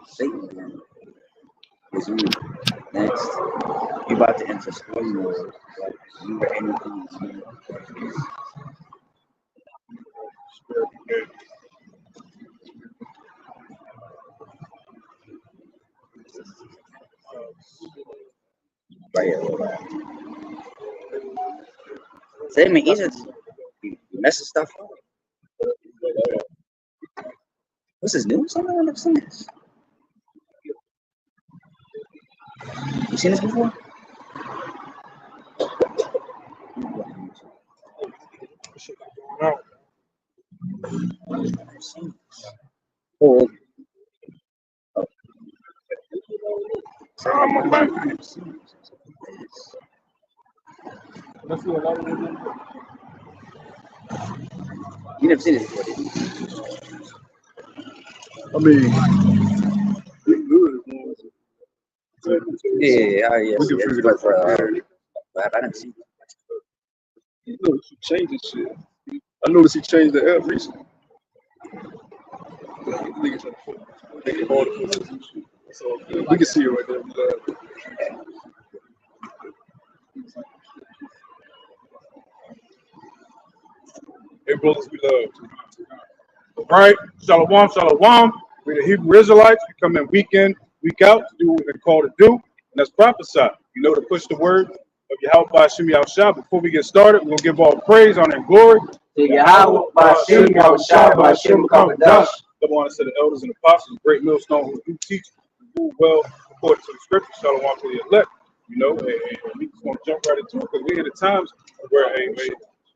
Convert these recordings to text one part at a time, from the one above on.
Satan is you next. You about to enter story mode. You were anything. Right here. Say me, Egypt. You messing stuff up. What's his new? Something I've never seen this. You seen this before? Oh, you never seen it before, did you? I mean, Yeah, we can figure that out. But I didn't see it. You know, she changed this shit. I noticed he changed the app recently. Niggas trying to make it harder for us and shit. So we can see it right there. Hey, brothers, we love. All right, shalom, shalom. We're the Hebrew Israelites. We come in week in, week out to do what we're called to do, and that's prophesy. You know, to push the word of Yahweh by Hashem Yahushua. Before we get started, we're going to give all praise, honor, and glory to Yahweh by Hashem Yahushua by Hashem Kamadash. The one to the elders and apostles, great millstone who do teach, who rule well according to the scripture. Shalom to the elect. You know, and we just want to jump right into it because we're in the times where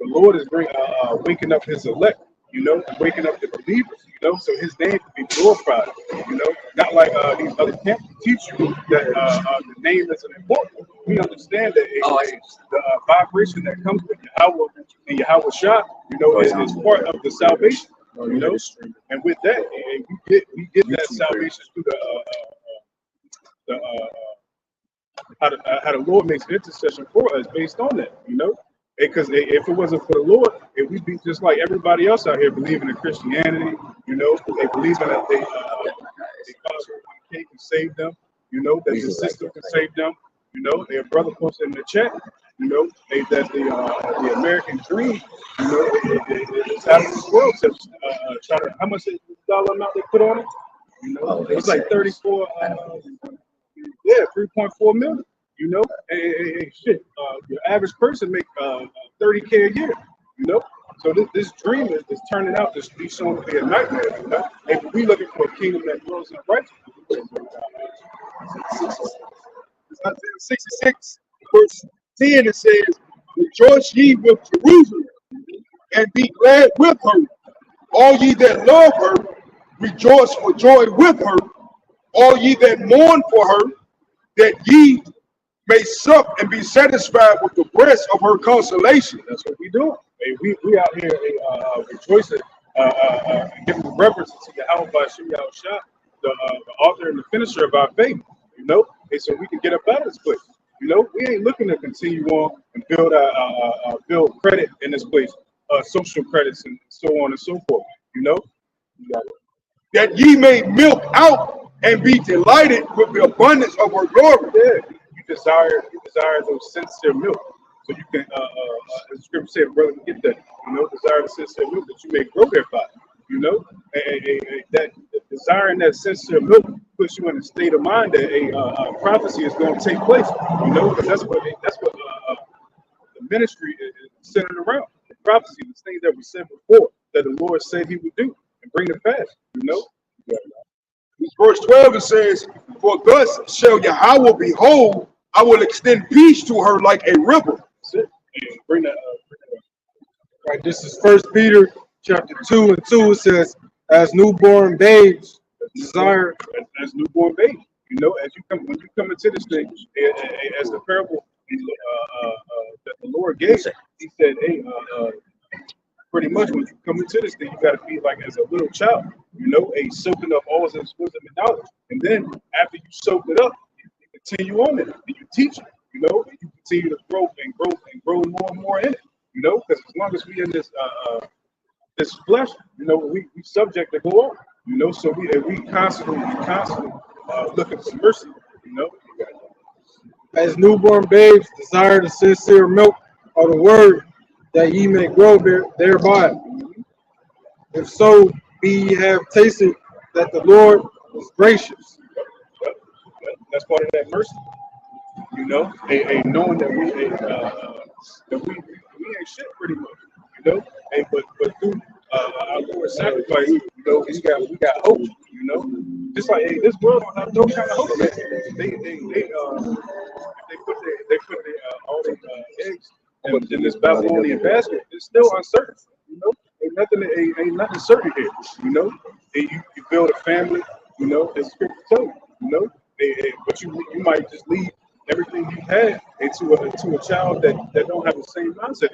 the Lord is waking up his elect, you know, waking up the believers, you know, so his name can be glorified, you know, not like these other camps teach you that the name isn't important. We understand that the vibration that comes with Yahweh and Yahweh Shah, you know, is part of the salvation, you know, and with that, we get that salvation through how the Lord makes intercession for us based on that, you know. Because if it wasn't for the Lord, we'd be just like everybody else out here believing in Christianity. You know, they believe that they can save them. You know, that the system can save them. You know, their brother posted in the chat. You know, that the American dream. You know, it's out of this world. Try to, how much dollar amount they put on it? You know, it was like 34. 3.4 million. You know, shit. Your average person make $30K a year. You know, so this dream is turning out to be shown to be a nightmare. You know, and we looking for a kingdom that dwells in righteousness. 66 verse 10 it says, "Rejoice ye with Jerusalem, and be glad with her. All ye that love her, rejoice for joy with her. All ye that mourn for her, that ye may sup and be satisfied with the breast of her consolation." That's what we doing. Hey, we out here rejoicing, giving reverence to Yahweh by Hashem Yahushua, the author and the finisher of our faith. You know, and so we can get up out of this place. You know, we ain't looking to continue on and build credit in this place, social credits and so on and so forth. You know, that ye may milk out and be delighted with the abundance of her glory. Yeah. You desire those sincere milk, so you can, as the scripture said, brother, get that. You know, desire the sincere milk that you may grow thereby. You know, and that desiring that sincere milk puts you in a state of mind that a prophecy is going to take place. You know, because that's what the ministry is centered around. The prophecy, the things that we said before, that the Lord said He would do and bring to pass. You know. Verse 12 it says, "For thus shall Yahweh behold, I will extend peace to her like a river." Bring that up. Right, this is 1 Peter chapter 2 and 2. It says, "As newborn babes desire." As newborn baby, you know, when you come into this thing, as the parable that the Lord gave, He said, "Hey, pretty much when you come into this thing, you got to be like as a little child, you know, soaking up all His wisdom and knowledge, and then after you soak it up, you continue on it, and you teach it, you know, and you continue to grow more and more in it, you know, because as long as we in this this flesh, you know, we subject to go on, you know, so we constantly looking for mercy, you know. As newborn babes desire the sincere milk of the word, that ye may grow thereby. If so be ye have tasted that the Lord is gracious. That's part of that mercy, you know, knowing that we ain't shit pretty much, you know, but through our Lord's sacrifice, you know, we got hope, you know, just like this world don't have no kind of hope. They put all their eggs in this Babylonian basket. It's still uncertain, you know. Ain't nothing certain here, you know. You build a family, you know, as scripture tell you, you know. But you might just leave everything you had to a child that don't have the same mindset,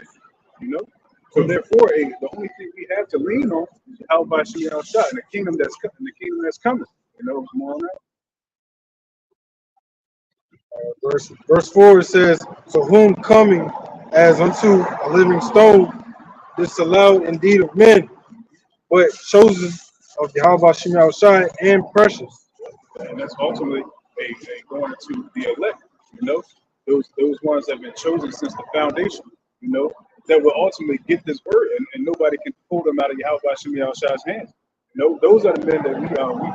you know. So therefore, the only thing we have to lean on is how by Shia Shah and the kingdom that's coming, you know. Come on now. Verse 4 it says, "To whom coming as unto a living stone, disallowed indeed of men, but chosen of Yahweh Shem Shai and precious." And that's ultimately going to the elect, you know, those ones that have been chosen since the foundation, you know, that will ultimately get this word, and nobody can pull them out of Yahweh Shem Shai's hands. You know, those are the men that we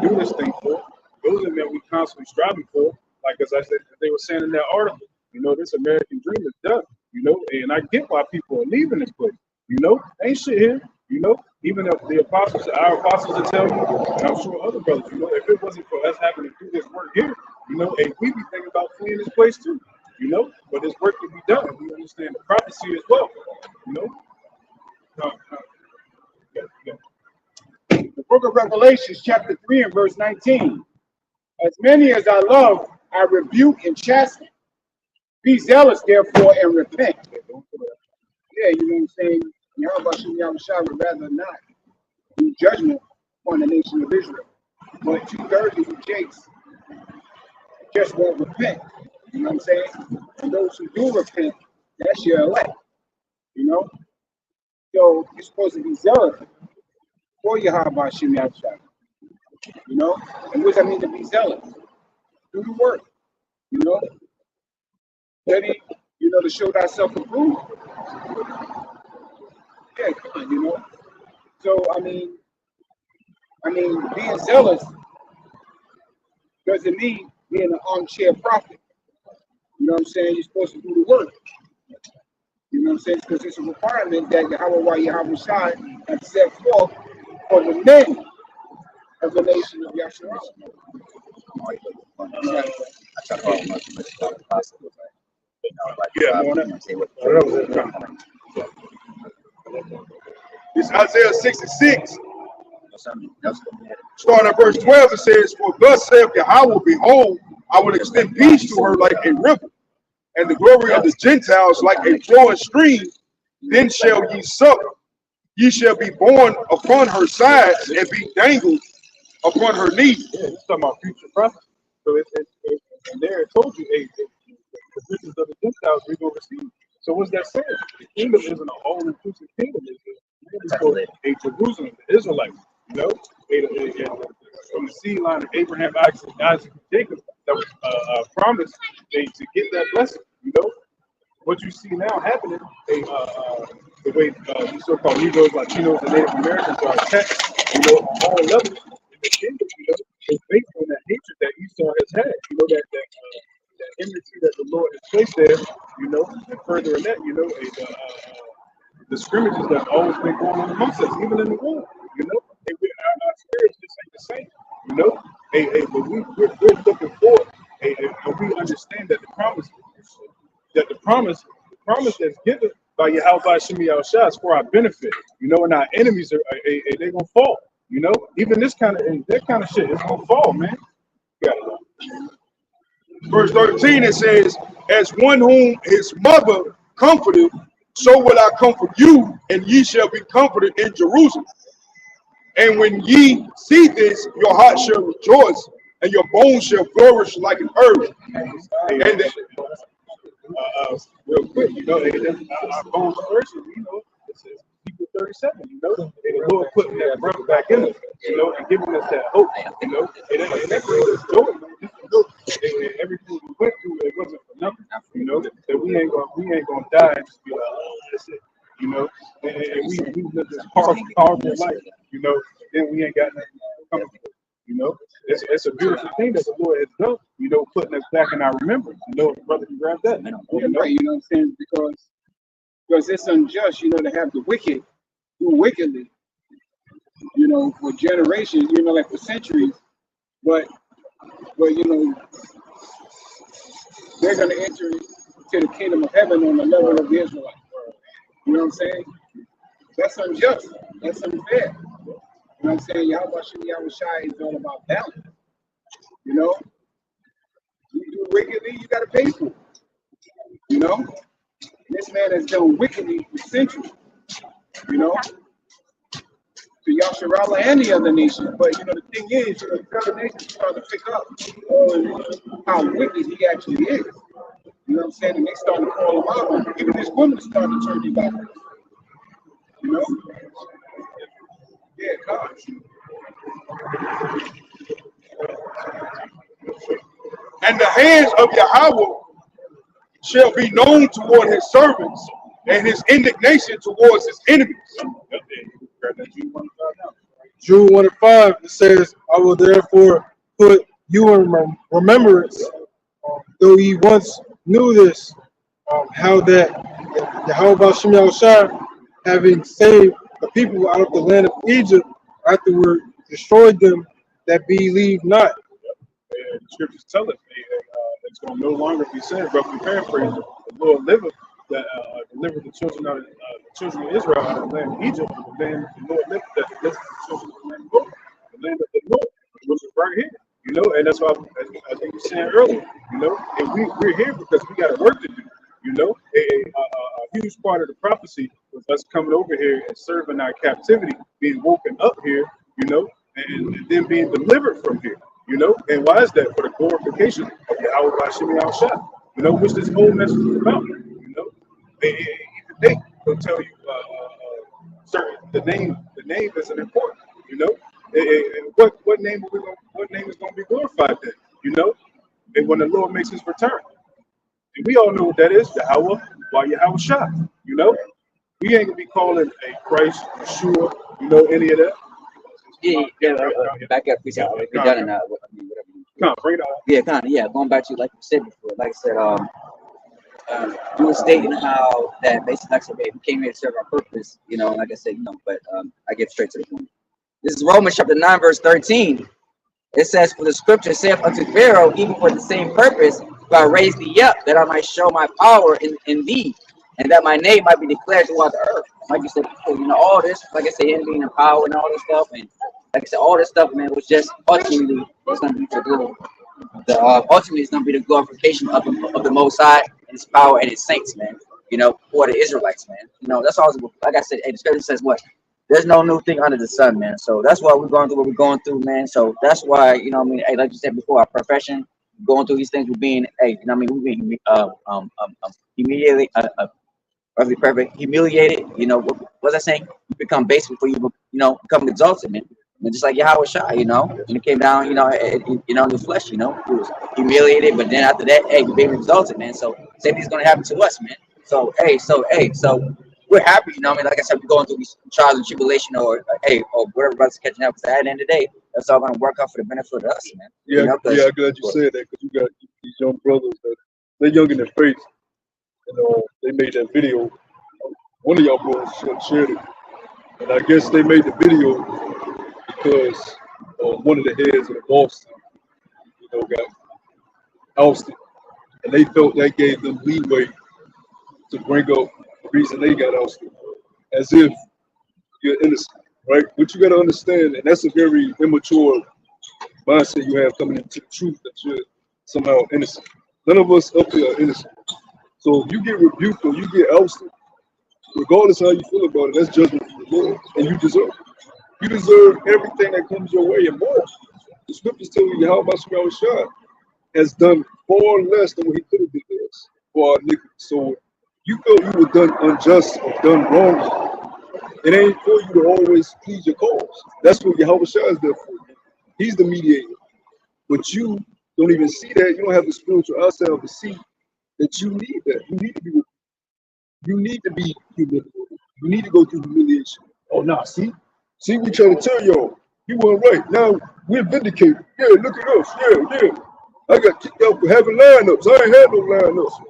do this thing for. Those are the men we constantly striving for. Like as I said, they were saying in that article, you know, this American dream is done, you know, and I get why people are leaving this place. You know, ain't shit here, you know. Even if our apostles will tell you, and I'm sure other brothers, you know, if it wasn't for us having to do this work here, you know, and we be thinking about fleeing this place too, you know, but this work can be done. We understand the prophecy as well, you know. Yeah. The book of Revelations, chapter 3 and verse 19. As many as I love, I rebuke and chasten. Be zealous, therefore, and repent. Yeah, you know what I'm saying? Yahweh Shem Shai would rather not do judgment on the nation of Israel. But 2/3 of you jakes just won't repent. You know what I'm saying? And those who do repent, that's your elect. You know? So you're supposed to be zealous for Yahweh Shem Shai. You know? And what does that mean to be zealous? Do the work. You know? Ready, you know, to show thyself approved. Yeah, come on, you know. So I mean, being zealous doesn't mean being an armchair prophet. You know what I'm saying? You're supposed to do the work. You know what I'm saying? Because it's a requirement that Yahweh Shai has set forth for the men of the nation of Yahshua. I try to follow much as possible, but you know, like say what It's Isaiah 66. Starting at verse 12, it says, "For thus saith Yahweh, behold, I will extend peace to her like a river, and the glory of the Gentiles like a flowing stream. Then shall ye suck, ye shall be borne upon her sides, and be dangled upon her knees." Yeah, it's talking about future prophecy. So and there it told you, the riches of the Gentiles we're going to receive. So what's that saying? The kingdom isn't an all-inclusive kingdom. It's for a Jerusalem, the Israelites, you know, from the seed line of Abraham, Isaac, and Jacob that was promised to get that blessing, you know. What you see now happening, the way these so-called Negroes, Latinos, and Native Americans are attacked, you know, on all levels in the kingdom, you know, is based on that hatred that Esau has had, you know, that enmity that the Lord has placed there, you know, and further in that, you know, the scrimmages that's always been going on amongst us, even in the war, you know, our spirits just ain't the same, you know, but we're looking forward, and we understand that the promise that's given by Yahweh Shem Shai is for our benefit, you know, and our enemies they're gonna fall, you know, even that kind of shit is gonna fall, man. Yeah. Verse 13, it says, "As one whom his mother comforted, so will I comfort you, and ye shall be comforted in Jerusalem. And when ye see this, your heart shall rejoice, and your bones shall flourish like an herb." And real quick, you know, our bones flourishing, you know, Ezekiel 37, you know, and the Lord putting that breath back in us, you know, and giving us that hope, you know, and that brings us joy, man. Just to know that everything we went through, it wasn't for nothing, you know, that we ain't gonna die and just be like, oh, that's it, you know, and we live this horrible life, you know, and then we ain't got nothing coming. You know, it's a beautiful thing that the Lord has done, you know, putting us back in our remembrance. You know, brother, you grab that. Right, you know what I'm saying? Because it's unjust, you know, to have the wicked do wickedly, you know, for generations, you know, like for centuries, but you know, they're gonna enter into the kingdom of heaven on the level of the Israelites. You know what I'm saying? That's unjust. That's unfair. You know what I'm saying? Yahweh Shai is all about balance. You know? You do wickedly, you gotta pay for it. You know? This man has done wickedly for centuries. You know? To Yasharala and the other nations. But you know, the thing is, you know, the other nations start to pick up on how wicked he actually is. You know what I'm saying? And they start to call him out on him. Even this woman started to turn him back. You know? Yeah, God. And the hands of Yahweh shall be known toward his servants, and his indignation towards his enemies. Jude 1:5, it says, I will therefore put you in remembrance, though ye once knew this, how that Yahweh Shem Shai, having saved the people out of the land of Egypt, afterward destroyed them that believe not. And the scriptures tell us it's going to no longer be said, roughly paraphrasing, the Lord liveth that delivered the children of Israel out of the land of Egypt, and the Lord liveth that delivered the children of the land of Norfolk, the land of the North, which is right here, you know, and that's why I think you saying earlier, you know, and we're here because we got work to do, you know, a huge part of the prophecy was us coming over here and serving our captivity, being woken up here, you know, and then being delivered from here. You know, and why is that? For the glorification of Yahweh Bashimi Al Shah, you know, which this whole message is about. You know, even they will tell you certain the name isn't important. You know, and what name are we going? What name is going to be glorified then? You know, and when the Lord makes His return, and we all know what that is, Yahweh by Yahweh Shah. You know, we ain't gonna be calling a Christ, Yeshua, you know, any of that. Back up, please. We're done in whatever. Come on, bring it on. Yeah, kind of. Yeah, going back to like you said before. Like I said, you were stating how that basically, like I said, we came here to serve our purpose. You know, like I said, you know, but I get straight to the point. This is Romans chapter 9, verse 13. It says, "For the scripture saith unto Pharaoh, even for the same purpose, do I raise thee up, that I might show my power in thee, and that my name might be declared throughout the earth." Like you said before, you know, all this, like I said, him being in power and all this stuff, and like I said, all this stuff, man, was just ultimately it's gonna be to glory. Ultimately, it's gonna be the glorification of the Most High and His power and His saints, man. You know, for the Israelites, man. You know, that's all. Like I said, hey, the scripture says what? There's no new thing under the sun, man. So that's why we're going through what we're going through, man. So that's why, you know what I mean, hey, like you said before, our profession, going through these things, we're being, hey, you know what I mean, we're being humiliated, you know, what was I saying? You become base before you, you know, become exalted, man. And just like Yahweh Shai, you know, when it came down, you know, in the flesh, you know, he was humiliated, but then after that, hey, we became exalted, man. So same thing's gonna happen to us, man. So so we're happy, you know. I mean, like I said, we're going through these trials and tribulation, or whatever brothers catching up. Because at the end of the day, that's all going to work out for the benefit of us, man. Yeah, you know, yeah, I'm glad you said that, because you got these young brothers that they're young in their faith, and they made that video. One of y'all brothers shared it, and I guess they made the video because one of the heads of the Boston, got ousted, and they felt that gave them leeway to bring up the reason they got ousted, as if you're innocent, right? But you got to understand, and that's a very immature mindset you have coming into the truth, that you're somehow innocent. None of us up here are innocent. So if you get rebuked or you get ousted, regardless of how you feel about it, that's judgment from the Lord, and you deserve it. You deserve everything that comes your way and more. The scriptures tell you how much Shai has done far less than what he could have done for our iniquity. So you felt you were done unjust or done wrong, It ain't for you to always plead your cause. That's what Yahweh Shai is there for. He's the mediator. But you don't even see that. You don't have the spiritual eyesight to see that you need that. You need to be humiliated. You need to go through humiliation. Oh nah, see, we trying to tell y'all you weren't right. Now we're vindicated. Yeah, look at us. Yeah. I got kicked out for having lineups. I ain't had no lineups.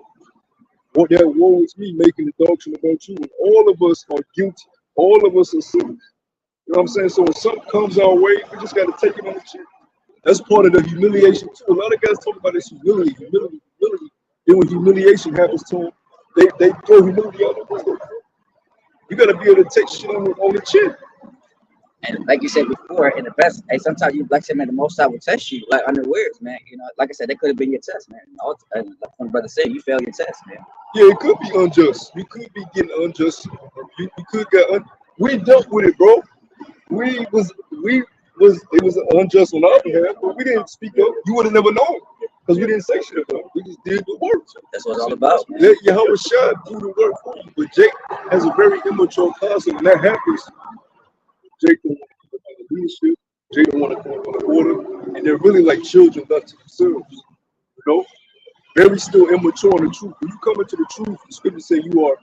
What that woe is me making the doctrine about you. And all of us are guilty. All of us are sinners. You know what I'm saying? So when something comes our way, we just got to take it on the chin. That's part of the humiliation too. A lot of guys talk about this humility. Then when humiliation happens to them, they throw humility out the window. You got to be able to take shit on the chin. And like you said before, in the best, hey, sometimes you, like I said, man, the Most High will test you, like unawares, man. You know, like I said, that could have been your test, man. Like my brother said, you failed your test, man. Yeah, it could be unjust. You could be getting unjust. You could get we dealt with it, bro. It was unjust on our behalf, but we didn't speak up. You would have never known because we didn't say shit about it. We just did the work. That's what it's all about, man. Let Yahweh Shai do the work for you. But Jake has a very immature concept, and that happens. Jake don't want to come on the leadership. Jake don't want to come on the order, and they're really like children left to themselves. You know, very still immature in the truth. When you come into the truth, the scripture say you're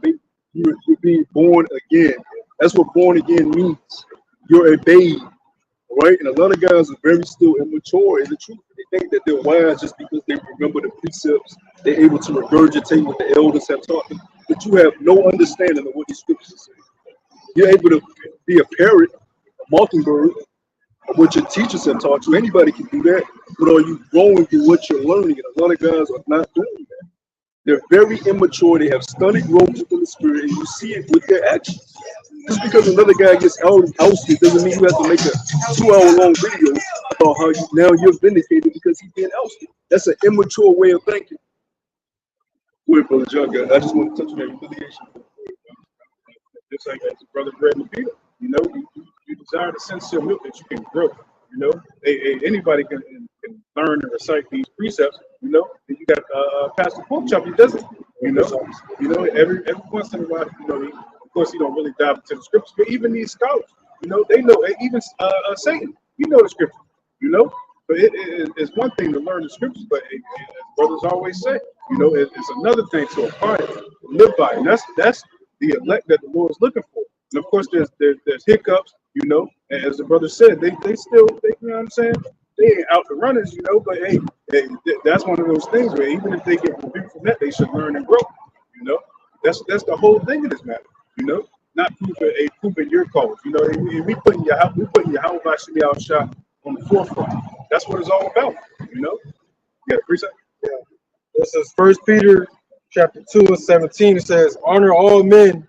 being born again. That's what born again means. You're a babe, right? And a lot of guys are very still immature in the truth. They think that they're wise just because they remember the precepts. They're able to regurgitate what the elders have taught them, but you have no understanding of what these scriptures say. You're able to be a parrot, a mockingbird, of what your teachers have taught you. Anybody can do that, but are you growing in what you're learning? And a lot of guys are not doing that. They're very immature. They have stunted growth within the spirit, and you see it with their actions. Just because another guy gets ousted doesn't mean you have to make a 2-hour-long video about how you're vindicated because he's being ousted. That's an immature way of thinking. Wait, brother John, I just want to touch on that humiliation. Just like as brother Brad Peter, you know, you desire the sincere milk that you can grow. You know, anybody can learn and recite these precepts. You know, and you got Pastor Porkchop, he does it. You know, every once in a while, you know, of course, he don't really dive into the scriptures, but even these scholars, you know, they know. Even Satan, you know the scripture. You know, but it's one thing to learn the scriptures, but as brothers always say, you know, it's another thing to apply it, to live by it. And that's the elect that the Lord is looking for. And of course, there's hiccups, you know, and as the brother said, they still, you know what I'm saying? They ain't out the runners, you know, but hey, that's one of those things where even if they get rebuked from that, they should learn and grow, you know. That's the whole thing in this matter, you know, not proving your cause, you know, and we putting Yahweh Shai Shah on the forefront. That's what it's all about, you know. Yeah, appreciate it. Yeah. This is 1 Peter chapter 2:17. It says, honor all men,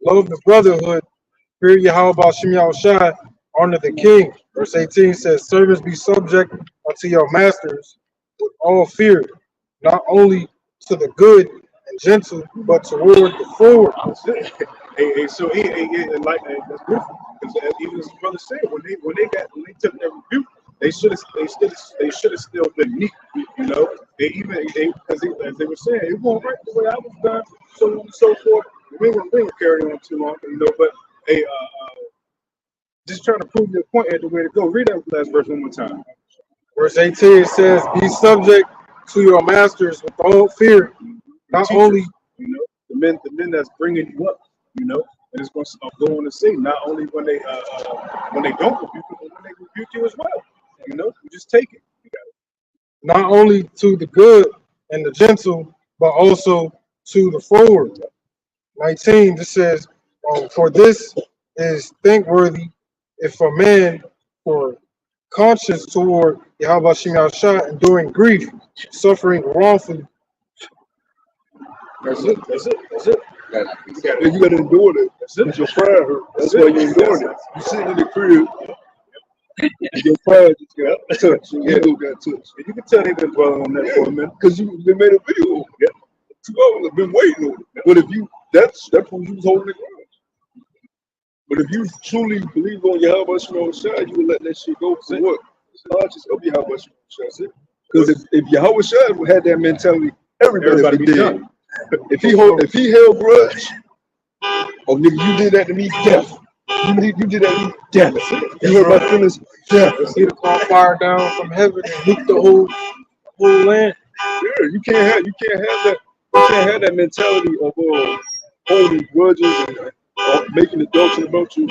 love the brotherhood, fear Yahweh Shai, honor the king. Verse 18 says, servants be subject unto your masters with all fear, not only to the good and gentle, but toward the forward. So that's beautiful. Because even as the brother said, when they took their rebuke, they should have still been meek, you know. Because as they were saying, it won't right the way I was done, so on and so forth. We won't carry on too long, you know. But hey, just trying to prove your point at the way to go. Read that last verse one more time. Verse 18 says, be subject to your masters with all fear, not Teachers, only, you know, the men that's bringing you up, you know. And it's going to go on to say, not only when they don't rebuke you, but when they rebuke you as well. You know, you just take it. You got it. not only to the good and the gentle, but also to the forward. 19, this says, for this is thankworthy if a man for conscience toward Yahweh Shai enduring grief, suffering wrongfully. That's it. You got to endure it. Because your pride hurt. That's why you're enduring it. You're sitting in the crib, and your pride just got touched. Your ego got touched. And you can tell they've been dwelling on that for a minute. Because they made a video. Yeah. 2 hours. I've been waiting on it. But if that proves you was holding it ground. But if you truly believe on Yahweh Shai, you will let that shit go for what? Conscious of Yahweh Shai. Because if Yahweh Shai had that mentality, everybody be dead. If he held grudge, oh nigga, you did that to me, death. You did that. Damn it. You hurt my feelings. Yeah. See the call fire down from heaven and nuke the whole land. Yeah, you can't have that. You can't have that mentality of holding grudges and making adultery about you.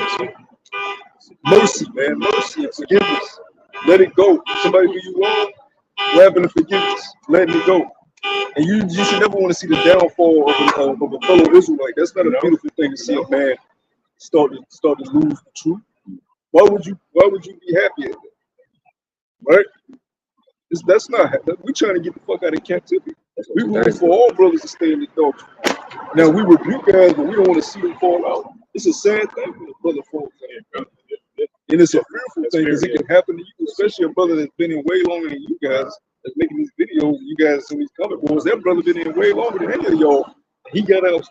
Mercy, man, mercy and forgiveness. Let it go. Somebody do you wrong, grabbing the forgiveness, letting it go. And you should never want to see the downfall of a fellow Israelite. That's not a beautiful thing to see a man start to lose the truth. Why would you be happy at that? Right? That's not. We trying to get the fuck out of captivity. We want for all brothers to stay in the doctrine. Now we rebuke guys, but we don't want to see them fall out. It's a sad thing when a brother falls out, and it's a fearful thing because it can happen to you, especially a brother that's been in way longer than you guys. That's making these videos. You guys see these cover boys. That brother been in way longer than any of y'all. He got out,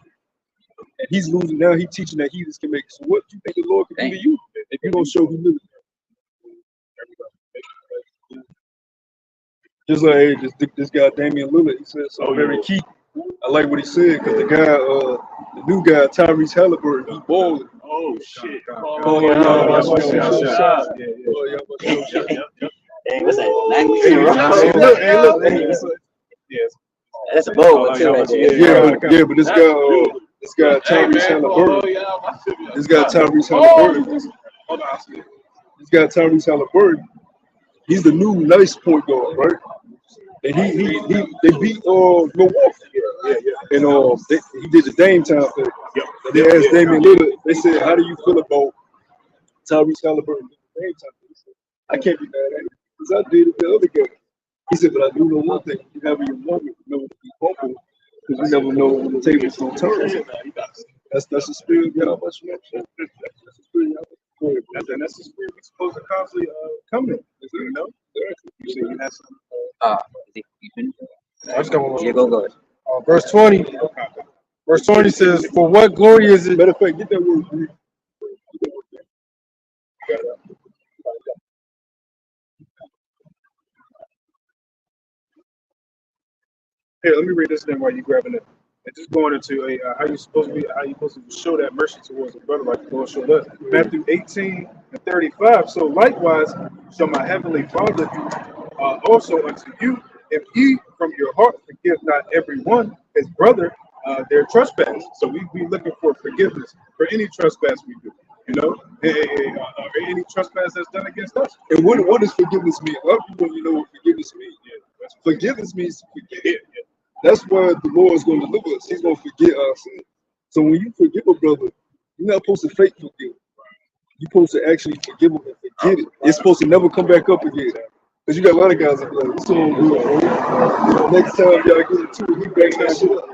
and he's losing now. He's teaching that heathens can make. So what do you think the Lord can do to you if you don't show humility? Just like hey, this guy Damian Lillard, he said something very key. I like what he said because the guy, the new guy Tyrese Halliburton, he balling. Oh shit! Hey, what's that? Yes. That's a bold one too, right there. Yeah, but this guy Tyrese Halliburton, this guy Tyrese Halliburton, he's the new nice point guard, right? And they beat Milwaukee, and he did the Dame time thing. And they asked Damian Lillard, they said, "How do you feel about Tyrese Halliburton doing the Dame time thing?" He said, "I can't be mad at it because I did it the other guy." He said, "But I do know one thing: you have your moment, you know, to be humble because you never know when the table's gonna turn." That's the spirit of Yahweh. That's the spirit of Yahweh. That's the spirit we're supposed to constantly come in. You know, you say you have some. You finished? I just got one more. Yeah, go. Verse 20. Verse 20 says, "For what glory is it?" Matter of fact, get that word Greek. Here, let me read this then while you're grabbing it. And just going into how you supposed to show that mercy towards a brother like the Lord showed us. Matthew 18:35. So likewise shall my heavenly Father do also unto you, if ye from your heart forgive not every one his brother their trespass. So we looking for forgiveness for any trespass we do. You know, any trespass that's done against us. And what does forgiveness mean? A lot of people don't even know what forgiveness means. Forgiveness means to forget. That's why the Lord is going to deliver us. He's going to forget our sins. So when you forgive a brother, you're not supposed to fake forgive. You're supposed to actually forgive him and forget it. It's supposed to never come back up again. Because you got a lot of guys that be like, "It's all good, bro. Next time y'all get into it, he brings that shit up."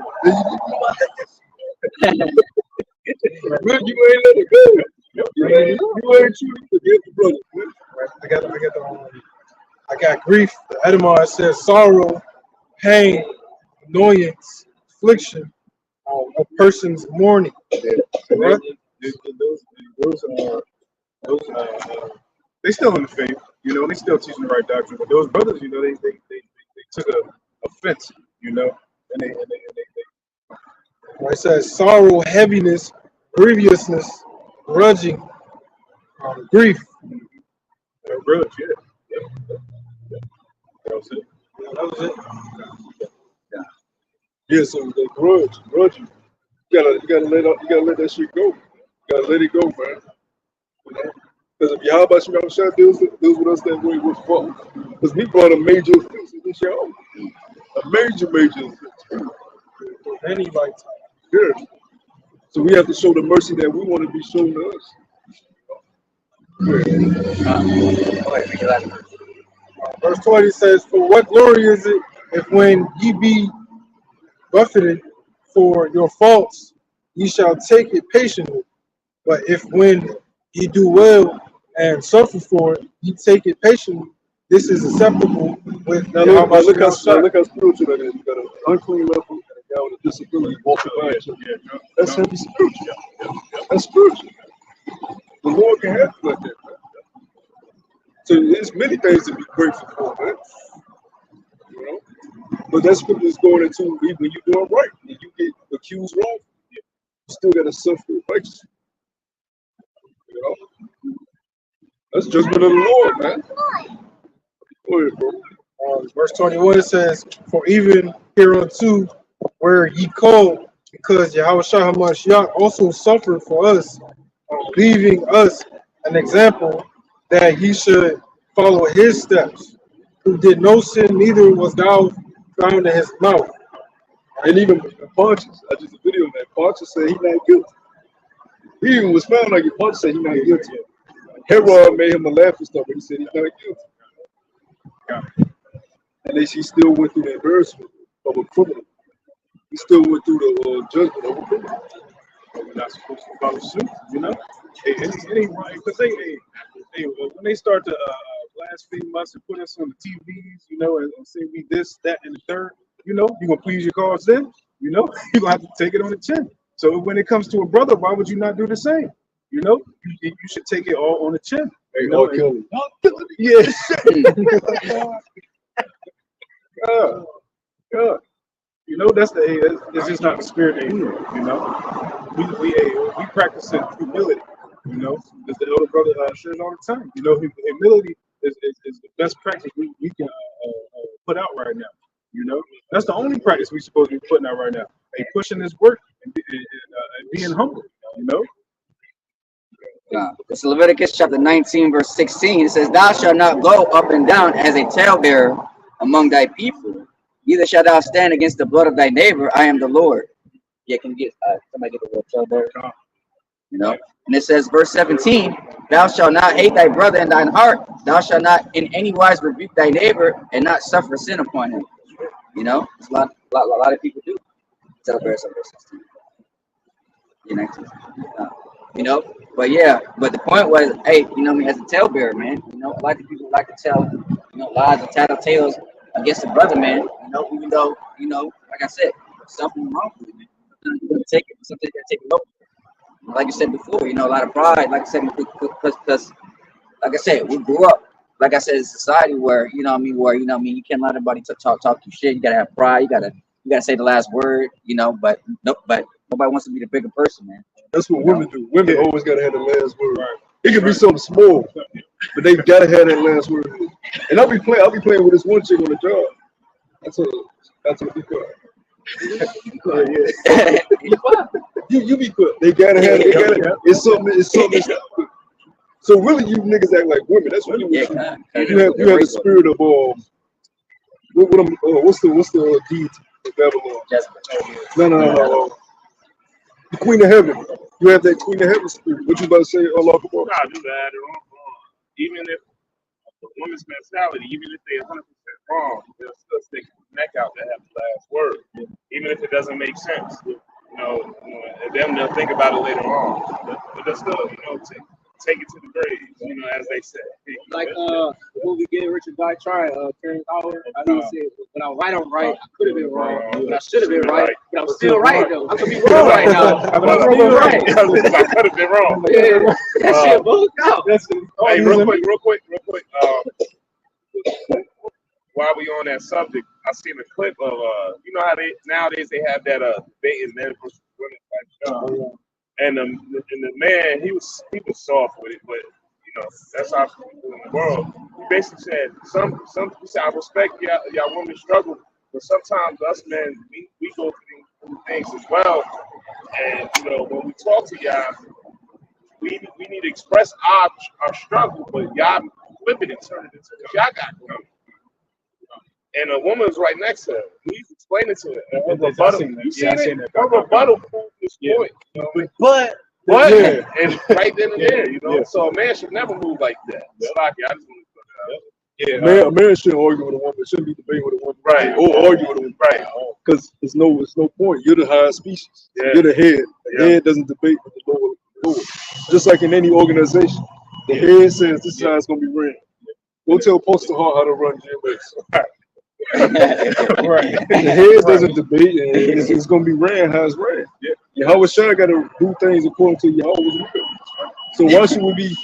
Then you ain't let it go. You ain't truly forgive the brother. I got grief. The etymology says sorrow, pain, annoyance, affliction, a person's mourning. Right? Those they still in the faith, you know, they still teaching the right doctrine. But those brothers, you know, they took a offense, you know, and they It says sorrow, heaviness, grievousness, grudging, grief. grudge, yeah. That was it. That was it. Yeah, so the grudge, you gotta let that shit go. You gotta let it go, man. Because if Yahweh Shemashah deals with us that way, we're fucked. Because we brought a major offense in this show. A major offense. Any lifetime. Yeah. So we have to show the mercy that we want to be shown to us. Verse 20 says, "For what glory is it if when ye be buffeted for your faults, ye shall take it patiently? But if when ye do well and suffer for it, ye take it patiently, this is acceptable with Now look how spiritual that is. You got an unclean leper and a guy with a disability walking by each other. That's heavy spiritual. That's spiritual. The Lord can have you like that, man. So there's many things to be grateful for, man. You know? But that scripture is going into even when you're doing right and you get accused wrong, you still gotta suffer righteously. That's judgment of the Lord, man. Go ahead, bro. Verse 21 says, "For even hereunto were ye called, because Yahweh Shah Hamashiach also suffered for us, leaving us an example that ye should follow his steps, who did no sin, neither was thou found in his mouth." And even Pontius, I just a video of that. Pontius said he not guilty. He even was found like Pontius said he not guilty. Herod made him a laugh and stuff, but he said he's not guilty. And then she still went through the embarrassment of a criminal. He still went through the judgment of a criminal. We're not supposed to follow suit, you know. It ain't right because when they start to blaspheme us and put us on the TVs, you know, and say we this, that, and the third, you know, you gonna please your cause then, you know, you gonna have to take it on the chin. So when it comes to a brother, why would you not do the same? You know, you should take it all on the chin. Hey, You know, Kelly. Yeah. God. God. you know, it's just not the spirit they need. You know, we practice in humility. You know, as the elder brother shares all the time. You know, humility is the best practice we can put out right now. You know, that's the only practice we're supposed to be putting out right now. And pushing this work and being humble. You know. It's Leviticus chapter 19, verse 16. It says, "Thou shalt not go up and down as a talebearer among thy people, neither shalt thou stand against the blood of thy neighbor. I am the Lord." Yeah, can you get somebody get the word talebearer? You know. And it says, verse 17, "Thou shalt not hate thy brother in thine heart. Thou shalt not in any wise rebuke thy neighbor and not suffer sin upon him." You know, it's a lot of people do. Talebearers of verse 16. You know, but the point was, hey, you know, me as a talebearer, man, you know, a lot of people like to tell, you know, lies and tattle tales against the brother, man, you know, even though, you know, like I said, something wrong with it, man. You gotta take it, something you gotta take it over. Like you said before, you know, a lot of pride, like I said, because like I said, we grew up, like I said, in society where, you know what I mean, you can't let anybody talk your shit, you gotta have pride, you gotta say the last word, you know, but nobody wants to be the bigger person, man. That's what women do. Women always gotta have the last word. Right. It could be something small, but they gotta have that last word. And I'll be playing with this one chick on the job. That's what be quiet. You be quiet. They gotta have it. It's something. So really, you niggas act like women. That's what you have the spirit of what's the deed of Babylon? No. The Queen of Heaven. You have that Queen of Heaven spirit. What you about to say, Allah? I do that. Even if the woman's mentality, even if they're 100% wrong, they'll still stick their neck out to have the last word, even if it doesn't make sense. You know, they'll think about it later on, but they'll still, you know, take it to the grave, you know, as they say. Like the movie Get Rich or Die Trying, Terrence Howard. I know he said, when I was right, I'm right. I could have been wrong, but I should have been right. But I'm still right though. I could be wrong right now, but I'm still right. I could have been wrong. Yeah, that shit both out. Hey, real quick. While we on that subject, I seen a clip of you know how nowadays they have that dating men versus women type show. And the man, he was soft with it, but you know, that's how people in the world. He basically said, he said, I respect y'all women struggle, but sometimes us men, we go through things as well. And you know, when we talk to y'all, we need to express our struggle, but y'all flip it and turn it into what y'all got going on. And a woman was right next to her. He's explaining to her. Her rebuttal, you see it? Her rebuttal proved this point. You know? But and right then and there, you know. Yeah. So a man should never move like that. I just want to put that out. A man shouldn't argue with a woman. Shouldn't be debating with a woman. Right. Or argue with a woman. Right. Because there's no point. You're the higher species. Yeah. You're the head. The head doesn't debate with the lower. Just like in any organization, the head says this is how it's gonna be ran. Go tell Postal Hart how to run GMS. Right. The head doesn't debate, and it's going to be ran how it's ran. Yeah. Yahweh Shai got to do things according to Yahweh's will. So why should we be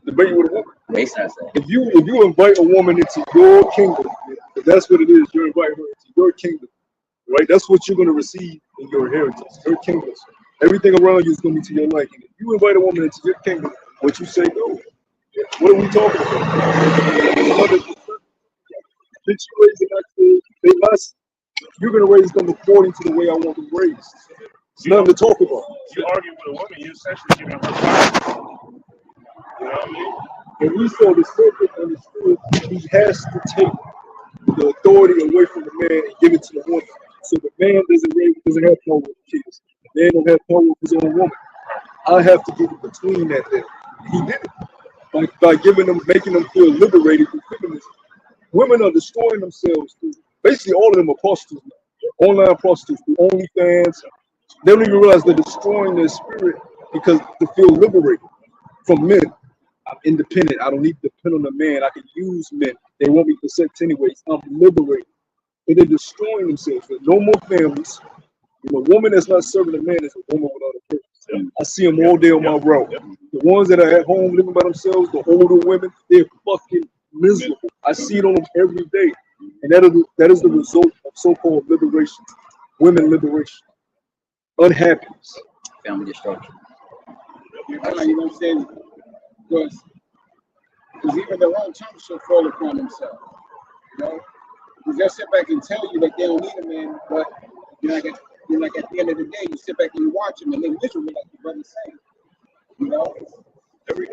debating with a woman? If you invite a woman into your kingdom, if that's what it is, you're inviting her into your kingdom, right? That's what you're going to receive in your inheritance, your kingdom. Everything around you is going to be to your liking. If you invite a woman into your kingdom, what you say goes. What are we talking about? Did you raise them actually? They must. You're gonna raise them according to the way I want them raised. It's nothing to talk about. You argue with a woman, you essentially giving her power. You know what I mean? And we saw the serpent understood he has to take the authority away from the man and give it to the woman. So the man doesn't have power with the kids. The man don't have power with his own woman. I have to get in between that thing. He did it by giving them, making them feel liberated through feminism. Women are destroying themselves through. Basically, all of them are prostitutes now. Online prostitutes through OnlyFans. They don't even realize they're destroying their spirit because to feel liberated from men. I'm independent. I don't need to depend on a man. I can use men. They want me for sex anyways. I'm liberated. But they're destroying themselves. There's no more families. You know, a woman that's not serving a man is a woman without a purpose. I see them all day on my road. The ones that are at home living by themselves, the older women, they're fucking miserable. I see it on them every day. And that is the result of so-called liberation. Women liberation. Unhappiness. Family destruction. You know what I'm saying? Because even their own tongue shall fall upon themselves. You know? Because they'll sit back and tell you that they don't need a man, but you're like at the end of the day, you sit back and you watch them and they're miserable, like the brother said. You know? Even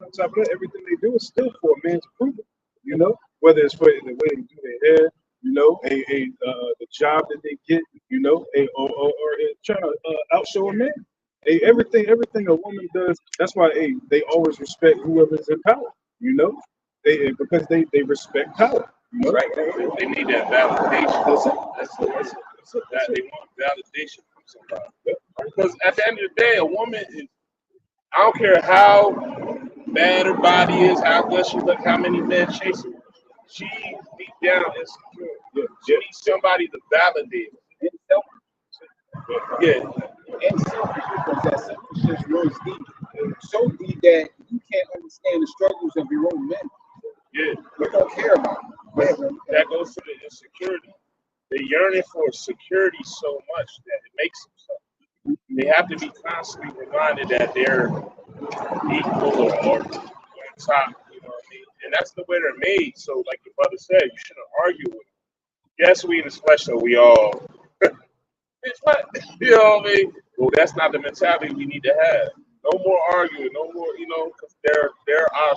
on top of that, everything they do is still for a man's approval. You know, whether it's for the way they do their hair, you know, the job that they get, you know, or trying to outshow a man. Everything a woman does. That's why they always respect whoever's in power. You know, because they respect power. You know? Right. They need that validation. That's that they want validation from somebody. Because at the end of the day, a woman is. I don't care how bad her body is, how good she look, how many men chase her. She deep down insecure. She needs somebody to validate her. Yeah. And selfish, because that selfishness runs deep. So deep that you can't understand the struggles of your own men. Yeah. You don't care about them. That goes to the insecurity. They're yearning for security so much that it makes them so. They have to be constantly reminded that they're equal or on top, you know what I mean? And that's the way they're made. So, like your brother said, you shouldn't argue with them. Yes, we in this flesh, so we all, bitch, what? You know what I mean? Well, that's not the mentality we need to have. No more arguing, no more, you know, because they're our,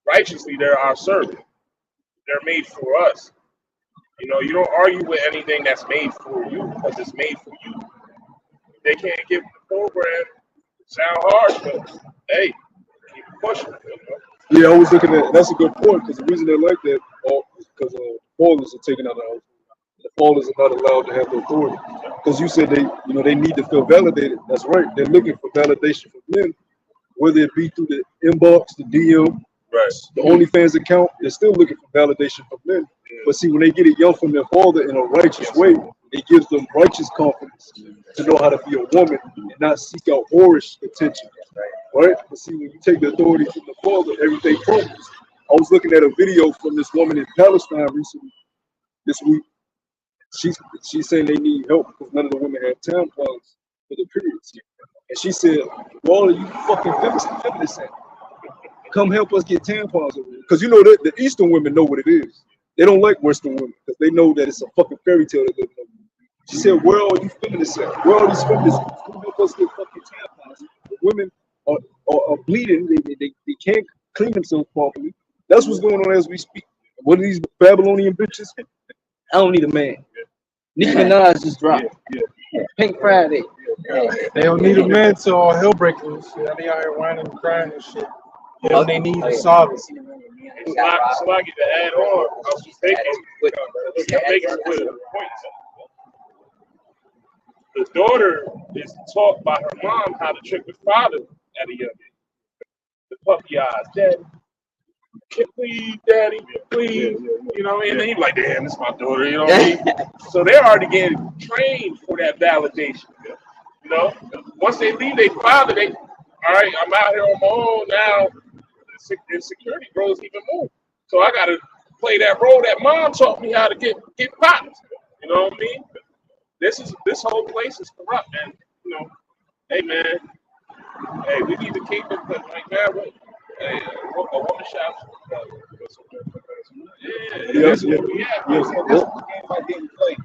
righteously, they're our servant. They're made for us. You know, you don't argue with anything that's made for you because it's made for you. They can't give the program. Sound harsh, but hey, keep pushing. You know? Yeah, I was looking at that's a good point because the reason they like that is because fathers are taken out of the house. The fathers are not allowed to have the authority because you said they need to feel validated. That's right. They're looking for validation from men, whether it be through the inbox, the DM, Right. the OnlyFans account. They're still looking for validation from men. But see, when they get it young from their father in a righteous way, it gives them righteous confidence to know how to be a woman and not seek out whorish attention. Right? But see, when you take the authority from the father, everything crumbles. I was looking at a video from this woman in Palestine recently, this week. She's saying they need help because none of the women have tampons for the periods. And she said, "All of you fucking feminists, come help us get tampons over here." Because you know the Eastern women know what it is. They don't like Western women because they know that it's a fucking fairy tale that they live in. She said, "Where are all you feminists at? Where are all these feminists? Come help us get fucking tampons." The women are bleeding. They can't clean themselves properly. That's what's going on as we speak. What are these Babylonian bitches? I don't need a man. Nicki Minaj just dropped. Pink Friday. They don't need a man till all hell breaks loose. Yeah, they out here whining and crying and shit. All they need is solve it. So I get to add on. I was just thinking, making a point. The daughter is taught by her mom how to trick the father at a young age. The puppy eyes, daddy. Please, daddy, please. You know what I mean? And then he's like, damn, this is my daughter, you know what I mean? So they're already getting trained for that validation. You know? Once they leave their father, all right, I'm out here on my own now. Insecurity grows even more. So I gotta play that role that mom taught me how to get popped. You know what I mean? This whole place is corrupt, and you know, hey man, hey, we need to keep it like that. Hey, a woman shop. Yeah, Yes, that's yes, what we have. yes. That's one game I didn't play.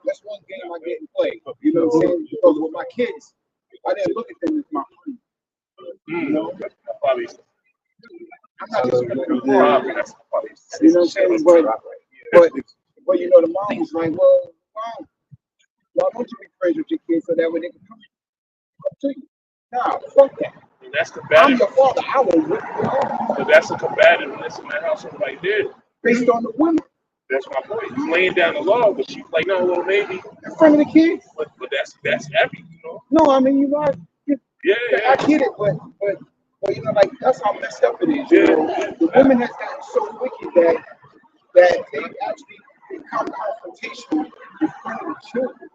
That's one game I didn't play. You know what I'm saying? Because with my kids, I didn't look at them as my friends. You know, Probably, I'm not discriminating. probably that's probably. You know what I'm saying? But you know, the mom was like, well, wow, why don't you be friends with your kids so that way they can come to you? Nah, fuck that. That's I'm combative. your father. I will rip you off But that's a combativeness in that household right there. based on the women That's my point. He's laying down the law, but she's like, no, little baby. in front of the kids. But that's heavy, you know. No, I mean, you know, Yeah, I get it, but you know, like that's how messed up it is. You know, the women has gotten so wicked that they actually become confrontational in front of the children.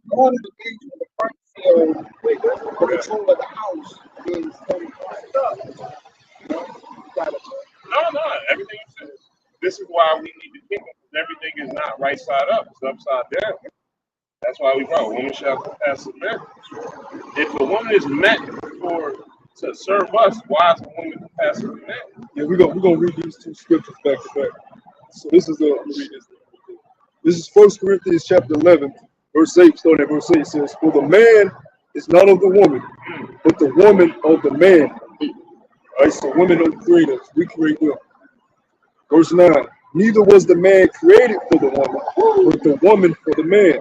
Going to the age when the front the control of the house is messed up. You know, you gotta, No, everything is. This is why we need the kingdom, because everything is not right side up; it's upside down. That's why we wrote, "Woman shall compass a man." If a woman is meant to serve us, why is a woman compassing a man? Yeah, we're gonna read these two scriptures back to back. So this is I'm gonna read this. This is 1 Corinthians chapter 11, verse 8. Starting at verse 8 says, "For the man is not of the woman, but the woman of the man." All right, so women don't create us; we create them. Verse 9, "Neither was the man created for the woman, but the woman for the man.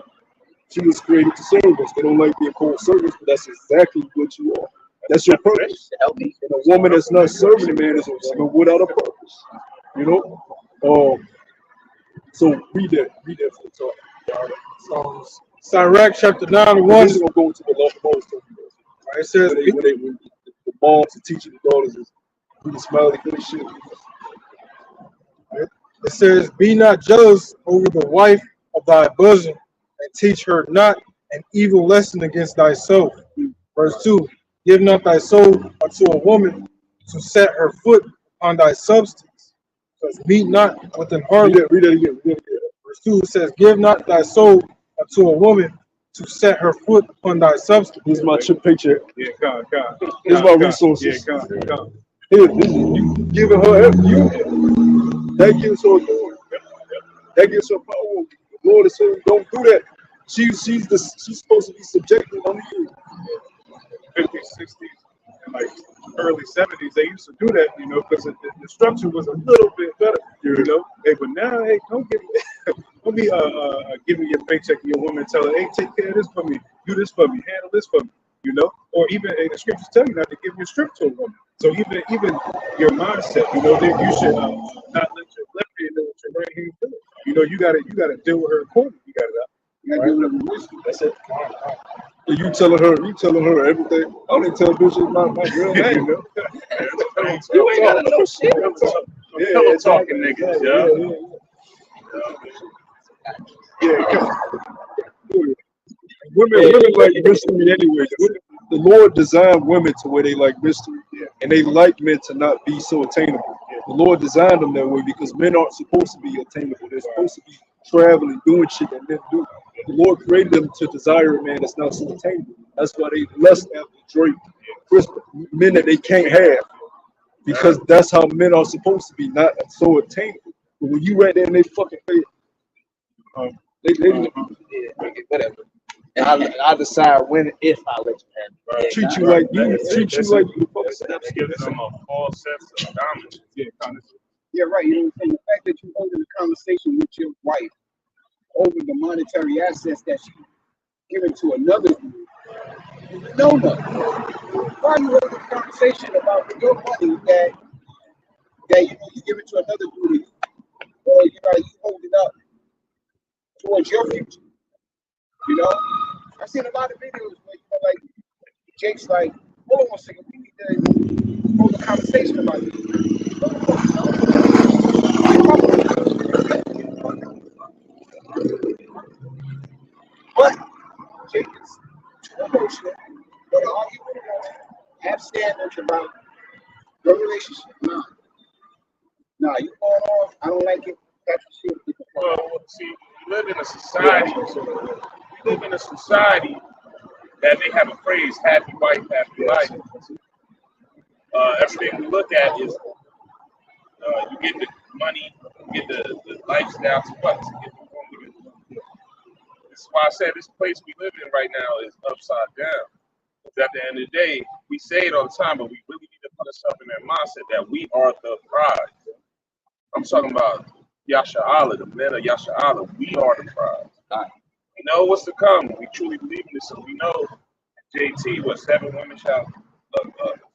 She was created to serve us." They don't like being called servants, but that's exactly what you are. That's your purpose. Help me. And a woman that's not serving a man is a woman without a purpose. You know? So read that for the talk. Sirach chapter 9 and 1. This is gonna go to the law of Moses. It says, When the moms are teaching the daughters is do the smiley face shit. it says, "Be not jealous over the wife of thy bosom, and teach her not an evil lesson against thyself." Verse 2, "Give not thy soul unto a woman to set her foot on thy substance. Because meet not with an harlot." Read that again. Verse 2 it says, "Give not thy soul unto a woman to set her foot upon thy substance." Here's my chip paycheck. Yeah, Here's my resources. Yeah, Here, this is you giving her everything. That gives her authority. That gives her power. The Lord is saying, don't do that. She's supposed to be subjected under you. 50s, 60s, and like early 70s, they used to do that, you know, because the structure was a little bit better, you know. Hey, but now, hey, don't give me, don't be giving your paycheck to your woman, tell her, hey, take care of this for me, do this for me, handle this for me, you know. Or even the scriptures tell you not to give your strip to a woman. So even your mindset, you know, that you should not let your left hand know what your right hand doing. You know, you gotta deal with her accordingly. You gotta deal with her with wisdom. That's it. And you telling her everything. I don't even tell bitches my real name. You know? You ain't gotta know shit. Yeah, Talking niggas, yeah. Women like mystery anyway. The Lord designed women to where they like mystery, and they like men to not be so attainable. The Lord designed them that way because men aren't supposed to be attainable. They're supposed to be traveling, doing shit that men do. The Lord created them to desire a man that's not so attainable. That's why they lust after Drake, men that they can't have, because that's how men are supposed to be, not so attainable. But when you right there in their fucking face, Whatever. And I decide when, if I let you have it. treat you like you fucking Steps gives them a false sense of dominance. Yeah, kind of. yeah, right. You know what I'm saying? The fact that you holding a conversation with your wife over the monetary assets that she given to another dude, no. Why are you holding a conversation about your money that you know you give it to another dude, or you know you hold it up towards your future? You know, I've seen a lot of videos where you know, like Jake's like, hold on one second, we need to hold a conversation about this. But Jake is too emotional, going to argue with him, have standards about your relationship. Nah, you going off, I don't like it, that's your shit. Well, see, we live in a society. We live in a society that they have a phrase: "Happy wife, happy life." everything we look at is you get the money, you get the lifestyle, to what? To get the woman. This is why I said this place we live in right now is upside down. Because at the end of the day, we say it all the time, but we really need to put ourselves in that mindset that we are the prize. I'm talking about Yasha Allah, the men of Yasha Allah. We are the prize. We know what's to come. We truly believe in this. So we know JT, what 7 women shall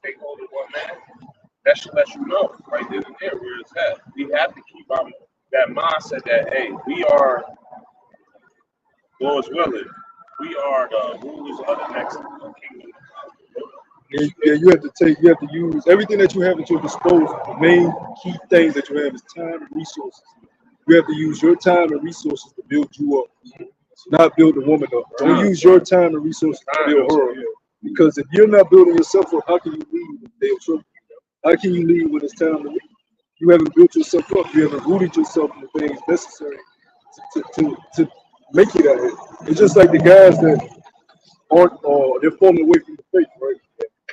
take hold of 1 man. That should let you know right then and there where it's at. We have to keep that mindset that, hey, we are, Lord's willing, we are the rulers of the next kingdom. Yeah, you have to use everything that you have at your disposal. The main key things that you have is time and resources. You have to use your time and resources to build you up, not build a woman up. Don't use your time and resources to build her up. Because if you're not building yourself up, how can you lead when they'll trouble you? How can you lead when it's time to lead? You haven't built yourself up. You haven't rooted yourself in the things necessary to make it out here. It's just like the guys that aren't, they're falling away from the faith, right?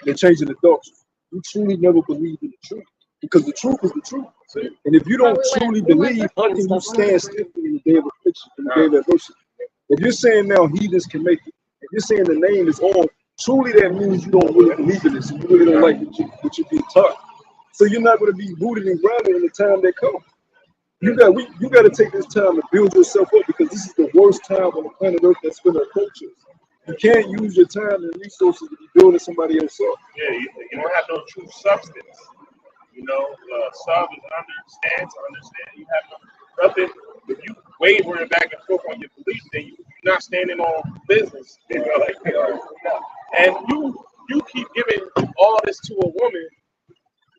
They're changing the doctrine. You truly never believe in the truth because the truth is the truth. And if you don't truly believe, how can you stand still in the day of affliction, in the day of adversity? If you're saying now heathens can make it, if you're saying the name is on, truly that means you don't really believe in this and you really don't like what you're being taught. So you're not going to be rooted and grounded in the time that comes. You got to take this time to build yourself up because this is the worst time on the planet Earth that's going to approach us. You can't use your time and resources to be building somebody else up. Yeah, you don't have no true substance. You know, sub is understand to understand. You have nothing. If you wavering back and forth on your belief, then you're not standing on business. You know, like they are. And you keep giving all this to a woman.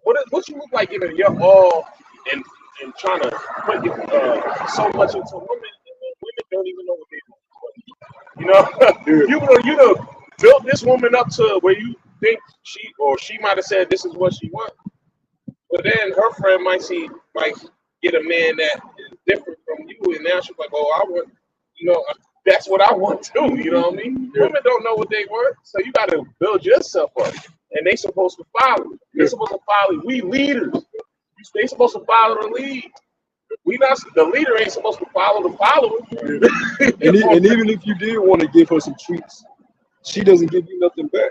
What you look like giving your all and trying to put so much into women, and women don't even know what they want. You know, you know, built this woman up to where you think she might have said this is what she wants, but then her friend might get a man that is different from you, and now she's like, oh, I want, you know, that's what I want too. You know what I mean? Women don't know what they want, so you got to build yourself up, and they supposed to follow. They supposed to follow. We leaders. They supposed to follow the lead. The leader ain't supposed to follow the follower. and even if you did want to give her some treats, she doesn't give you nothing back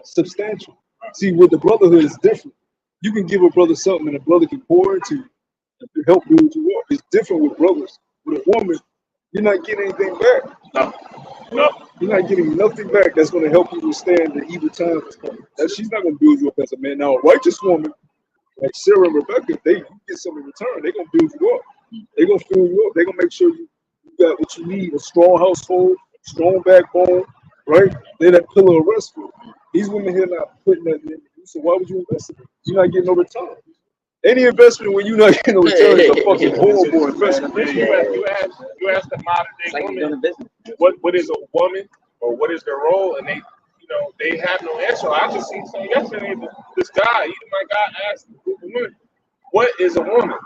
substantial. See, with the brotherhood, it's different. You can give a brother something and a brother can pour into you and help build you up. It's different with brothers. With a woman, you're not getting anything back. No. You're not getting nothing back that's going to help you withstand the evil times that's coming. She's not going to build you up as a man. Now, a righteous woman, like Sarah and Rebecca, you get something in return. They're going to build you up. They're going to fill you up. They're going to make sure you got what you need, a strong household, strong backbone, right? They're that pillar of rest for you. These women here not putting that in you. So why would you invest in it? You're not getting no return. Any investment when you're not getting no return is a fucking horrible investment. You ask the modern day woman, what is a woman or what is their role, and they have no answer. I just seen something yesterday. This guy, my guy, asked a group of women, "What is a woman?"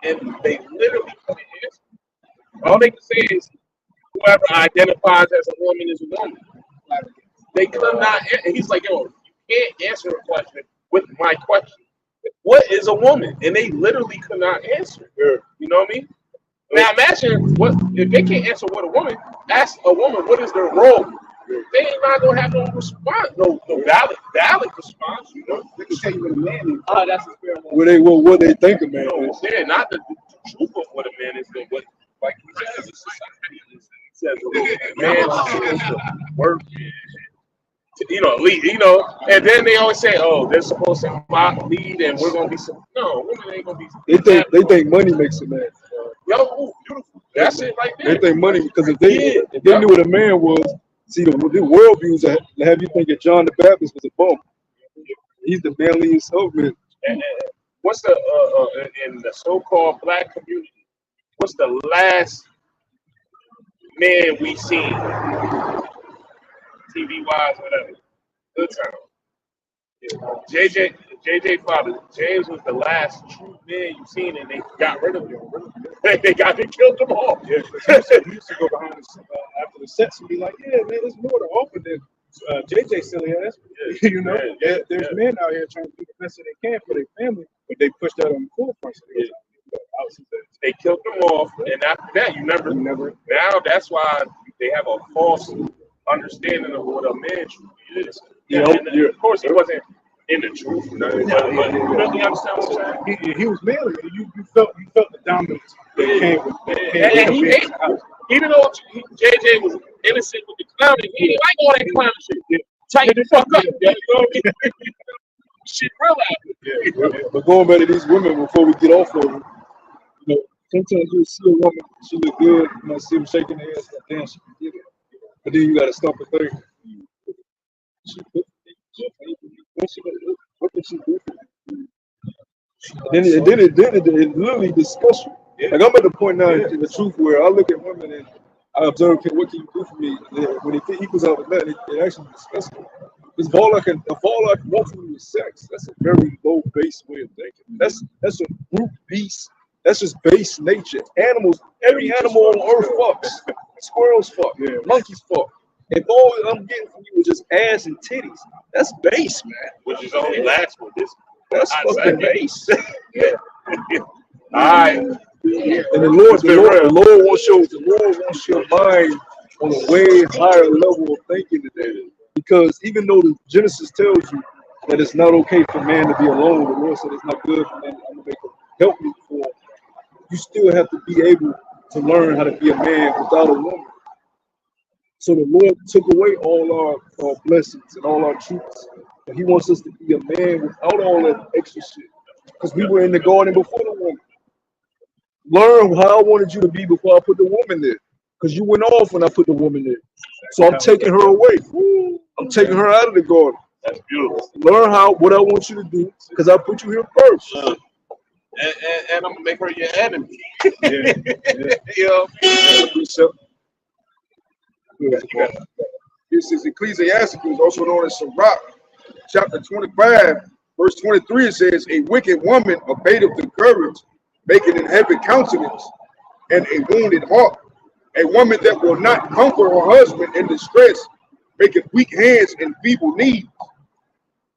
And they literally couldn't answer. All they can say is, "Whoever identifies as a woman is a woman." They could not. And he's like, "Yo, you can't answer a question with my question. What is a woman?" And they literally could not answer. You know what I mean? Now imagine if they can't answer what a woman. Ask a woman what is their role. They ain't not gonna have no response, no valid response. You know, they can tell you what a man is. Oh, that's what they think a man is. Yeah, not the truth of what a man is, but what, like he says, society is. He says a man is supposed to work, lead, and then they always say, "Oh, they're supposed to lead, and we're gonna be some." No, women ain't gonna be. They think money makes a man. Yo, beautiful. That's it right there. They think money because if they knew what a man was. See, the worldviews that have you thinking John the Baptist was a bum. He's the manliest of men. And what's the in the so-called black community? What's the last man we seen? TV wise, whatever. Good time. JJ father James was the last true man you seen, and they got rid of him. They killed them all. Yeah, we used to go behind the after the sets and be like, "Yeah, man, there's more to offer than JJ silly ass. You know, there's men out here trying to do the best that they can for their family, but they push that on the forefront. So They killed them off, and after that, you never. Now that's why they have a false understanding of what a man truly is. And of course, he wasn't in the truth, but you really understand what I'm saying? he was manly. You felt the dominance that came with And he ate, even though JJ was innocent with the clowning, he didn't like all that clowning shit. Tighten the fuck up. You know what I mean? Shit real out there. But going back to these women before we get off of them, you know, sometimes you see a woman, she look good, you know, see them shaking their ass, like, damn, she can get it. But then you gotta stop and think, what can she do for you? And then it literally disgusts you. Like I'm at the point now in the truth where I look at women and I observe, okay, what can you do for me? When it equals out with that, it actually disgusts me. If all I can want from you is sex, that's a very low base way of thinking. That's a brute beast. That's just base nature. Animals, every animal on earth fucks. Squirrels fuck. Monkeys fuck. If all I'm getting from you is just ass and titties, that's base, man. Which is only last with this. That's fucking base. All right. And the Lord wants your mind on a way higher level of thinking today. Because even though the Genesis tells you that it's not okay for man to be alone, the Lord said it's not good for man to make a help me for. You still have to be able to learn how to be a man without a woman. So the Lord took away all our blessings and all our truths. And he wants us to be a man without all that extra shit. Because we were in the garden before the woman. Learn how I wanted you to be before I put the woman there. Because you went off when I put the woman there. So I'm taking her away. I'm taking her out of the garden. That's beautiful. Learn what I want you to do because I put you here first. And I'm gonna make her your enemy. This is Ecclesiasticus, also known as Sirach, chapter 25, verse 23. It says, "A wicked woman abateth the courage, making an heavy countenance and a wounded heart. A woman that will not comfort her husband in distress, maketh weak hands and feeble knees."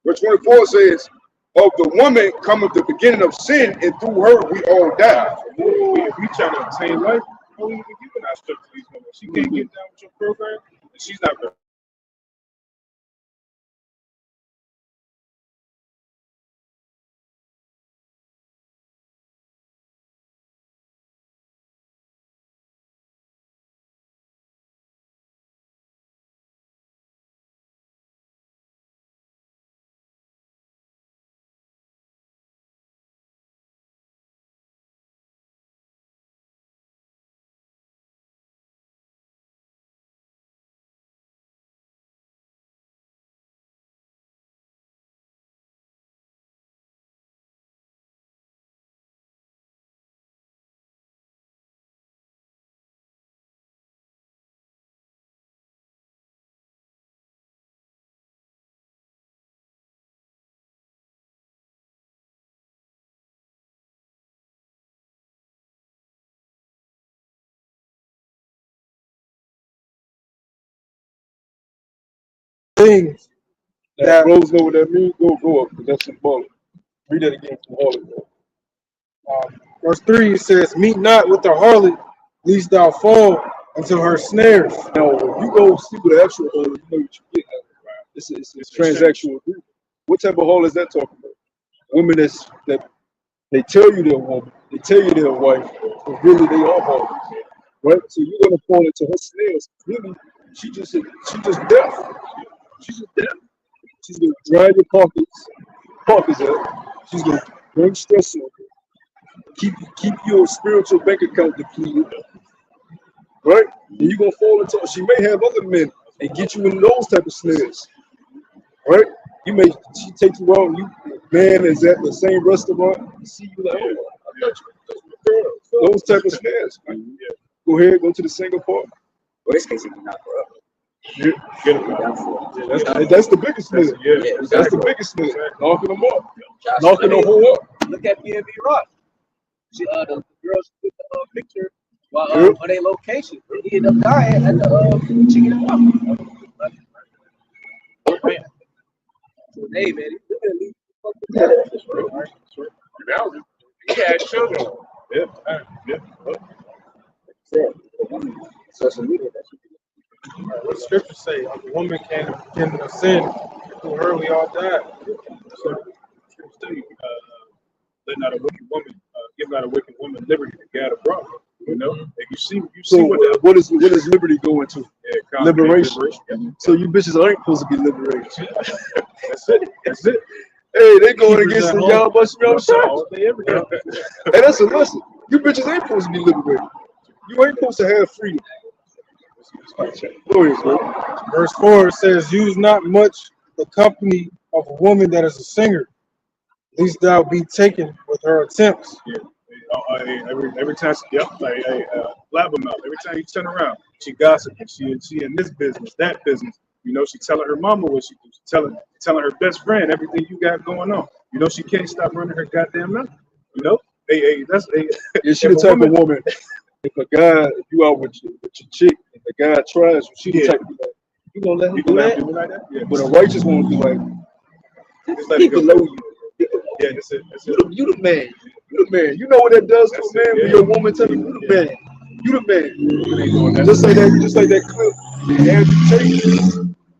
Verse 24 says, "Of the woman cometh the beginning of sin, and through her we all die." If we trying to obtain life, how we even giving our stuff to these women? She can't get down with your program, and she's not going. Things That bros know what that means. Go up, because that's symbolic. Read that again from all of them. verse 3 says, "Meet not with the harlot, lest thou fall into her snares." Now, if you go see what the actual hall is, you know what you get. It's a transactional agreement. What type of hall is that talking about? Women that they tell you they're a woman, they tell you they're a wife, but really they are harlots, right? So you're gonna fall into her snares. Really, she just deaf. She's just deaf. She's gonna drive your pockets up. She's gonna bring stress on you. Keep your spiritual bank account depleted, right? And you're gonna fall into. She may have other men and get you in those type of snares, right? She take you out, and you man is at the same restaurant. You see you like, oh, I got you. Those type of snares. Man. Go ahead, go to the single part. Well, this case, he can knock her up. Yeah, get it. That's the biggest snare. That's the biggest snare. Knocking them up, knocking the whole up. Look at B&B Rock. The girls took the picture on their location. He ended up dying at the chicken and waffle. Hey, man. That's right. Now he had children. Yeah, yeah. Social media. What the scriptures say? A woman can sin. Through her we all died. So, say, let not a wicked woman, give not a wicked woman liberty to guide abroad. You know, and you see So what what does liberty go into? Liberation. Yeah. So you bitches ain't supposed to be liberated. That's it. That's it. Hey, they going Keepers against at the home. y'all busting your shots. All day, every day. Hey, that's a lesson. You bitches ain't supposed to be liberated. You ain't supposed to have freedom. Go ahead, bro. Verse 4 says, use not much the company of a woman that is a singer, lest thou be taken with her attempts. Yeah. Every time, blabbermouth. Every time you turn around, she gossiping. She in this business, that business. You know, she telling her mama what she do. She telling her best friend everything you got going on. You know, she can't stop running her goddamn mouth. You know, that's Yeah, she the type of woman. If you out with your chick, and the guy tries you, she the type of be like, you gonna let him do that? Like that? Yeah. But a righteous woman be like, Just let it he go. below you. Yeah, that's it. That's it. You the man. You the man. You know what that does to a man when your woman tell you, you the man. You the man. Just like that clip. Andrew Tate,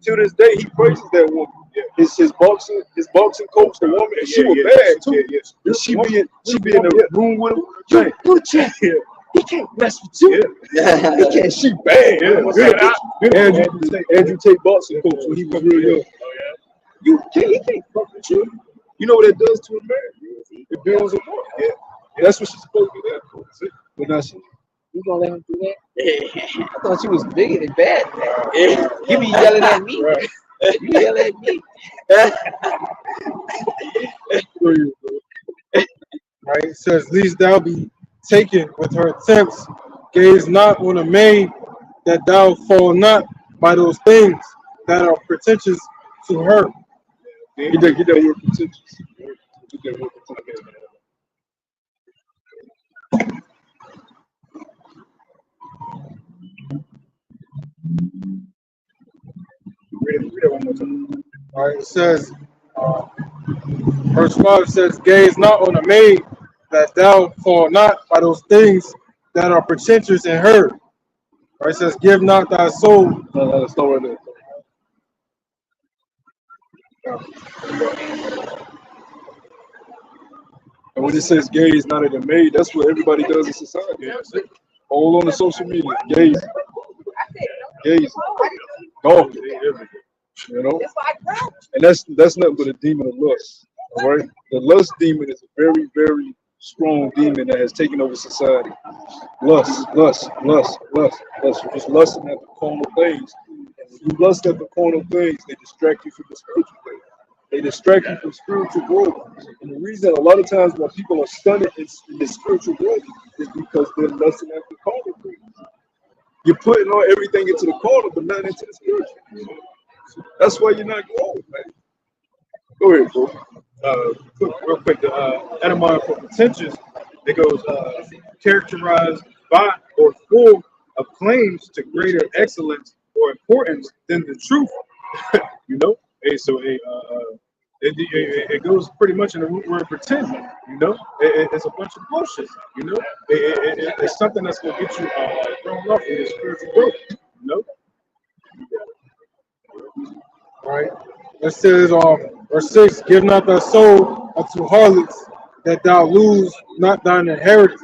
to this day, he praises that woman. Yeah. His boxing coach, the woman, and she was bad too. Yeah. She be in the room with him. You the champ. Yeah. He can't mess with you. Yeah. He can't. She bad. Yeah. Andrew Tate boxing coach when he was real young. He can't fuck with you. You know what that does to a man? It builds him up. Yeah. That's what she's supposed to do that for. But now she. You gonna let him do that? I thought she was bigger than bad. You be yelling at me. Right. You yell at me. Right? It says, lest thou be taken with her attempts, gaze not on a maid, that thou fall not by those things that are pretentious to her. Get that word pretentious. Get that word pretentious. Read it one more time. All right, it says, verse 5 says, gaze not on a maid, that thou fall not by those things that are pretentious in her. All right, it says, give not thy soul. No, stop right there. And when it says gaze not at a maid, that's what everybody does in society. Yeah. All on the social media, gaze, golf, you know. And that's nothing but a demon of lust. All right, the lust demon is a very, very strong demon that has taken over society. Lust. You're just lusting at the carnal things. And when you lust at the carnal things, they distract you from the spiritual things. They distract you from spiritual growth. And the reason a lot of times why people are stunted in the spiritual growth is because they're lusting at the carnal things. You're putting on everything into the carnal, but not into the spiritual. That's why you're not growing, man. Go ahead, bro. Real quick, the etymology for pretentious, it goes characterized by or full of claims to greater excellence or importance than the truth. You know, it goes pretty much in the root word pretend. You know, it's a bunch of bullshit. You know, it's something that's gonna get you thrown off in your spiritual growth. You know. Right? It says, verse 6, give not thy soul unto harlots, that thou lose not thine inheritance.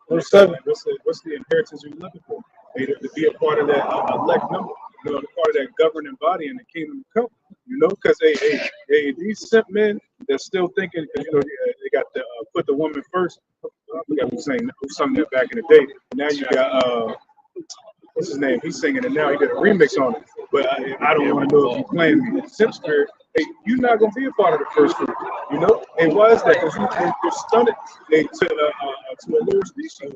Verse 7. What's the inheritance you're looking for? To be a part of that elect number, you know, the part of that governing body in the kingdom to come. You know, because these simp men, they're still thinking, because you know they got to put the woman first. I forgot who sung that back in the day. Now you got what's his name? He's singing it now. He did a remix on it. But I don't want to know if you're playing the simp spirit. Hey, you're not gonna be a part of the first group, you know. And why is that? Because you're stunted to a lower species.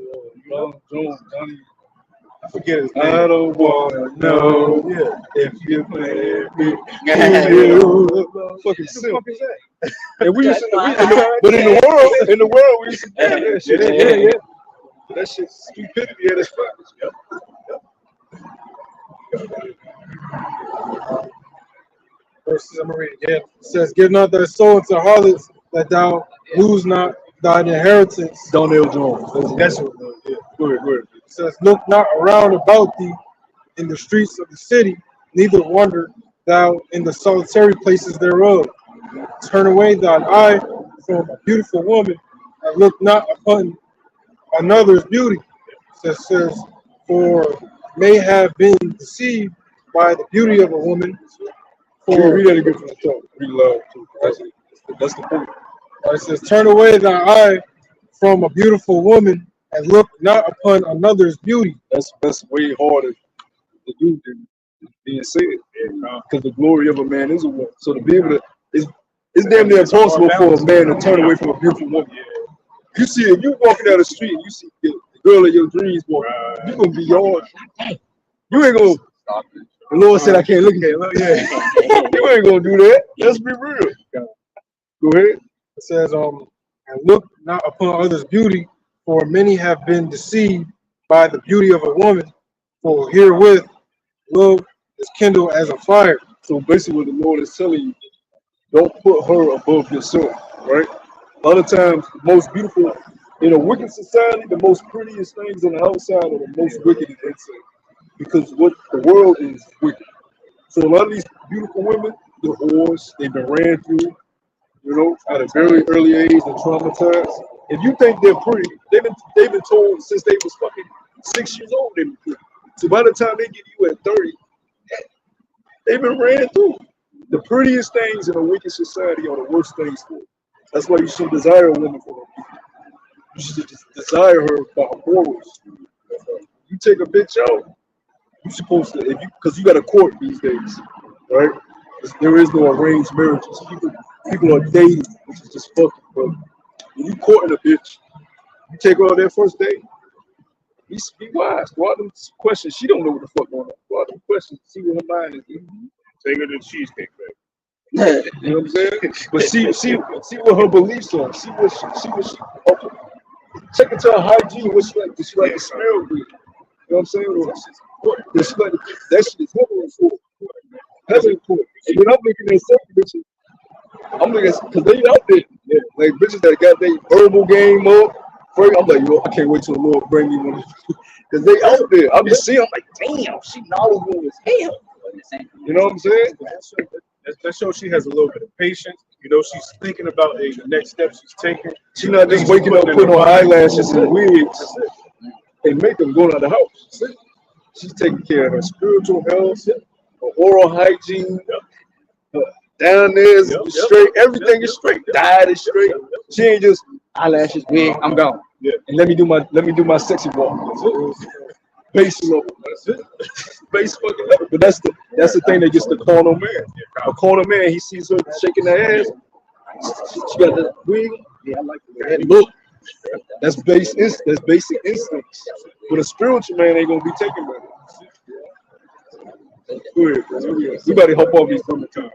I forget his name. I don't wanna know if you play me. Fucking simp. What the fuck is that? And we used to, but in the world, we used to do that shit. Yeah. That shit, stupidity at its finest. verses, I'm gonna read it again. It says, "Give not thy soul unto harlots, that thou lose not thine inheritance." Donnell Jones. That's what it is. Yeah. Go ahead, go ahead. It says, "Look not around about thee in the streets of the city, neither wander thou in the solitary places thereof. Turn away thine eye from a beautiful woman, and look not upon another's beauty." It says, "For may have been deceived by the beauty of a woman." Read that again from the top. Read loud too. That's the point. It says, "Turn away thy eye from a beautiful woman, and look not upon another's beauty." That's way harder to do than being said. Because the glory of a man is a woman. So to be able to, it's damn near impossible for a man to turn away from a beautiful woman. You see, if you walking down the street and you see the girl of your dreams walking, you're gonna be yours. You ain't gonna. The Lord said I can't look at you. Yeah. You ain't gonna do that. Let's be real. Go ahead. It says, "And look not upon others' beauty, for many have been deceived by the beauty of a woman. For herewith love is kindled as a fire." So basically, what the Lord is telling you, don't put her above yourself, right? A lot of times, the most beautiful in a wicked society, the most prettiest things on the outside are the most wicked in the inside, because what the world is wicked. So a lot of these beautiful women, they're whores. They've been ran through, at a very early age and traumatized. If you think they're pretty, they've been told since they was fucking 6 years old they were pretty. So by the time they get you at 30, they've been ran through. The prettiest things in a wicked society are the worst things for you. That's why you should desire a woman for her. You should just desire her by her morals. You take a bitch out, you're supposed to, because you got to court these days, right? There is no arranged marriages. People are dating, which is just fucking. But when you courting a bitch, you take her on their first date. Be wise. Go out them questions. She don't know what the fuck going on. Go out them questions. See what her mind is. Take her to Cheesecake Factory. You know what I'm saying? But see what her beliefs are. See what she. Okay. Check into her hygiene. What she like. Does she like to smell good? You know what I'm saying? Or does she like to, that shit is heavily important. Heavily important. And when I'm looking at some bitches, I'm looking at, because they out there. Yeah. Like bitches that got their verbal game up. I'm like, yo, I can't wait till the Lord bring me one. Because they out there. I'm just seeing, I'm like, damn, she knowledgeable as hell. You know what I'm saying? That shows she has a little bit of patience. She's thinking about the next step she's taking. She's not just waking up, putting on eyelashes and wigs and makeup going out the house. She's taking care of her spiritual health, her oral hygiene. Down there is straight. Everything is straight. Diet is straight. She ain't just eyelashes, wig. I'm gone. Yeah. And let me do my sexy walk. Base level. That's it. Base fucking level. But that's the thing that gets the carnal man. A carnal man, he sees her shaking her ass. She got the wig. Yeah, I like that look. That's basic instincts. But a spiritual man ain't gonna be taken by that. Go ahead. We about to hop off these from time.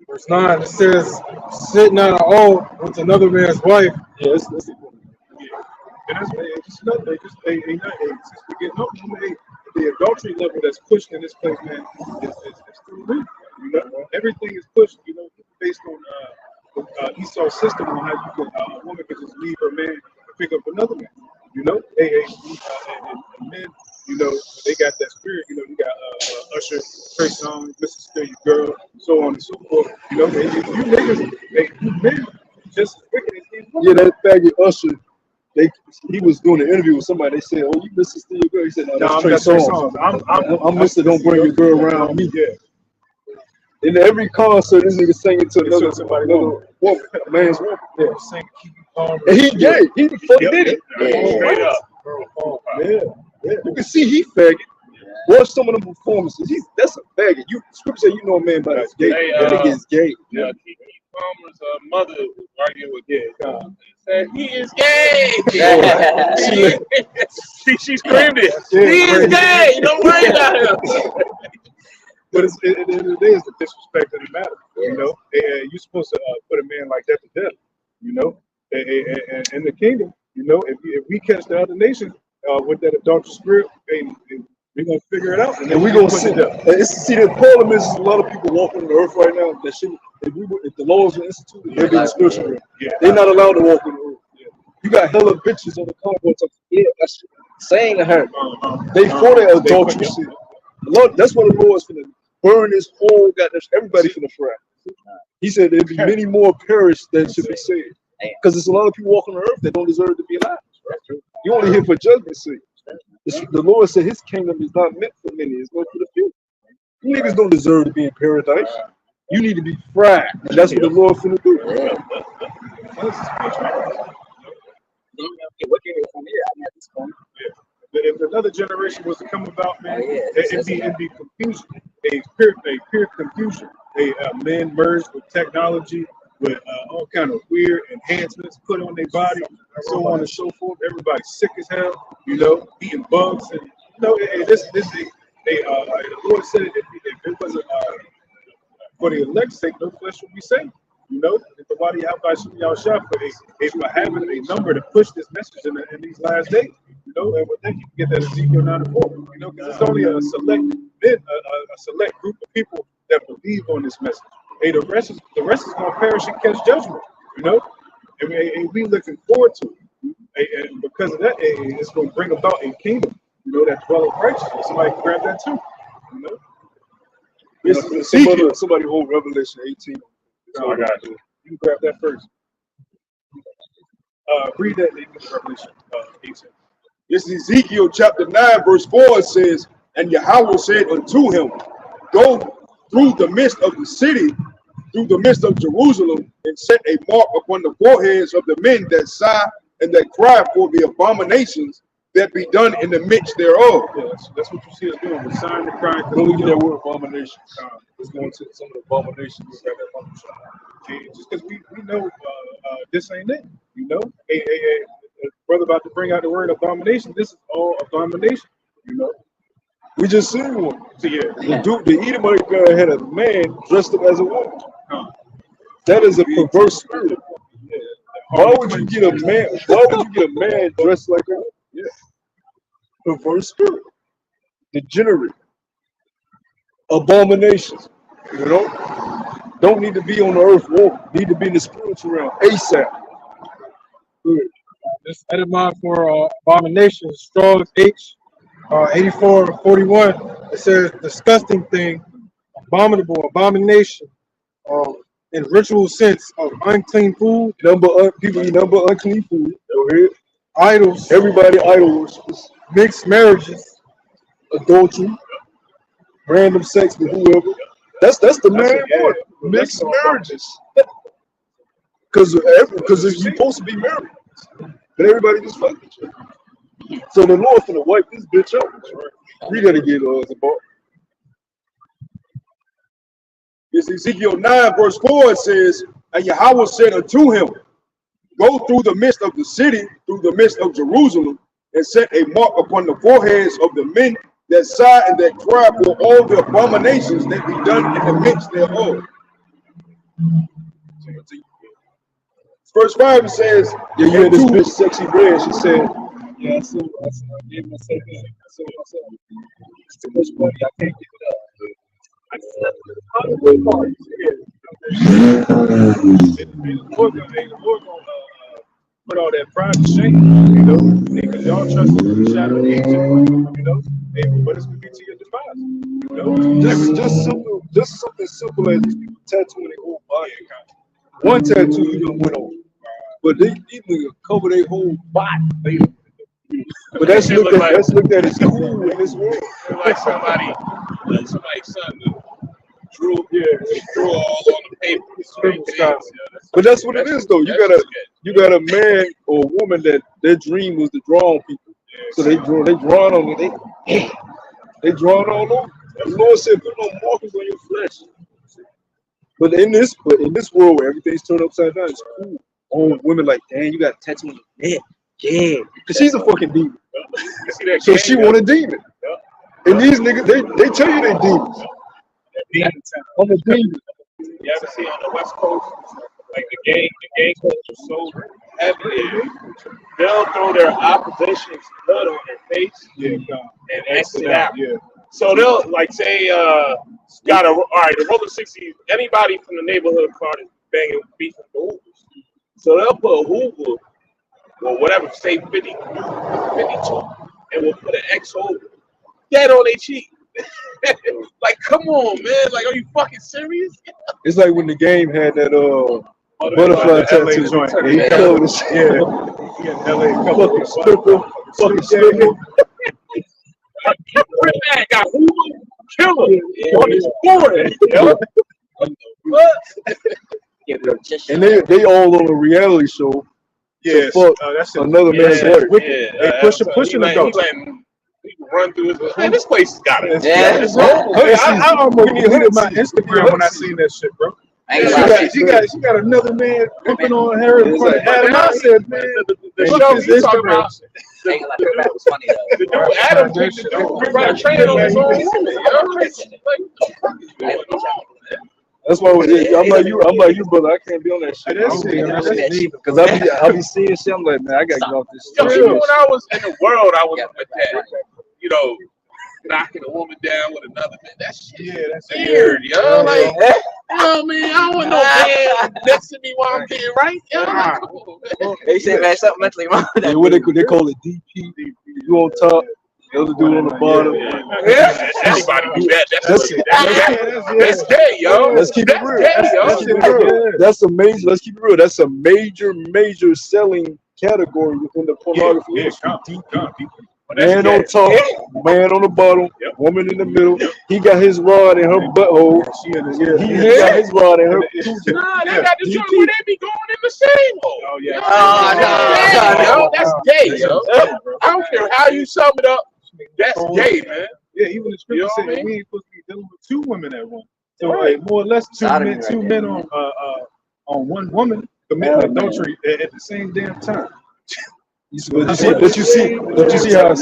Verse 9, it says, "Sit not at all with another man's wife." Yeah, And that's it's nothing. Ain't nothing. The adultery level that's pushed in this place, man, is through the roof. Everything is pushed. Based on Esau's system on how you can a woman can just leave her man and pick up another man. And men, they got that spirit. You got Usher, Trey Songz, Mr. Still Your Girl, so on and so forth. And you niggas, you men, just as wicked as him. Yeah, that faggot Usher. He was doing an interview with somebody. They said, "Oh, you Mr. Still Your Girl." He said, "No, that's Trey Songz. I'm Mr. Don't Bring Your Girl Around Me." Yeah. In every concert, this nigga singing to another woman, a man's woman. Yeah, sing Keep You Calm. And he gay. He fucking did it. Straight up. Yeah. You can see he faggot. Watch some of them performances. That's a faggot. Scripture say you know a man by his gay. Hey, that nigga is gay. Yeah, Keith Palmer's mother was arguing with gay. He said he is gay. she screamed it. He is gay. Don't worry about him. But at the end of the day, it's the disrespect of the matter. And you're supposed to put a man like that to death. In the kingdom, You know, if we catch the other nations with that adulterous spirit, we're gonna figure it out, And we're gonna see that. See, the problem is a lot of people walking on the earth right now that should, if the laws were instituted, they'd be in the spiritual realm. Yeah. They're not allowed to walk on the earth. Yeah. You got hella bitches on the convoy talking, yeah, that's saying to her. They for their adulterous shit. Lord, that's what the Lord's finna burn this whole goddamn everybody finna fry. He said there'd be many more perish than should be saved. Because there's a lot of people walking on the earth that don't deserve to be alive. You only here for judgment's sake. The Lord said his kingdom is not meant for many, it's meant for the few. You niggas don't deserve to be in paradise. You need to be fried. And that's what the Lord finna do. If another generation was to come about, man, it'd be confusion, a pure confusion. Men merged with technology, with all kind of weird enhancements put on their body, so on and so forth. Everybody's sick as hell, you know, eating bugs, and you know, the Lord said if it wasn't for the elect's sake, no flesh would be saved. You know, if the body out by y'all shop for having a number to push this message in these last days. You know, and with that you can get that Ezekiel 9:4. You know, because it's only a select group of people that believe on this message. Hey, the rest is gonna perish and catch judgment. You know, and we looking forward to it. And because of that, it's gonna bring about a kingdom. You know, that dwelleth righteousness. Somebody can grab that too. You know, somebody hold Revelation 18. Oh, I got you. You can grab that first. Read that in Revelation 18. This is Ezekiel chapter 9, verse 4. It says, and Yahweh said unto him, go through the midst of the city, through the midst of Jerusalem, and set a mark upon the foreheads of the men that sigh and that cry for the abominations that be done in the midst thereof. Yeah, that's what you see us doing. We're signing the cry. Don't look at that word abomination. It's going to some of the abominations. Just because we know this ain't it. You know, hey, brother about to bring out the word abomination. This is all abomination. You know, we just seen one. So, yeah. The Edomite guy had a man dressed up as a woman. That is a perverse spirit. Yeah. Why would you get a man? Why would you get a man dressed like a woman? Yeah. Perverse spirit. Degenerate. Abominations. You know? Don't need to be on the earth walk. Need to be in the spiritual realm. ASAP. Good. This edit for abomination, Strong's H 8441. It says disgusting thing, abominable, abomination, in ritual sense of unclean food. People eat number unclean food. Go ahead. Idols. Everybody idol worshippers. Mixed marriages. Adultery. Random sex with whoever. That's the main one. Mixed marriages. Because you're supposed to be married. But everybody just fuck each other. So the Lord's gonna wipe this bitch out. We gotta get the ball. This Ezekiel 9, verse 4, it says, and Yahweh said unto him, go through the midst of the city, through the midst of Jerusalem, and set a mark upon the foreheads of the men that sigh and that cry for all the abominations that be done in the midst thereof. Verse 5 it says, yeah, you had this bitch sexy red. She said, yeah, I gave myself that. I said myself, it's too much money, I can't give it up. The Lord gonna put all that pride to shame, you know, because y'all trust in the shadow of the ancient, you know, but it's gonna be to your demise, you know. Just something simple as these people tattooing their whole body. One tattoo you don't went on, but they even cover their whole body. But that's looked at as cool in this world. Like somebody son drew all on the paper. But that's what it is, though. You got a man or a woman that their dream was to draw on people. So they drawing on them. They drawing all over. The Lord said, put no markings on your flesh. But in this world where everything's turned upside down, it's cool. Oh, women like, dang, you got a tattoo on your neck. Yeah, because she's a fucking demon. So she want a demon. And these niggas, they tell you they demons. I'm a demon. You ever see on the West Coast, like the gang culture is so They'll throw their opposition's blood on their face and exit out. Yeah. So they'll like say, got a all right, the roller 60. Anybody from the neighborhood car is banging beefing the Hoovers. So they'll put a Hoover or whatever, say 52, and we'll put an X Hoover dead on their cheek. Like, come on, man! Like, are you fucking serious? It's like when the game had that butterfly tattoo. joint. And he covered his LA fucking stripper. Man got Hoover killer on his forehead. Yo. And they all on a reality show. Yes, fuck that's it. another man's That's work. wicked. They pushing the goats. People run through his. Man, this place has got it. Yeah. It's horrible. Hey, I almost deleted my Instagram when I seen that shit, bro. I ain't gonna lie. She got another man pumping on her in front of Adam. I said, man, The fuck show his you talking Instagram. about. I ain't gonna lie. That was funny though. The dude Adam picked the dude who ran training on his own woman. You know? That's why I'm like you, brother. I can't be on that shit. That's deep. Because I be seeing shit. I'm like, man, I gotta get off this Yo, shit. even when I was in the world, I was with that. You know, knocking a woman down with another man. That shit That's weird, yo. Like, you know what I mean? I don't want no man next to me while I'm getting right. Yo, like, come on, man. They said man, something mentally wrong. Yeah, what they call it, DP. You on top, the other dude on the bottom. Anybody do that? That's That's gay, yo. Let's keep it That's real. gay, yo. Let's keep it real. That's a major. Let's keep it real. That's a major selling category within the pornography industry. Man on top, man on the bottom, woman in the middle. He got his rod in her butthole. He got his rod in her. Nah, they got the joint where they be going in the same hole. Oh, yeah. Yo, that's gay, yo. I don't care how you sum it up. That's gay, man. Yeah, even the scripture You know what I said mean? we ain't supposed to be dealing with two women at once. So like more or less two men on one woman committing adultery at the same damn time. But you see how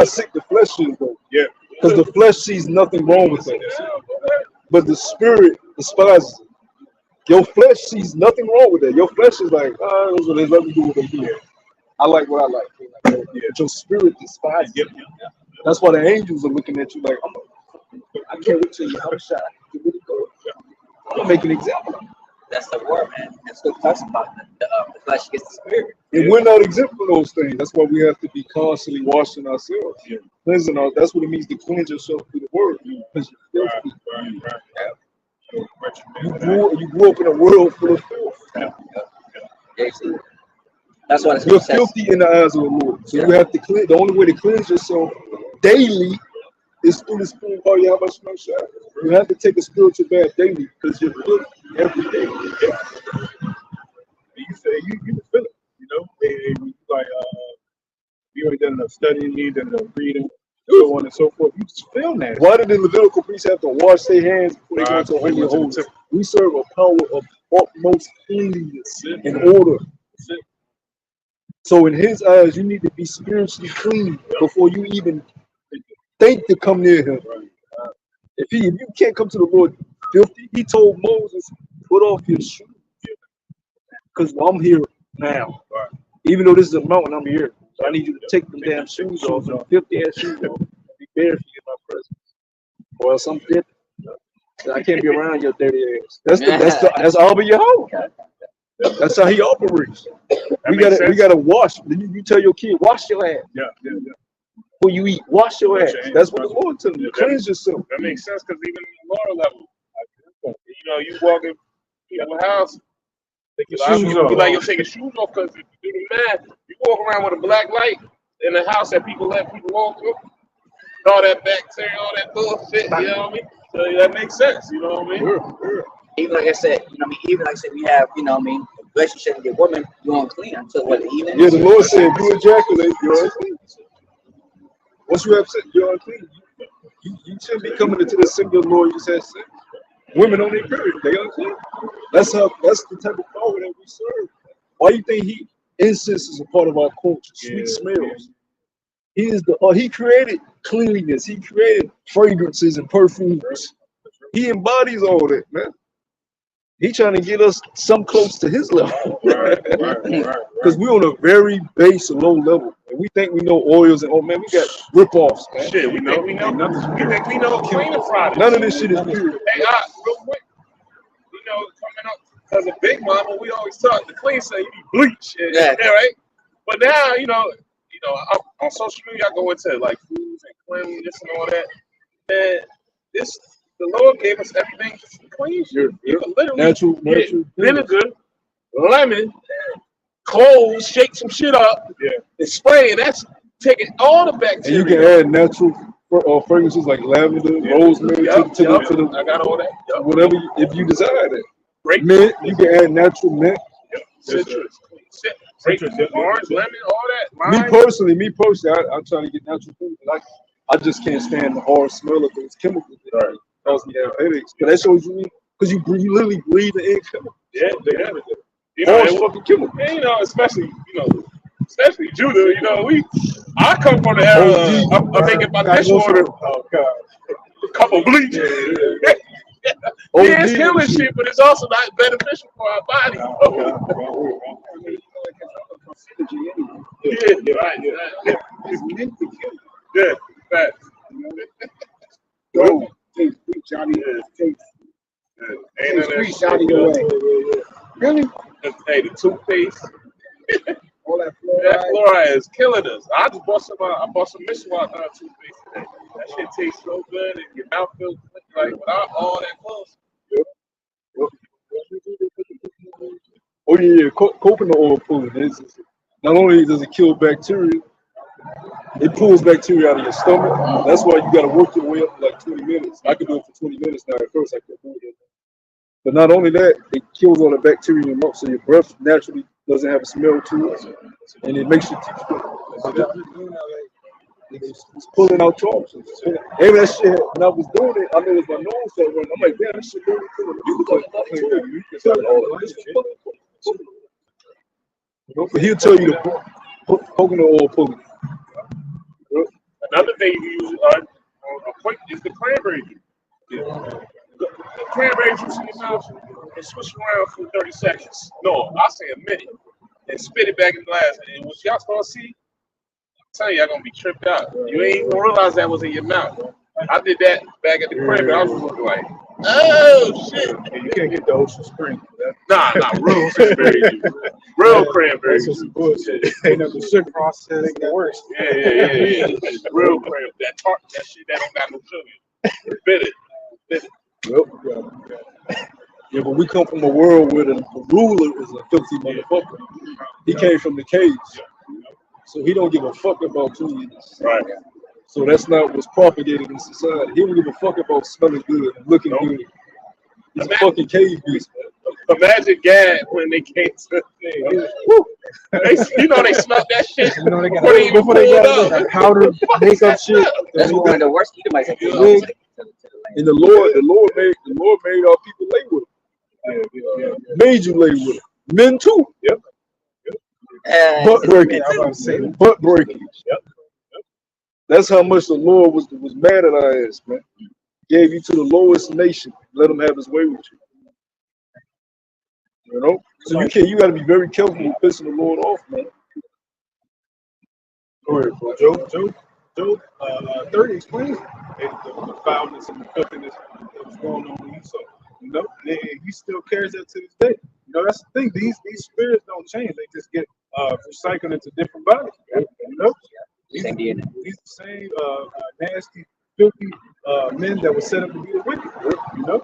sick the flesh is though. Yeah. Because the flesh sees nothing wrong with it, but the spirit despises it. Your flesh sees nothing wrong with that. Your flesh is like, let me do what they do. I like what I like. But your spirit despises it. That's why the angels are looking at you like, I can't wait till you have a shot. I'm gonna make an example of you. That's the word, man. That's what it talks about. The flesh against the spirit. And we're not exempt from those things. That's why we have to be constantly washing ourselves, cleansing us. That's what it means to cleanse yourself through the word. Because you're filthy. You grew up in a world full of filth. That's what You're filthy in the eyes of the Lord. So you have to cleanse. The only way to cleanse yourself daily is through the spirit called Yahweh Shemashah. You have to take a spiritual bath daily because you're filthy every day. You say you can feel it, you know. And like you ain't done enough studying, you ain't done enough reading, so on and so forth. You just feel that. Why did the Levitical priests have to wash their hands before they go into the Holy of Holies? We serve a power of utmost cleanliness and order. So in his eyes, you need to be spiritually clean before you even think to come near him. If you can't come to the Lord filthy, he told Moses, put off your shoes. Because I'm here now. Even though this is a mountain, I'm here. So I need you to take them damn shoes off, and 50 ass shoes off, and be barefoot in my presence. Or else I'm dead. I can't be around your dirty ass. That's Abba Yahweh. That's how he operates. We gotta wash. You tell your kid, wash your ass. Yeah. Before you eat, wash your ass. That's what the Lord tells you. Cleanse yourself. That makes sense because even in the lower level, you know, you walk in people's house, take your shoes off. You like, you'll take your shoes off because if you do the math, you walk around with a black light in the house that people let people walk through. All that bacteria, all that bullshit, you know what I mean? So that makes sense, you know what I mean? Sure. Even like I said, you know what I mean? Even like I said, we have, you know what I mean, a relationship with your woman, you unclean until what, the evening? Yeah, the Lord said, if you ejaculate, you're unclean. Once you have sex, you're unclean. You shouldn't be coming into the assembly of the Lord. You said sex. Women on their period, they unclean. That's the type of power that we serve. Why do you think incense is a part of our culture? Sweet smells. He created cleanliness. He created fragrances and perfumes. He embodies all that, man. He trying to get us some close to his level. Right. Because we're on a very base, low level. And we think we know oils and, oh man, we got rip-offs, man. Shit, we think we know cleaning products. None of this shit is pure. Hey, real quick, coming up as a big mama, we always talk the clean say you need bleach, yeah, right? But now, on social media, I go into like foods and cleanliness and all that. And the Lord gave us everything just to clean. You can literally natural get vinegar, lemon, cloves, shake some shit up, and spray. And that's taking all the bacteria. And you can add natural fragrances like lavender, rosemary to the. I got all that. Whatever, if you desire that. Grape. Mint, you can add natural mint. Citrus, orange, lemon, all that. Me personally, I'm trying to get natural food. I just can't stand the hard smell of those chemicals that cause me to have headaches. But that shows you because you literally breathe the in chemicals. Yeah, Fucking chemicals. And, especially Judah. I come from the era of making my dishwater. Oh God. A cup of bleach. It's killing shit, but it's also not beneficial for our body. Yeah, right. Yeah, facts. Go, take Johnny. Take Ain't out of your way. Really? Hey, the toothpaste. All that That fluoride. fluoride is killing us. I just bought some Mishwak toothpaste today. That shit tastes so good and your mouth feels like without all that close. Oh yeah, coconut oil pulling. Not only does it kill bacteria, it pulls bacteria out of your stomach. That's why you got to work your way up for like 20 minutes. I could do it for 20 minutes now. At first, I couldn't do it. But not only that, it kills all the bacteria in your mouth, so your breath naturally doesn't have a smell to it, and it makes your teeth good. It's pulling out chalks. Even that shit, when I was doing it, I noticed my nose started running. I'm like, damn, this shit really cool. He'll tell you the coconut oil pulling. Another thing you use is the cranberry juice. The cranberry juice in your mouth and switch around for 30 seconds. No, I'll say a minute. And spit it back in the glass. And when y'all start to see, I'm telling you, y'all gonna be tripped out. You ain't even gonna realize that was in your mouth. I did that back at the crib, and I was looking like, oh shit. And you can't get the Ocean Spring. Nah, real cranberry juice. Real cranberry That's juice. some bullshit. Ain't the sugar process make it worse. Yeah. Real cranberry. That tart, that shit that don't got no sugar. Bitter. Yeah, but we come from a world where the ruler is a filthy motherfucker. He came from the caves, so he don't give a fuck about cleanliness. Right. So that's not what's propagated in society. He don't give a fuck about smelling good and looking good. He's a fucking cave beast, man. Imagine Gad when they came to they smelled that shit They got before they got that powder makeup shit. That's one of the worst Edomites. And the Lord made our people lay with him. Made you lay with him. Men too. Yep. Butt breaking. I'm about to say Butt breaking. That's how much the Lord was mad at our ass, man. Gave you to the lowest nation. Let him have his way with you. So you got to be very careful with pissing the Lord off, man. Go ahead, bro. Job 30 explains the foulness and the filthiness that was going on in Esau. And he still carries that to this day. That's the thing. These spirits don't change. They just get recycled into different bodies. These are the same nasty, filthy men that were set up to be the wicked.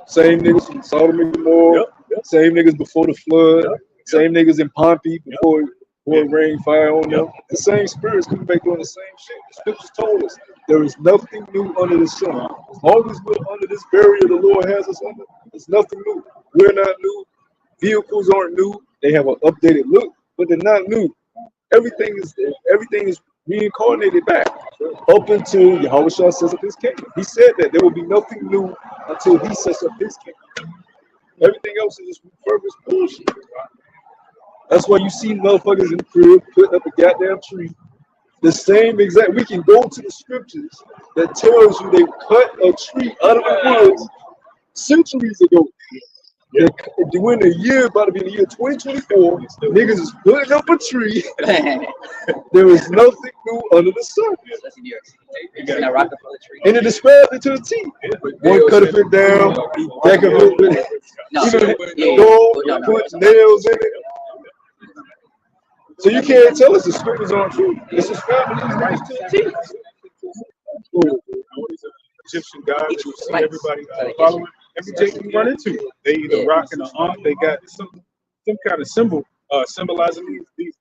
Same niggas from Sodom and Gomorrah. Same niggas before the flood. Same niggas in Pompey before it rained fire on them. The same spirits coming back doing the same shit. The scriptures told us there is nothing new under the sun. As long as we're under this barrier the Lord has us under, there's nothing new. We're not new. Vehicles aren't new. They have an updated look, but they're not new. Everything is reincarnated back up until Yahweh Shah sets up his kingdom. He said that there will be nothing new until he sets up his kingdom. Everything else is just refurbished bullshit. That's why you see motherfuckers in the crib putting up a goddamn tree. The same exact. We can go to the scriptures that tells you they cut a tree out of the woods centuries ago. We're in the year, about to be in the year 2024. Niggas is putting up a tree. There is nothing new under the sun. That's in New York City. You got a Rockefeller tree. And it describes it to the T. One cut it down, decorate it, No, gold, put nails in it. So you can't tell us the scriptures aren't true. It's describing these niggas to the T. Egyptian gods that you see everybody following. Every day you run into, they either rocking an arm, they got some kind of symbol symbolizing these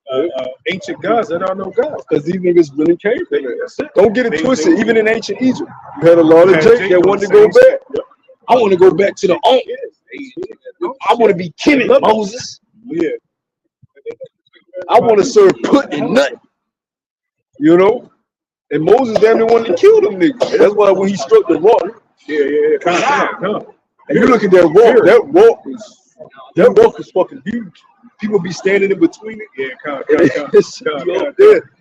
ancient gods that are no gods. Because these niggas really came from there. Don't get it twisted. Even in ancient Egypt, you had a lot of Jake that wanted to go back. I want to go back to the Ankh. I want to be Kemet, Moses. Yeah. I want to serve pudding nut. You know? And Moses damn near wanted to kill them niggas. That's why when he struck the rock. Yeah. Come. And you look at that rock is fucking huge. People be standing in between it. Yeah, come.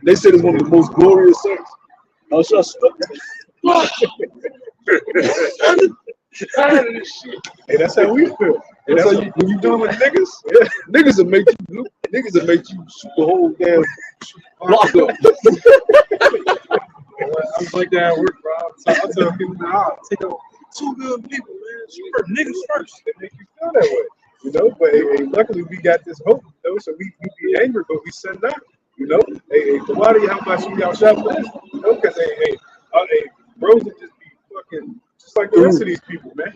They said it's one of the most glorious sights. I was just stuck. Hey, that's how we feel. That's how you, when you dealing with niggas, niggas will make you shoot the whole damn block up. I was like that at work, bro. So I tell people, take out 2 million people, man. Shoot niggas first. They make you feel that way, you know. But hey, luckily we got this hope, you know. So we be angry, but we send out, you know. Hey, why do y'all about you y'all shop list? You know, because hey, bros would just be fucking just like the rest of these people, man.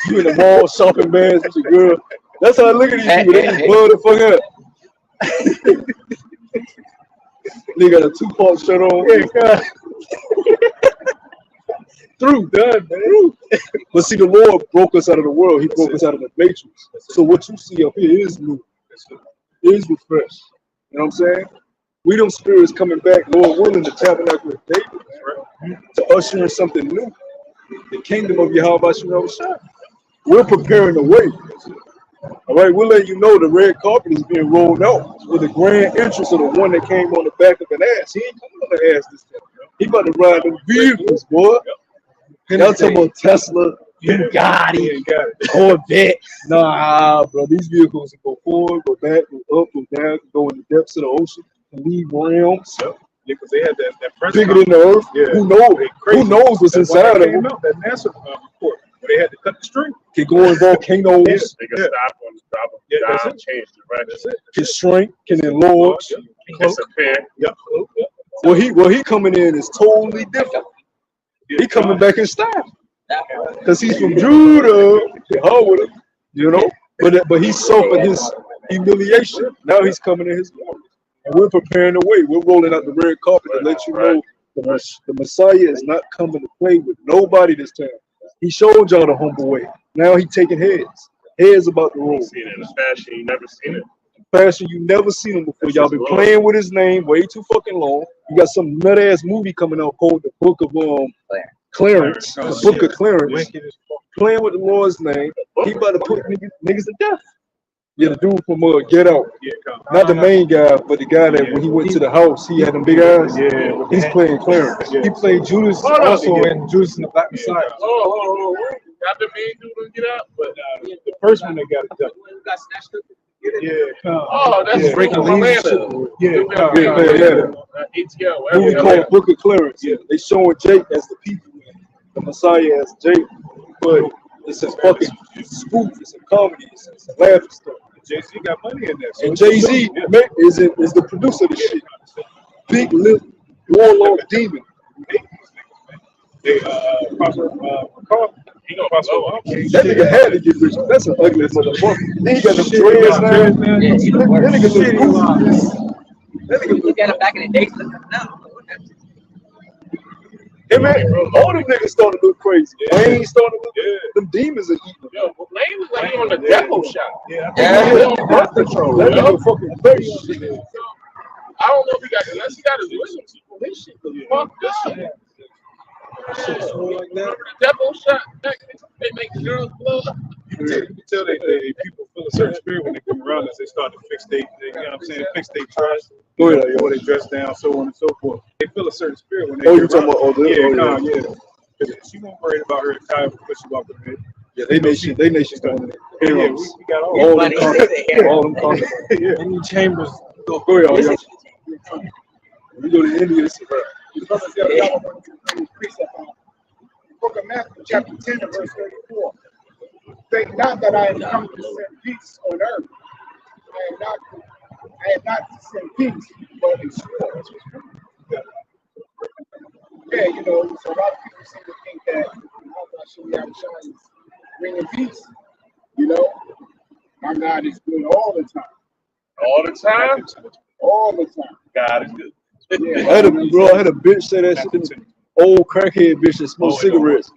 You in the mall shopping bags with your girl. That's how I look at these people. They just blow the fuck up. They got a 2-part shirt on. Yeah, Through, done, man. But see, the Lord broke us out of the world. He broke us out of the matrix. So what you see up here is new. It is refreshed. You know what I'm saying? We them spirits coming back, Lord willing, the tabernacle of David, man, to usher in something new. The kingdom of Yahweh Shah. We're preparing the way. All right, we'll let you know the red carpet is being rolled out with the grand entrance of the one that came on the back of an ass. He ain't coming on the ass this time. He about to ride them vehicles, boy. Y'all talking about Tesla, Bugatti, Corvette. Nah, bro, these vehicles can go forward, go back, go up, go down, go in the depths of the ocean, and leave realms. Yeah, because they had that press bigger than the earth. Yeah. Who knows? Who knows what's inside of them? That NASA report. They had to cut the string. Can go in volcanoes. They can stop them, change direction. Can shrink, can enlarge. Disappear. Yep. Well, he coming in is totally different. He coming back in style. Because he's from Judah. You know? But he suffered his humiliation. Now he's coming in his glory. And we're preparing the way. We're rolling out the red carpet to let you know the Messiah is not coming to play with nobody this time. He showed y'all the humble way. Now he taking heads. Heads about the roll. Seen it in a fashion you never seen it. Fashion you never seen him before. Y'all been playing with his name way too fucking long. You got some nut ass movie coming out called the Book of Clarence. The Book of Clarence. Playing with the Lord's name. He about to put niggas to death. Yeah, the dude from Get Out. Not the main guy, but the guy that when he went to the house, he had them big eyes. Yeah, he's playing Clarence. He played Judas also in Judas and the Black Messiah. Got the main dude to Get Out, but the first one they got it done. Oh, that's breaking Atlanta. ATL. Movie called Book of Clarence. Yeah, they showing Jake as the people, the Messiah as Jake, but it's a fucking spoof. It's a comedy. It's a laughing stuff. Jay-Z got money in there. So and Jay-Z is the producer of this shit. Big lip warlord demon. They McCall. That nigga had to get rich. That's an ugly motherfucker. Then he got them dreads now. Yeah, That nigga look goofy. That nigga look at him back in the day. No. Hey man, all them niggas starting to look crazy. Wayne starting to look. Them demons are eating. Yo, Lane was like on the depot shot. Birth control. That nigga fucking crazy. I don't know if he got unless he got his wisdom teeth on his shit. Fucked up. Remember the depot shot? They make the girls blow up. You can tell they people feel a certain spirit when they come around us. They start to fix they you know what I'm saying, fix their trust. Or they dress down, so on and so forth. They feel a certain spirit when they you talking about yeah. She won't worry about her attire before she walk in bed. Yeah, they nation going in there. Yeah, Heroes. we got all. All Funny, them they say hair. all them content. Yeah. Any chambers. Go ahead, This y'all. is- We go to India, it's a wrap. The brothers the other day wanted to bring precept on the book of Matthew, chapter 10, and verse 34. Think not that I am come to send peace on earth. I am not to send peace, but a sword. Yeah, you know, so a lot of people seem to think that Allah Shah is bringing peace. You know, my God is good all the time. All the time, All the time. God is good. Yeah, I had a bitch say that shit. This old crackhead bitch that smokes cigarettes.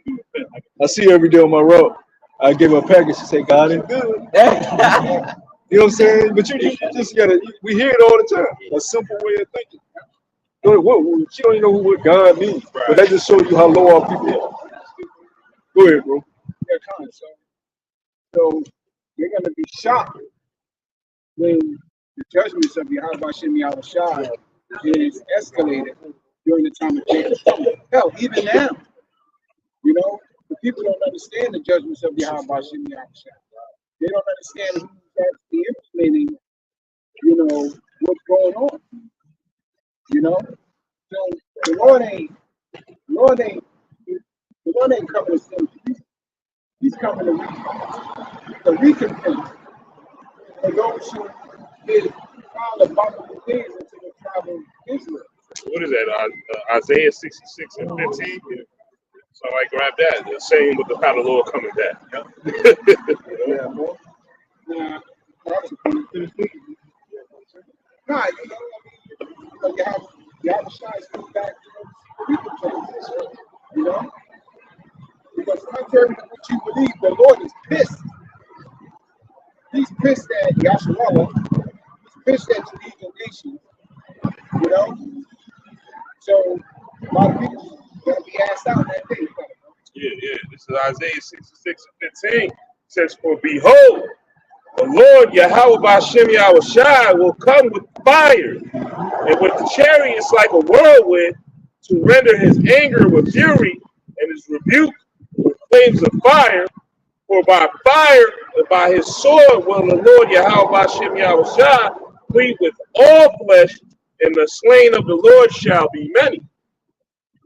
I see her every day on my road. I give her a package. She say, "God is good." You know what I'm saying? But you just gotta. We hear it all the time. A simple way of thinking. She don't even know what God means, but that just shows you how low our people are. Go ahead, bro. they're kind. So you're gonna be shocked when the judgments of Yahweh Shem Yahushua is escalated during the time of Jacob's trouble. Hell, even now, you know, the people don't understand the judgments of Yahweh Shem Yahushua. They don't understand who's actually implementing, you know, what's going on. You know, so the Lord ain't coming to save peace. He's coming to recompense for those who did foul abominable things into the tribe of Israel. What is that? Isaiah 66 and 15. So I grab that. The same with the power of the Lord coming back. Yeah, boy. Nah, nah, you have a shot coming back to recompense, you know? Because contrary to what you believe, the Lord is pissed. He's pissed at Yahshua. He's pissed at the legal nations. You know? So a lot of people are gonna be asked out that day. Yeah. This is Isaiah 66 and 15. It says, "For behold, the Lord Yahweh B'Shem Yahushai will come with fire, and with chariots like a whirlwind, to render his anger with fury, and his rebuke with flames of fire. For by fire and by his sword will the Lord Yahweh B'Shem Yahushai plead with all flesh, and the slain of the Lord shall be many."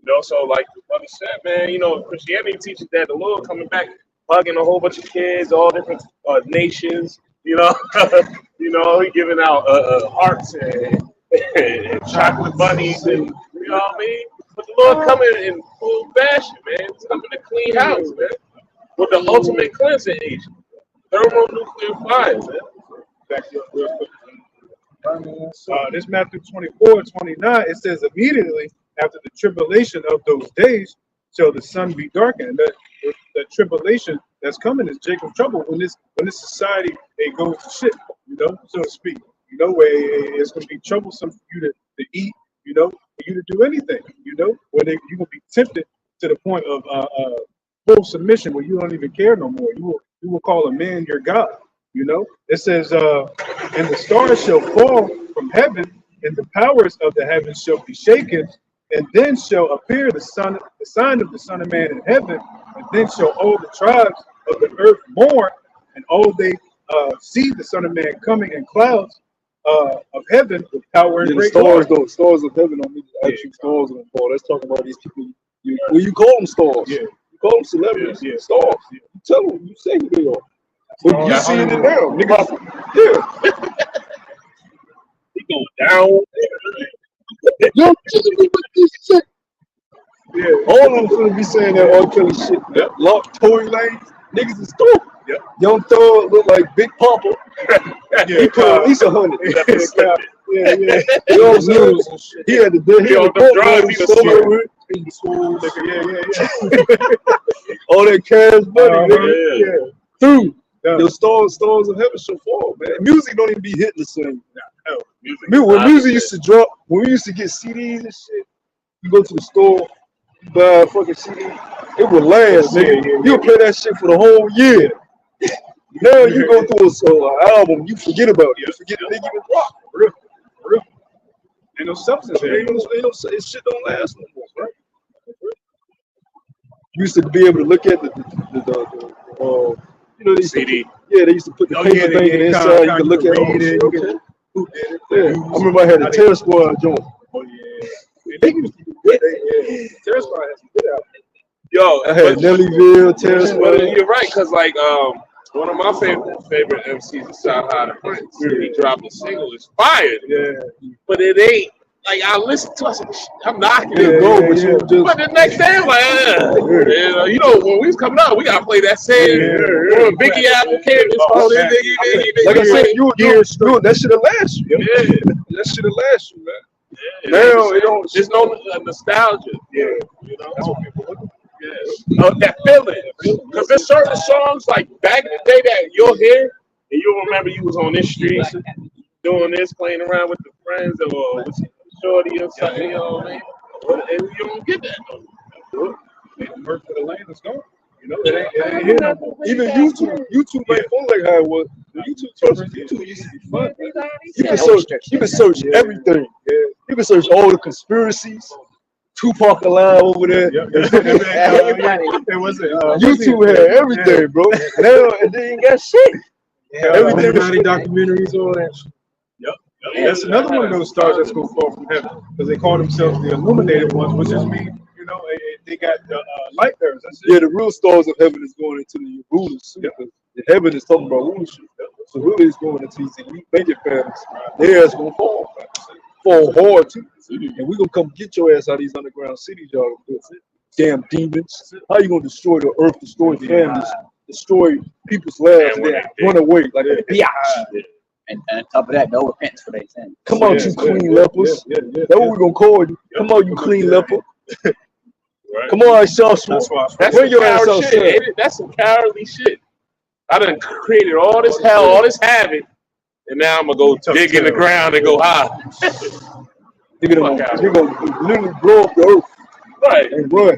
You know, so like the brother said, man, you know, Christianity teaches that the Lord coming back, hugging a whole bunch of kids, all different nations. You know, he giving out hearts and chocolate bunnies, and you know what I mean. But the Lord coming in full fashion, man. He's coming to clean house, man, with the ultimate cleansing agent, thermonuclear fire, man. Back up real quick. This Matthew 24:29, it says, "Immediately after the tribulation of those days shall the sun be darkened." The tribulation that's coming is Jacob's trouble when this society it goes to shit, you know, so to speak. You know, where it's gonna be troublesome for you to eat, you know, for you to do anything, you know, where you're gonna be tempted to the point of full submission where you don't even care no more. You will call a man your God. You know, it says, "And the stars shall fall from heaven, and the powers of the heavens shall be shaken, and then shall appear the sign of the Son of Man in heaven, and then shall all the tribes of the earth mourn, and all they see the Son of Man coming in clouds of heaven with power and Yeah, the great stars, glory." though, stars of heaven don't mean the actual stars of the fall. That's talking about these people. You call them stars. Yeah. You call them celebrities. Yeah. Stars. You tell them. You say who they are. But you Yeah, see it Hollywood. now, niggas. Yeah. He going down. Yo, with this shit. Yeah. All of them gonna be saying that R. Kelly shit. Yep. Lock Tory Lanez. Niggas is stupid. Yep. Young Thug look like Big Papa. Yeah, He put at least 100. yeah. You know what I'm saying? He had the He on the drugs, he was all that cash money, nigga. Yeah. Dude, the stars of heaven shall fall, man. Music don't even be hitting the same. When music used to drop, when we used to get CDs and shit, you go to the store, you buy a fucking CD, it would last, nigga. You would play that shit for the whole year. Now you go through an album, you forget about it. You forget the nigga even dropped. Real. Ain't no substance there. Shit don't last no more, right? You used to be able to look at the you know, they used to CD. they used to put the paper thing in the inside. You could look at it. Who did it? Yeah, I remember I had a Terror Squad joint. Oh yeah. And they used to do that. Terror Squad has some good albums. Yo, I had Nellyville, Terror but Squad. you're right, cause like one of my favorite MCs is South High Prince. He dropped a single, it's fire. Yeah. But it ain't like I listened to it, I said, I'm knocking Yeah, it. go, but you just But the next day, I'm like, you know, when we was coming out, we gotta play that same. When Biggie album came, it's called man. like I said, you that should have last you. Yeah. That should have last you, man. Yeah, Now it don't. there's no nostalgia. Yeah. You know, That's what people look at. yeah. That feeling. Because there's certain songs like back in the day that you'll hear and you'll remember you was on this street doing this, playing around with the friends or with shorty or something, you know what I mean? And you don't get that no more. The work for the lane is gone. You know, it ain't here no more. Even YouTube ain't fun like how it was. The YouTube used to be fun. You can search everything. Yeah. You can search all the conspiracies. Tupac alive over there. It wasn't. YouTube had everything, bro. Now and they ain't got shit. Everything, documentaries, all that shit. That's another one of those stars that's gonna fall from heaven because they call themselves the illuminated ones, which just means they got the light bearers. That's it. Yeah, the real stars of heaven is going into the rulers. Because the heaven is talking about rulership. So really it's going into these elite banking families. Their ass gonna fall. Fall hard too. And we gonna come get your ass out of these underground cities, y'all. Damn demons. How you gonna destroy the earth, destroy families, destroy people's lives, and then run away like a biatch? And on top of that, no repentance for their sins. Come on, you clean lepers. That's what we gonna call you. Come on, you clean leper. Come on, Joshua. That's Bring some your ass coward shit. outside. That's some cowardly shit. I done created all this hell, all this havoc, and now I'm gonna go dig in the ground and go hide. You're gonna literally blow up the earth Right. and run.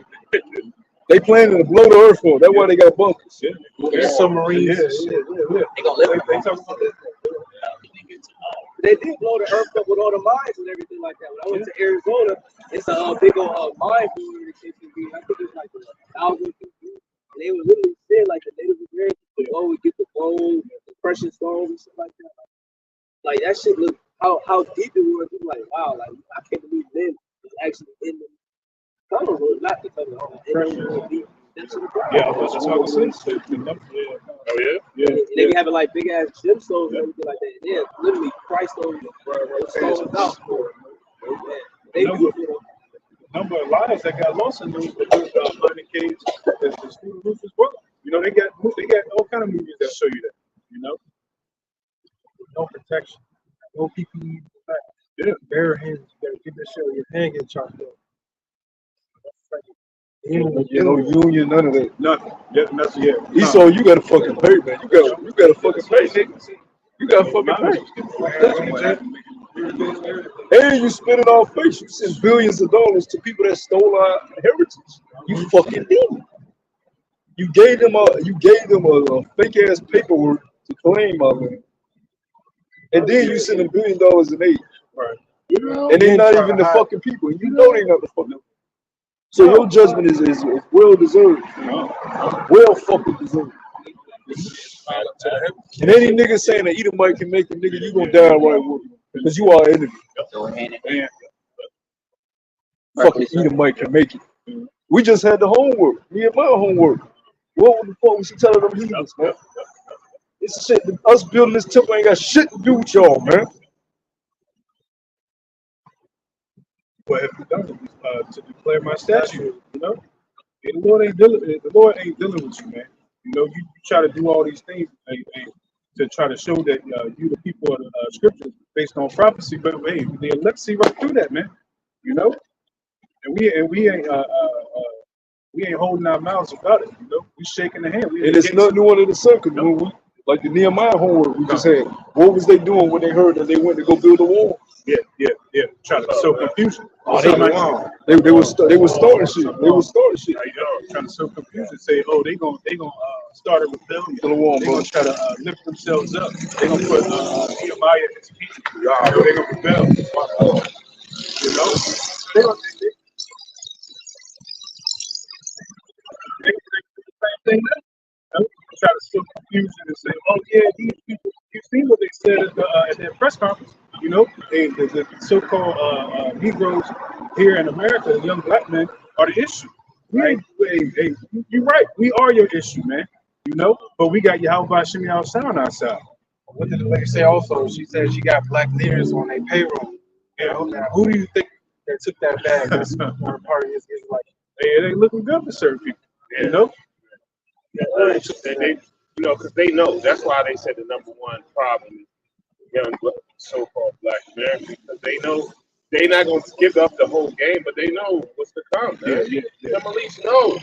They planning to blow the earth up. That's why they got bunkers. Submarines. They gonna live. They talk about this. They did blow the earth up with all the mines and everything like that. When I went to Arizona, it's a big old mine boom where the kids can be. I think it's like 1,000 people. And they would literally say like the Native Americans would always get the gold, the precious stones and stuff like that. Like that shit look how deep it was. It was like wow, like I can't believe then it's actually in the tunnel, not the tunnel. Yeah, that's what I said. Oh yeah. Yeah. They be having like big ass gemstones and everything like that. Yeah, literally Christ those stones out for it. Yeah. They do it. Number of lives that got lost in those mining caves is through the roof as well. You know, they got all kind of movies that show you that. You know, No protection. No PPE. Yeah. Bare hands. You gotta get that shit or your hand get chopped up. You know, union, none of that. nothing. Yeah, nothing. Yeah. Esau, you gotta fucking pay, man. You gotta fucking pay, nigga. You gotta fucking pay. And you spend it on face. You send billions of dollars to people that stole our heritage. You fucking demon. You gave them a fake ass paperwork to claim our land. And then you send them $1 billion in aid. Right. And they're not even the fucking people. And you know they're not the fucking people. So your judgment is well deserved. Well fucking deserved. And any nigga saying that Edomite can make a nigga, you gonna die right with him. Because you are enemy. Fucking Edomite can make it. We just had the homework. Me and my homework. What the fuck was she telling them heathens, man? It's shit. Us building this temple ain't got shit to do with y'all, man. What have you done to declare my statue? You know, and the Lord ain't dealing with you, man. You know, you try to do all these things and to try to show that you the people of the scriptures based on prophecy, but hey, the elect see right through that, man. You know, and we ain't holding our mouths about it. You know, we shaking the hand. And it's nothing new under the sun. Cause when we, like the Nehemiah homework we just had, what was they doing when they heard that they went to go build a wall? Yeah. Trying to sow confusion. They were starting shit. Trying to sow confusion. Say, oh, they gonna start a rebellion. They gonna try to lift themselves up. They gonna put Nehemiah in his feet. They gonna rebel. You know, they gonna do the same thing now. try to sow confusion and say, oh yeah, these people, you see what they said at their press conference, you know, the so-called Negroes here in America, young black men, are the issue. Right? Hey, you're right. We are your issue, man. You know, but we got Yahweh Shimmy outside on our side. What did the lady say also? She said she got black leaders on their payroll. You know, now who do you think that took that bag? That's part of his like, Hey, it ain't looking good for certain people. You know? They, you know, because they know. That's why they said the number one problem is young so-called black Americans, because they know they're not going to give up the whole game, but they know what's to come, man. Yeah. Them at least know.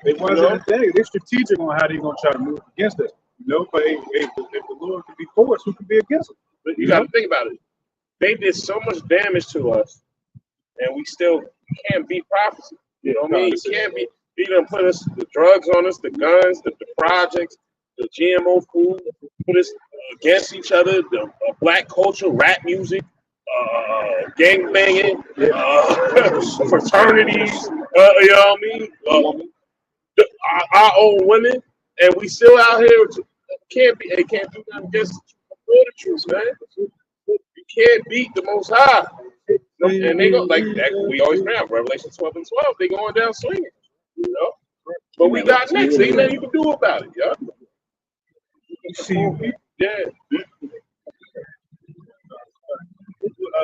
They wasn't they're strategic on how they're going to try to move against us. You know, but hey, if the Lord can be for us, who can be against us? But you got to think about it. They did so much damage to us, and we still can't beat prophecy. You know what I mean? You can't be. You done put us the drugs on us, the guns, the projects, the GMO food, put us against each other, the black culture, rap music, gang banging, fraternities. You know what I mean? Our own women, and we still out here. Can't do nothing against the truth, man. You can't beat the Most High. And they go like that. We always have Revelation 12 and 12. They going down swinging, you know. But we got next. Ain't nothing you can do about it, yeah. Yeah.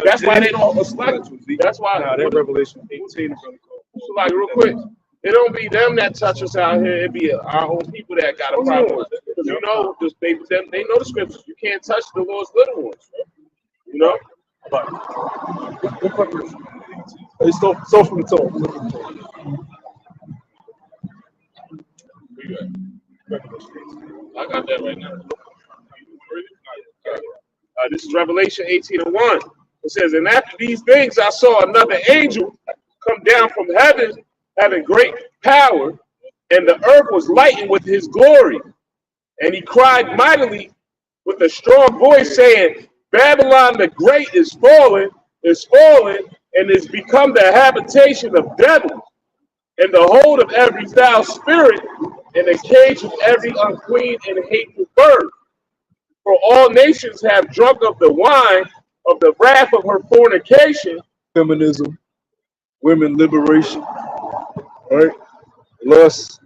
That's why they don't. That's why. That Revelation 18. So like real quick, it don't be them that touch us out here. It be our own people that got a problem with it. Because you know, they know the scriptures. You can't touch the Lord's little ones. You know. Hey, start from the top. I got that right now. This is Revelation 18 and 1. It says, and after these things I saw another angel come down from heaven, having great power, and the earth was lightened with his glory. And he cried mightily with a strong voice, saying, Babylon the Great is fallen, and is become the habitation of devils, and the hold of every foul spirit, and the cage of every unclean and hateful bird. For all nations have drunk of the wine of the wrath of her fornication. Feminism, women liberation, right? Lust,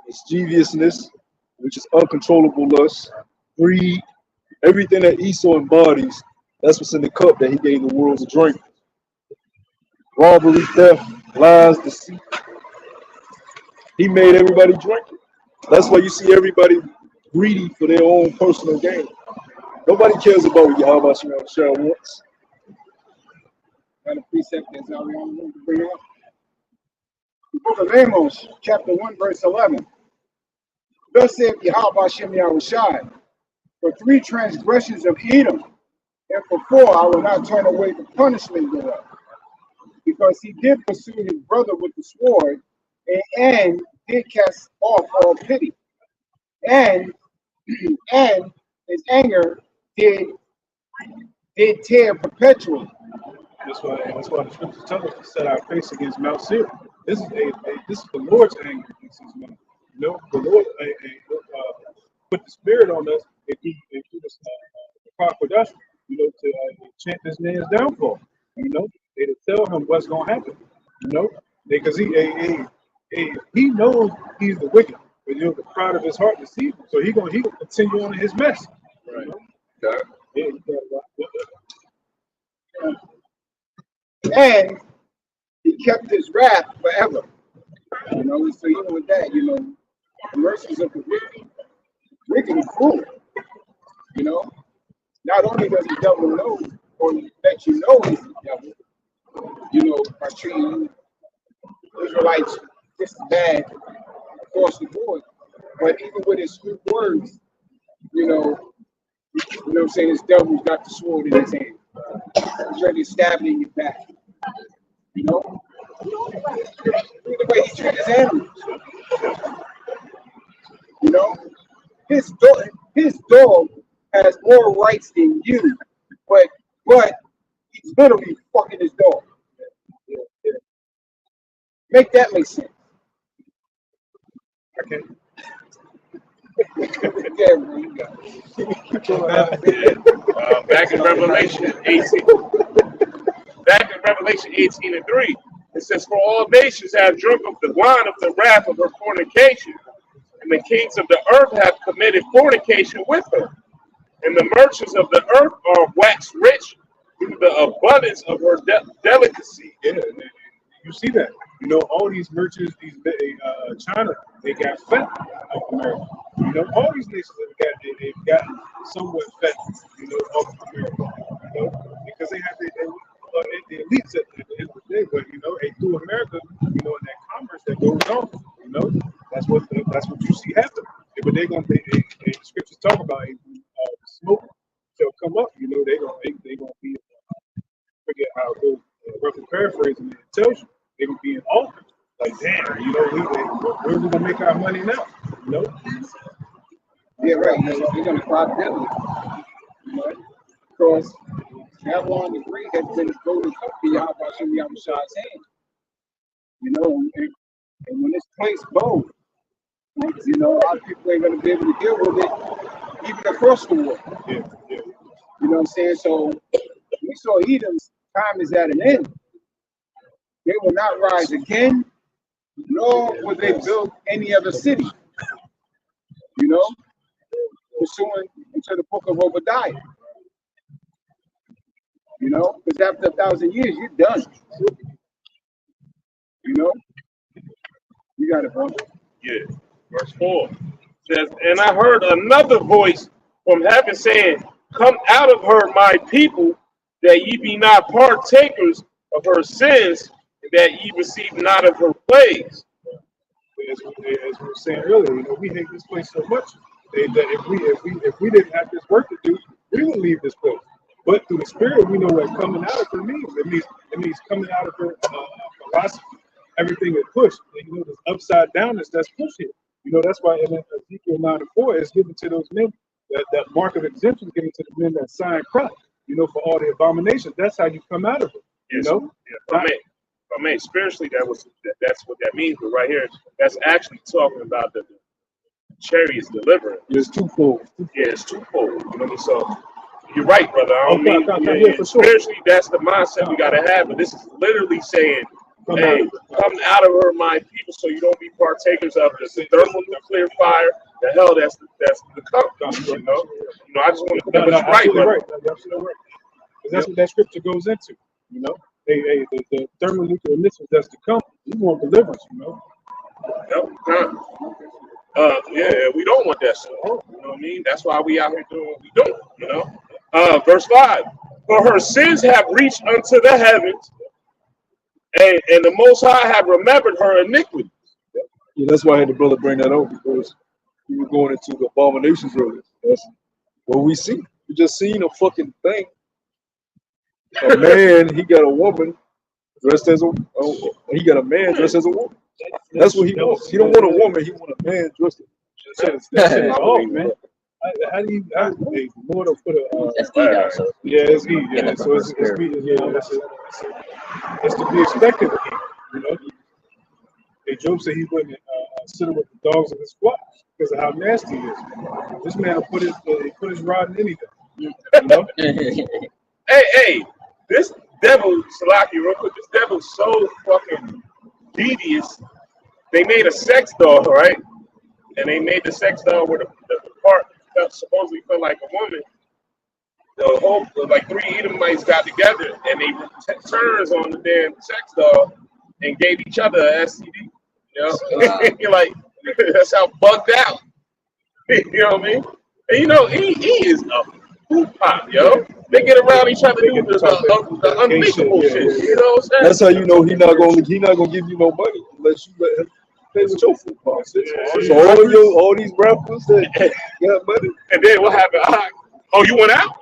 mischievousness, which is uncontrollable lust, greed, everything that Esau embodies, that's what's in the cup that he gave the world to drink. Robbery, theft, lies, deceit. He made everybody drink it. That's why you see everybody greedy for their own personal gain. Nobody cares about what Yahweh Shah wants. Got a precept that's already on the room to bring up. The book of Amos, chapter 1, verse 11. Thus saith Yahweh Shem Yahushai, for 3 transgressions of Edom, and for 4 I will not turn away the punishment thereof. Because he did pursue his brother with the sword, and did cast off all pity. And his anger did tear perpetually. That's why the scriptures tell us to set our face against Mount Seir. This is the Lord's anger against his mouth. You know, the Lord put the spirit on us and he was Kodash, you know, to chant this man's downfall. You know, they to tell him what's gonna happen. You know, because he knows he's the wicked, but you know the pride of his heart deceives him. So he gonna continue on in his mess. Right. You know? And he kept his wrath forever. You know, so even with that, you know, the mercies of the wicked is cruel. You know, not only does the devil know or let you know he's the devil, you know, by treating Israelites just bad across the board, but even with his sweet words, you know what I'm saying, this devil's got the sword in his hand. He's ready to stab it in your back. You know? Look at the way he treats his animals. You know? His dog has more rights than you, but he's literally fucking his dog. Make that make sense. Okay. Yeah, bro, you got it. Back in Revelation 18. Back in Revelation 18:3, it says, "For all nations have drunk of the wine of the wrath of her fornication, and the kings of the earth have committed fornication with her. And the merchants of the earth are waxed rich through the abundance of her delicacy." Yeah, you see that. You know, all these merchants, China, they got fat of America. You know, all these nations they've gotten somewhat fat, you know, of America. You know, because they have the elites at the end of the day, but you know, through America, you know, and that commerce that goes on, you know, that's what you see happen. But they're gonna, the scriptures talk about smoke shall come up. You know, they gonna be. Forget how it goes, roughly paraphrasing, it tells you they would be in office. Like, damn, you know, where we gonna make our money now? You know? Yeah, right. They're gonna crop deadly. You know, because Babylon the Great has been the golden cup beyond Hashem Yahushua's hand. You know, and when this place goes, you know, a lot of people ain't gonna be able to deal with it even across the war. Yeah. You know what I'm saying? So we saw Edom's time is at an end. They will not rise again, nor will they build any other city. You know, pursuing into the book of Obadiah. You know, because after 1,000 years, you're done. You know, you got it, bro. Yeah. Verse 4 says, "And I heard another voice from heaven saying, Come out of her, my people, that ye be not partakers of her sins, and that ye receive not of her plagues." As we were saying earlier, you know, we hate this place so much that if we didn't have this work to do, we would leave this place. But through the Spirit, we know what coming out of her means. It means coming out of her philosophy. Everything is pushed. And, you know, this upside downness that's pushed here. You know, that's why in Ezekiel 9:4 is given to those men, that mark of exemption is given to the men that sign crop, you know, for all the abominations. That's how you come out of it. You know? I mean, spiritually, that's what that means. But right here, that's actually talking about the chariots deliverance. It's twofold. Yeah, it's twofold. You know what I mean? So you're right, brother. I don't mean for sure. spiritually, that's the mindset we gotta have. But this is literally saying, "Hey, come out of her, my people, so you don't be partakers of the thermonuclear fire, the hell that's the cup." You know, I just want to. No, But you're right, brother. right. You're absolutely right. Because that's what that scripture goes into. You know, the thermonuclear missiles that's to come. We want deliverance. You know. Yeah, we don't want that stuff. You know what I mean? That's why we out here doing what we do. You know. Verse 5: "For her sins have reached unto the heavens, and the Most High have remembered her iniquity." Yeah, that's why I had the brother bring that up, because we were going into the abominations earlier. That's what we see. We just seen a fucking thing. A man, he got a woman dressed as he got a man dressed as a woman. That's what he wants. He don't want a woman. He want a man dressed as That shit is off, man. How do you? The Lord will put a. That's E, so Yeah, it's E. Yeah, so it's yeah. It's to be expected of him. You know. Hey, Job said he wouldn't sit with the dogs of his flock because of how nasty he is. This man will put his rod in anything. You know. Hey, this devil, Salaki, real quick, this devil's so fucking devious. They made a sex doll, right? And they made the sex doll where the part that supposedly felt like a woman. The whole, like 3 Edomites got together and they took turns on the damn sex doll and gave each other a STD. You know? You're like, that's how bugged out. You know what I mean? And you know, he is a food pop, yo. They get around each other doing the unthinkable shit. You know what I'm saying? That's how you know he not gonna give you no money unless you let him pay with your food costs. So all these rappers that got money. And then what happened? Oh, you went out?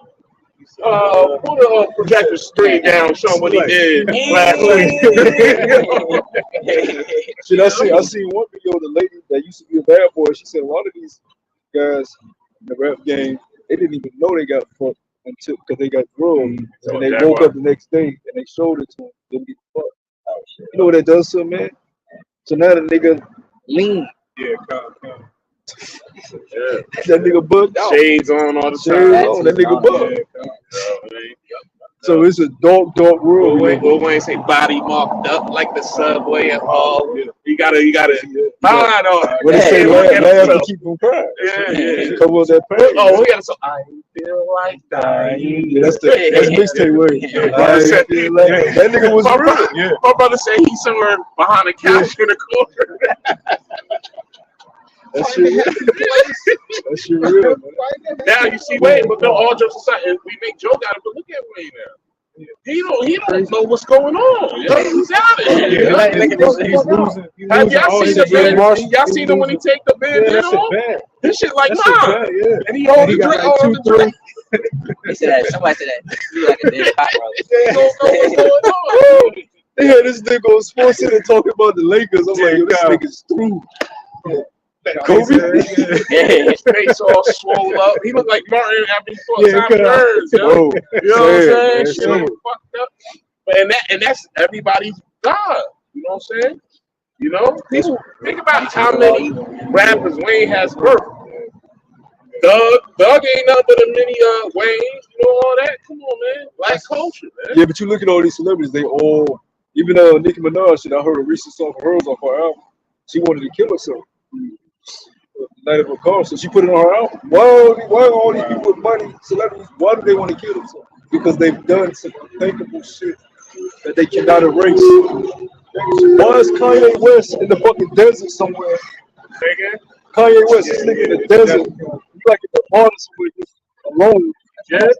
Put a projector screen down, show him what he did last week. Shit, I seen one video of the lady that used to be a bad boy. She said a lot of these guys in the rap game, they didn't even know they got fucked until because they got drugged, and they woke up the next day and they showed it to them. Didn't get fucked. You know what that does to a man? So now the nigga lean. Yeah, Yeah. That nigga bugged out. Shades on all the Shades time. on. That nigga bugged. Yeah. So it's a dark world. Lil Wayne say body marked up like the subway and all. You gotta. I know. What they say, look laugh at to himself. keep from crying. Yeah. Cover up that pain. Oh, we got so I feel like dying. Yeah, that's mixtape word. That nigga was real. My brother said he's somewhere behind a couch in the corner. That shit real. Man. Now you see Wayne, but no, all jokes aside, and we make joke out of it, but look at Wayne now. He don't know what's going on. Yeah, he's out of here. He's losing. Have y'all seen the bid? Y'all seen him when he take the bid off? This shit like mine. And he hold the drink all the drink. He said that. Somebody said that. He like a dead pot, bro. He don't know what's going on. They had this nigga on Sports Center talking about the Lakers. I'm like, yo, this nigga's through. Kobe? His face all swole up. He looked like Martin after he fought Tom Burns. Bro, you know what I'm saying? Shit, Shit fucked up. And that's everybody's God. You know what I'm saying? You know, people think about how many rappers Wayne has birthed. Doug ain't nothing but a mini Wayne. You know all that? Come on, man. Black culture, man. Yeah, but you look at all these celebrities, they all, even Nicki Minaj, I heard a recent song from hers off her album. She wanted to kill herself. The night of her car, so she put it on her album. Why all these people with money, celebrities, why do they want to kill themselves? Because they've done some unthinkable shit that they cannot erase. Why is Kanye West in the fucking desert somewhere? Kanye West is nigga in the desert. You like in the water somewhere just alone. Yeah.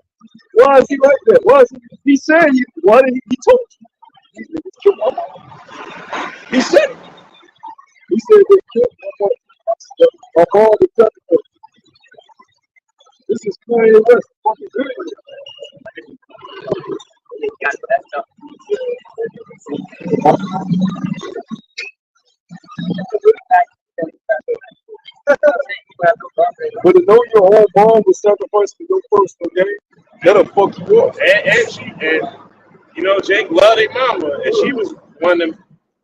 Why is he like that? Why is he said he? Why did he told you? These niggas killed my mom. He said it. He said they killed my mom. Of all the time. This is Kanye West fucking good. But to know your own mom was sacrificed for your personal gain, that'll fuck you up. And you know, Jake loved their mama, and she was one of them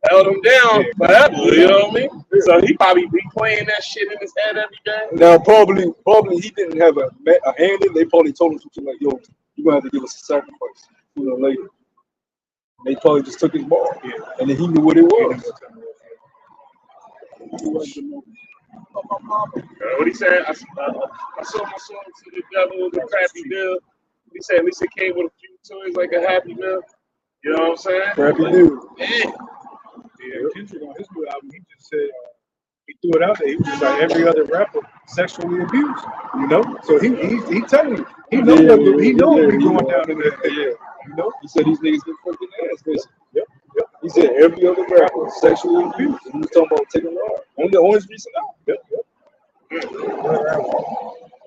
held him down forever. You know what I mean? So he probably be playing that shit in his head every day. Now probably he didn't have a hand in. They probably told him something like, "Yo, you're gonna have to give us a sacrifice sooner or later." And they probably just took his ball, and then he knew what it was. What he said? I sold my soul to the devil with a crappy deal. He said at least it came with a few toys like a Happy Meal. You know what I'm saying? Crappy deal. Yeah, Kendrick on his new album, he just said he threw it out there. He was just like every other rapper sexually abused, you know. So he telling you, he knows what we going down in there. Yeah, you know, he said these niggas get fucking ass, basically. Yep. He said every other rapper sexually abused. And he was talking about taking off on his recent album.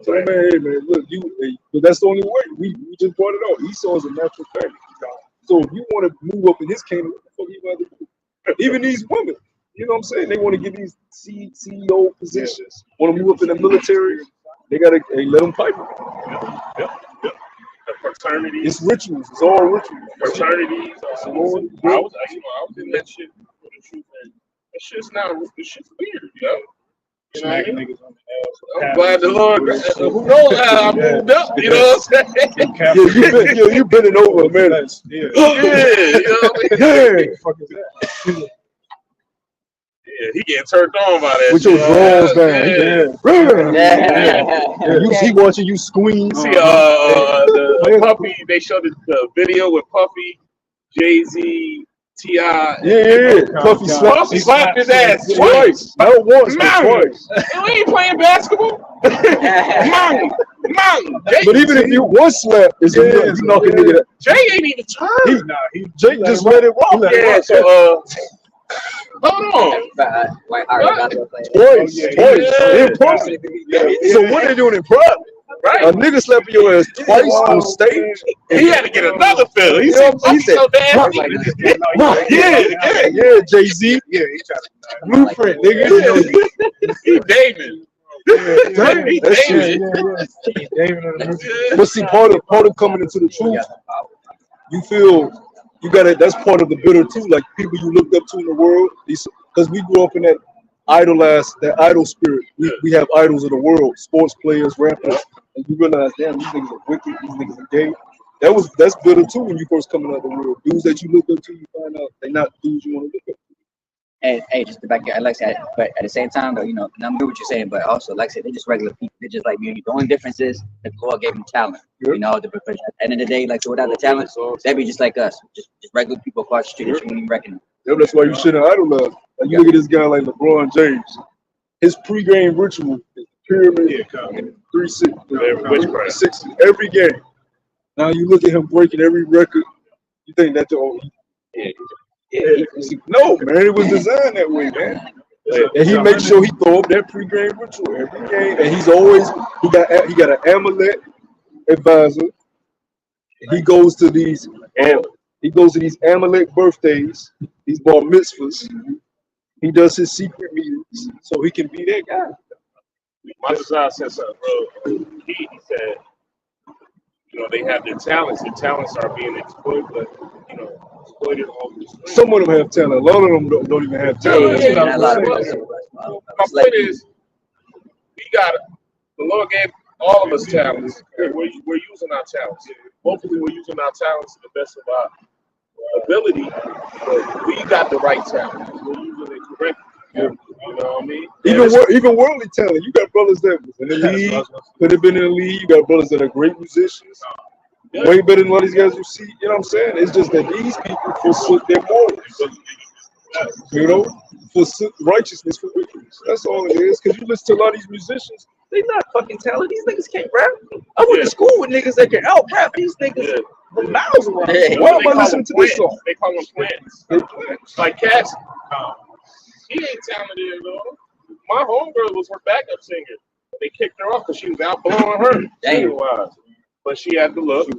So man, hey man, look, but that's the only way. We just brought it out. Esau is a natural family. So if you want to move up in his kingdom, what the fuck you got to do? Even these women, you know what I'm saying? They want to get these CEO positions, want to move up in the military. They got to let them fight. The fraternities. It's rituals. It's all rituals. Fraternities. I was in that shit for the truth. That shit's weird, yo. You know what I mean? I'm glad the Lord, who knows how I moved up, you know what I'm saying? Yeah, you been it over a minute. Yeah, you know what I mean? Fuck is that? Yeah, he getting turned on by that. With your drawers down. He watching you squeeze. See, the Puffy, they showed the video with Puffy, Jay-Z, T.I. Yeah. Puffy slapped his ass twice. Not once, but twice. We ain't playing basketball. Mom. But even if you one slap, it's you knock a nigga. Jay ain't even turned. Jay just let it rock. Yeah, so hold on. Twice. In person. So what they doing in private? Right. A nigga slapping your ass twice on stage. He had to get another fill. He said, so damn. Yeah, Jay-Z. Yeah, he tried to Blueprint, nigga. He David. He David. But see, part of coming into the truth, you feel you gotta. That's part of the bitter too. Like people you looked up to in the world, because we grew up in that idolize that idol spirit. We have idols of the world, sports players, rappers, and you realize, damn, these niggas are wicked, these niggas are gay. That's bitter too when you first coming out of the world. Dudes that you look up to, you find out they're not dudes you want to look up to. And hey, just to back it, like I said, but at the same time, though, you know, and I'm good what you're saying, but also, like I said, they're just regular people. They're just like me and you. The only difference is that the Lord gave them talent. You know, at the end of the day, like, so without the talent, they'd be just like us, just regular people across the street that you wouldn't even recognize. Yeah, that's why you shouldn't idolize. Like, you look at this guy like LeBron James. His pregame ritual is pyramid, 360 every game. Now you look at him breaking every record. You think that's all? No, man, it was designed that way, man. And he makes sure he throw up that pregame ritual every game, and he got an amulet advisor. He goes to these amulet birthdays, these bar mitzvahs. He does his secret meetings so he can be that guy. My design said something, bro. He said, you know, they have their talents. Their talents are being exploited, but you know, exploited all the street. Some of them have talent. A lot of them don't even have talent. My point is, we got the Lord gave all of us talents. We're using our talents. Hopefully, we're using our talents to the best of our ability. But we got the right talent. We're using it correctly. You know what I mean? Even worldly talent. You got brothers that was in the league, could have been in the league. You got brothers that are great musicians, way better than a lot of these guys you see. You know what I'm saying? It's just that these people forsook their morals. You know, forsook righteousness for wickedness. That's all it is. Because you listen to a lot of these musicians, they not fucking talented. These niggas can't rap. I went to school with niggas that can out rap these niggas from miles around. Why am I listening to this song? They call them plants. Like Cass. He ain't talented at all. My homegirl was her backup singer. They kicked her off because she was out blowing her. Damn. But she had the look.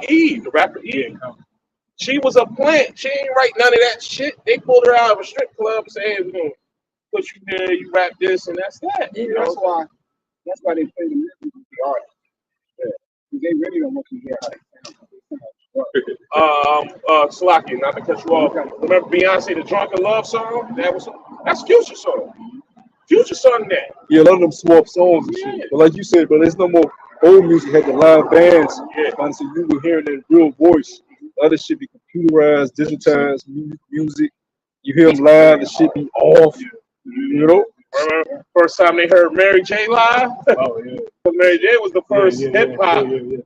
Eve, the rapper Eve. She was a plant. She ain't write none of that shit. They pulled her out of a strip club and said, hey, we're going to put you there, you rap this, and that's that. Yeah, that's why they play the music with the artist. Yeah. They really don't want to hear how they sound. Slocky, not to cut you off. Remember Beyonce, the Drunken Love song? That's Future's song. Future sung that. Yeah, a lot of them swap songs and shit. But like you said, bro, there's no more old music. Had the live bands. Yeah. So you were hearing that real voice. Other shit be computerized, digitized music. You hear them live, the shit be off. You know? Remember first time they heard Mary J live? Oh yeah. Mary J was the first hip hop singer.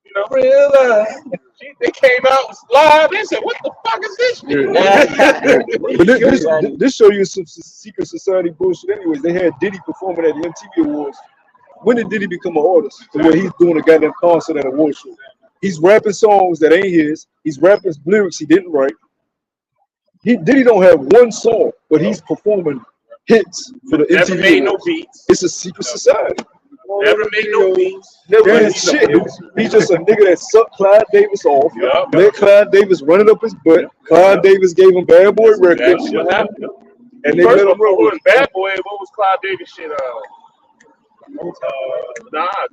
You know, real they came out live. They said, "What the fuck is this?" But this show you some secret society bullshit. Anyways, they had Diddy performing at the MTV Awards. When did Diddy become an artist? The way he's doing a goddamn concert at a award show. He's rapping songs that ain't his. He's rapping lyrics he didn't write. Diddy don't have one song, but he's performing hits for the Never MTV made Awards. no beats. It's a secret society. Never made no beats. Never did shit. He's just a nigga that sucked Clyde Davis off. Let Clyde Davis run it up his butt. Clyde Davis gave him Bad Boy Records. And they let him run with Bad Boy. What was Clyde Davis shit? Not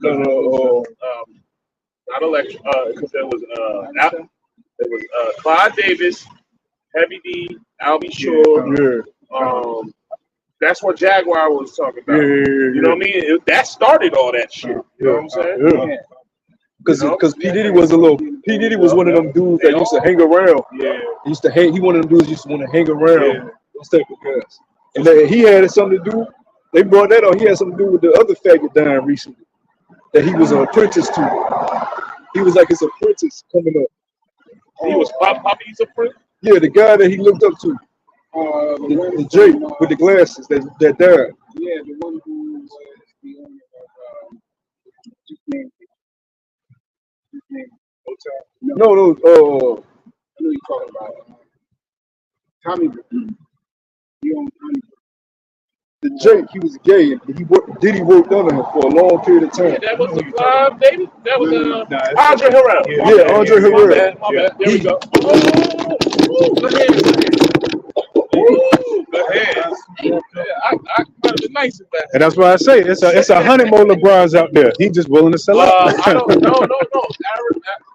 Electric. Because there was Clyde Davis, Heavy D, Albie Shore. That's what Jaguar was talking about. You know what I mean? That started all that shit. You know what I'm saying? Because P. Diddy was P. Diddy was one of them dudes that used to hang around. He used to hang. He one of them dudes used to want to hang around. Those type of guys. And he had something to do. They brought that on. He had something to do with the other faggot dying recently. That he was an apprentice to. He was like his apprentice coming up. He was Poppy's apprentice? Yeah, the guy that he looked up to. The Jake with the glasses that died. Yeah, the one who was the owner of his name Hotel. No. I know you're talking about Tommy. He owned Tommy. The Jake, he was gay, and Diddy worked under him for a long period of time. That was Clive Davis. That was Andre Herrera. Yeah, Andre Herrera. My bad. There we go. Good hands. I could have been nice with that. And that's why I say it's 100 more LeBrons out there. He just willing to sell out. I don't. No.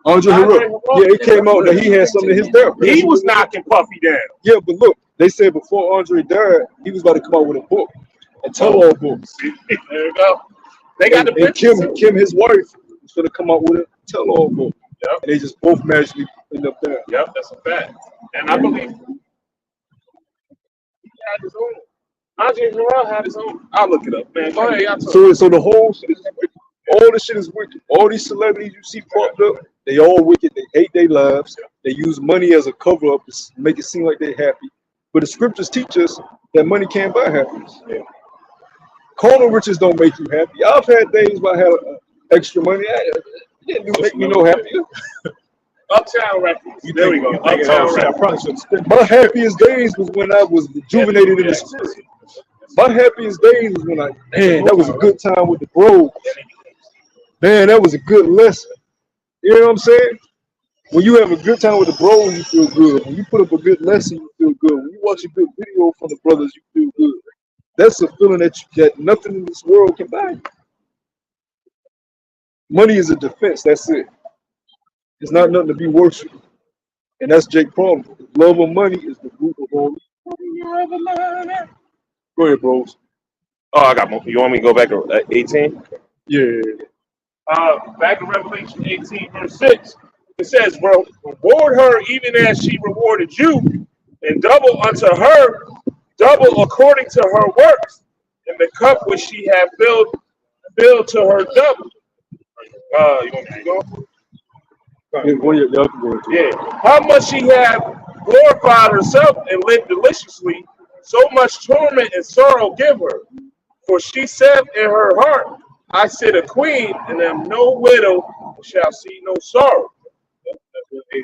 Andre Herrera. Yeah, it came out that he had something in his therapy. He was knocking Puffy down. Yeah, but look, They said before Andre died, he was about to come out with a book, a tell-all book. There you go. They got the And pictures. Kim, his wife, was gonna come out with a tell-all book. Yep. And they just both magically end up there. Yep, that's a fact. And I believe he had his own. Andre Harrell had his own. I'll look it up, man. Go ahead, y'all talk. So the whole shit is wicked. All this shit is wicked. All these celebrities you see propped up, they all wicked. They hate their lives. They use money as a cover up to make it seem like they're happy. But the scriptures teach us that money can't buy happiness. Carnal riches don't make you happy. I've had days where I had extra money. It didn't make me no happier. Uptown Records. There we go. Uptown I Records. probably should spend. My happiest days was when I was rejuvenated in the spirit. My happiest days was when man, that was a good time with the bros. Man, that was a good lesson. You know what I'm saying? When you have a good time with the bros, you feel good. When you put up a good lesson, you feel good. When you watch a good video from the brothers, you feel good. That's a feeling that nothing in this world can buy. Money is a defense. That's it. It's not nothing to be worshipped. And that's Jake's problem. Love of money is the root of all. Go ahead, bros. Oh, I got more. You want me to go back to 18? Yeah. Back in Revelation 18, verse 6. It says, "Bro, reward her even as she rewarded you, and double unto her, double according to her works, and the cup which she had filled to her double." You want me to go? Yeah. How much she had glorified herself and lived deliciously, so much torment and sorrow give her. For she said in her heart, I sit a queen, and am no widow, shall see no sorrow.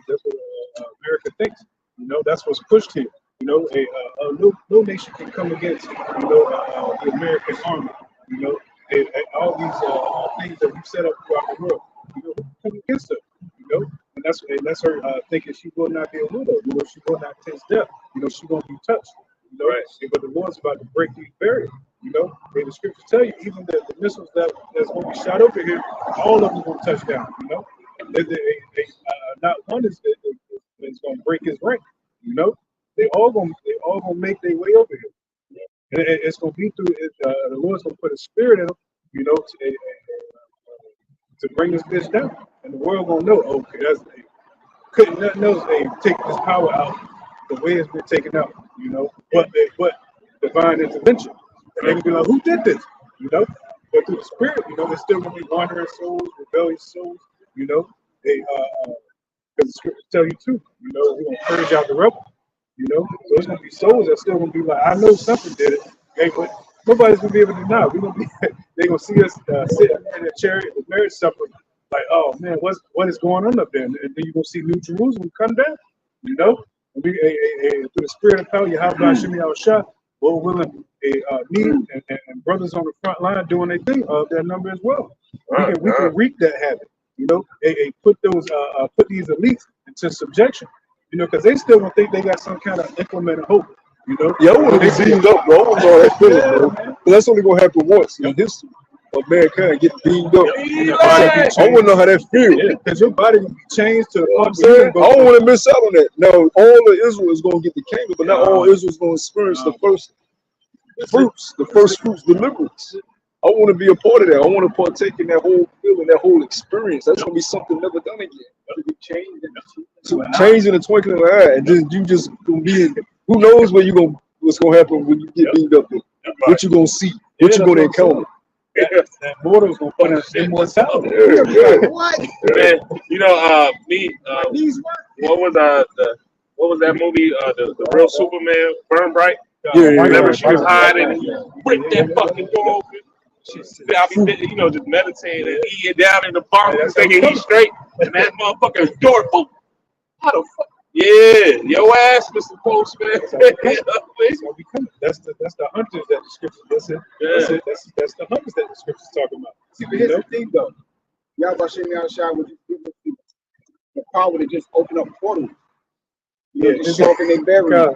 That's what America thinks. You know, that's what's pushed here. You know, no nation can come against, the American army. You know, all these things that we set up throughout the world. You know, who can come against her? You know, and that's her thinking she will not be a widow. You know, she will not taste death. You know, she won't be touched. You know, right. But the Lord's about to break these barriers. You know, and the scriptures tell you even the missiles that's going to be shot over here, all of them going to touch down. You know, not one is going to break his rank. You know, they all going to make their way over here. And it's going to be through the Lord's going to put a spirit in them. You know, to bring this bitch down, and the world going to know. Okay, couldn't nothing else. They take this power out the way it's been taken out. You know, but divine intervention. And they can be like, who did this? You know? But through the spirit, you know, there's still gonna be wandering souls, rebellious souls, you know. They because the scriptures tell you too, you know, we're gonna purge out the rebel, you know. So there's gonna be souls that's still gonna be like, I know something did it, okay, but nobody's gonna be able to deny. We're gonna be they're gonna see us sitting in a chariot with marriage supper, like, oh man, what is going on up there? And then you're gonna see New Jerusalem come down, you know. And we through the spirit of power, Yahweh Shemi Al Shah, Lord willing, me and brothers on the front line doing their thing of their number as well. We can reap that habit, you know. Put these elites into subjection, you know, because they still don't think they got some kind of implemented hope, you know. Yeah, I want to be beamed up, bro. I want to know that feeling, bro. But that's only gonna happen once in history of mankind get beamed up. I want to know how that feels. Because your body will be changed to. I'm saying, I don't want to miss out on that. Now, all of Israel is gonna get the kingdom, but not all Israel is gonna experience the first fruits, deliverance. I want to be a part of that. I want to partake in that whole feeling, that whole experience. That's gonna be something never done again. Change in the twinkling of an eye, and then you just gonna be in. Who knows what's gonna happen when you get beamed up? What you gonna see? What you gonna encounter? That mortal's gonna put us immortality. What? Man, you know, what was that movie? The real Superman, Burn Bright. Remember she was hiding and break that fucking door open. I'll be, you know, just meditating and eating down in the bunk, thinking he's straight, and that motherfucking door, boom. How the fuck? Yeah, your ass, Mr. Postman. That's the hunters that the scriptures. That's the hunters that the scriptures talking about. See, but here's the thing, though. Yahweh Shemi Al Shah would just give us the power to just open up portals. You know, just show up in their barrier.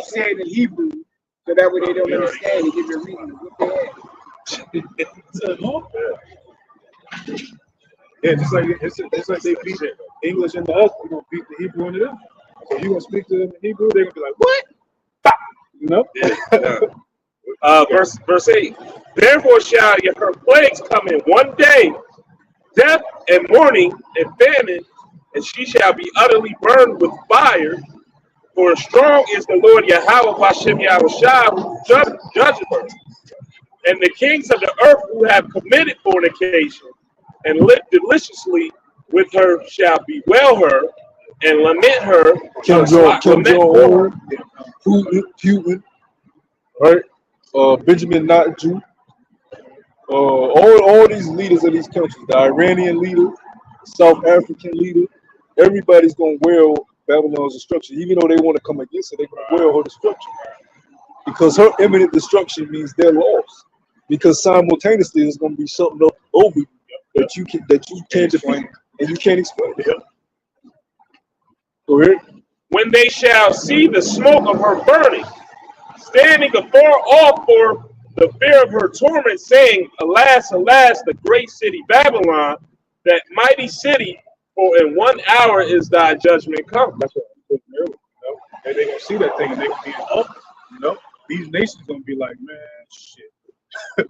Say it in Hebrew, so that way they don't understand and give you a reason to whip their ass. Yeah, just like it's like they beat English into us, we're gonna beat the Hebrew into them. So you gonna speak to them in Hebrew, they're gonna be like, what? Bop! You know? Yeah. Verse 8. Therefore shall her plagues come in one day, death and mourning and famine, and she shall be utterly burned with fire. For strong is the Lord Yahweh Hashem Yahushua who judgeth her. And the kings of the earth who have committed fornication and lived deliciously with her shall bewail her and lament her. Kim Jong-un, Putin, right? Benjamin not Jew. All these leaders of these countries, the Iranian leader, South African leader, everybody's gonna wail Babylon's destruction, even though they want to come against it. They're gonna wail her destruction because her imminent destruction means their loss. Because simultaneously, there's gonna be something up over you that you can't defeat and you can't explain. Go ahead. When they shall see the smoke of her burning, standing afar off for the fear of her torment, saying, Alas, alas, the great city Babylon, that mighty city, for in 1 hour is thy judgment come. That's what I'm saying earlier, you know? And they gonna see that thing and they gonna be up, you know? These nations gonna be like, man, shit. But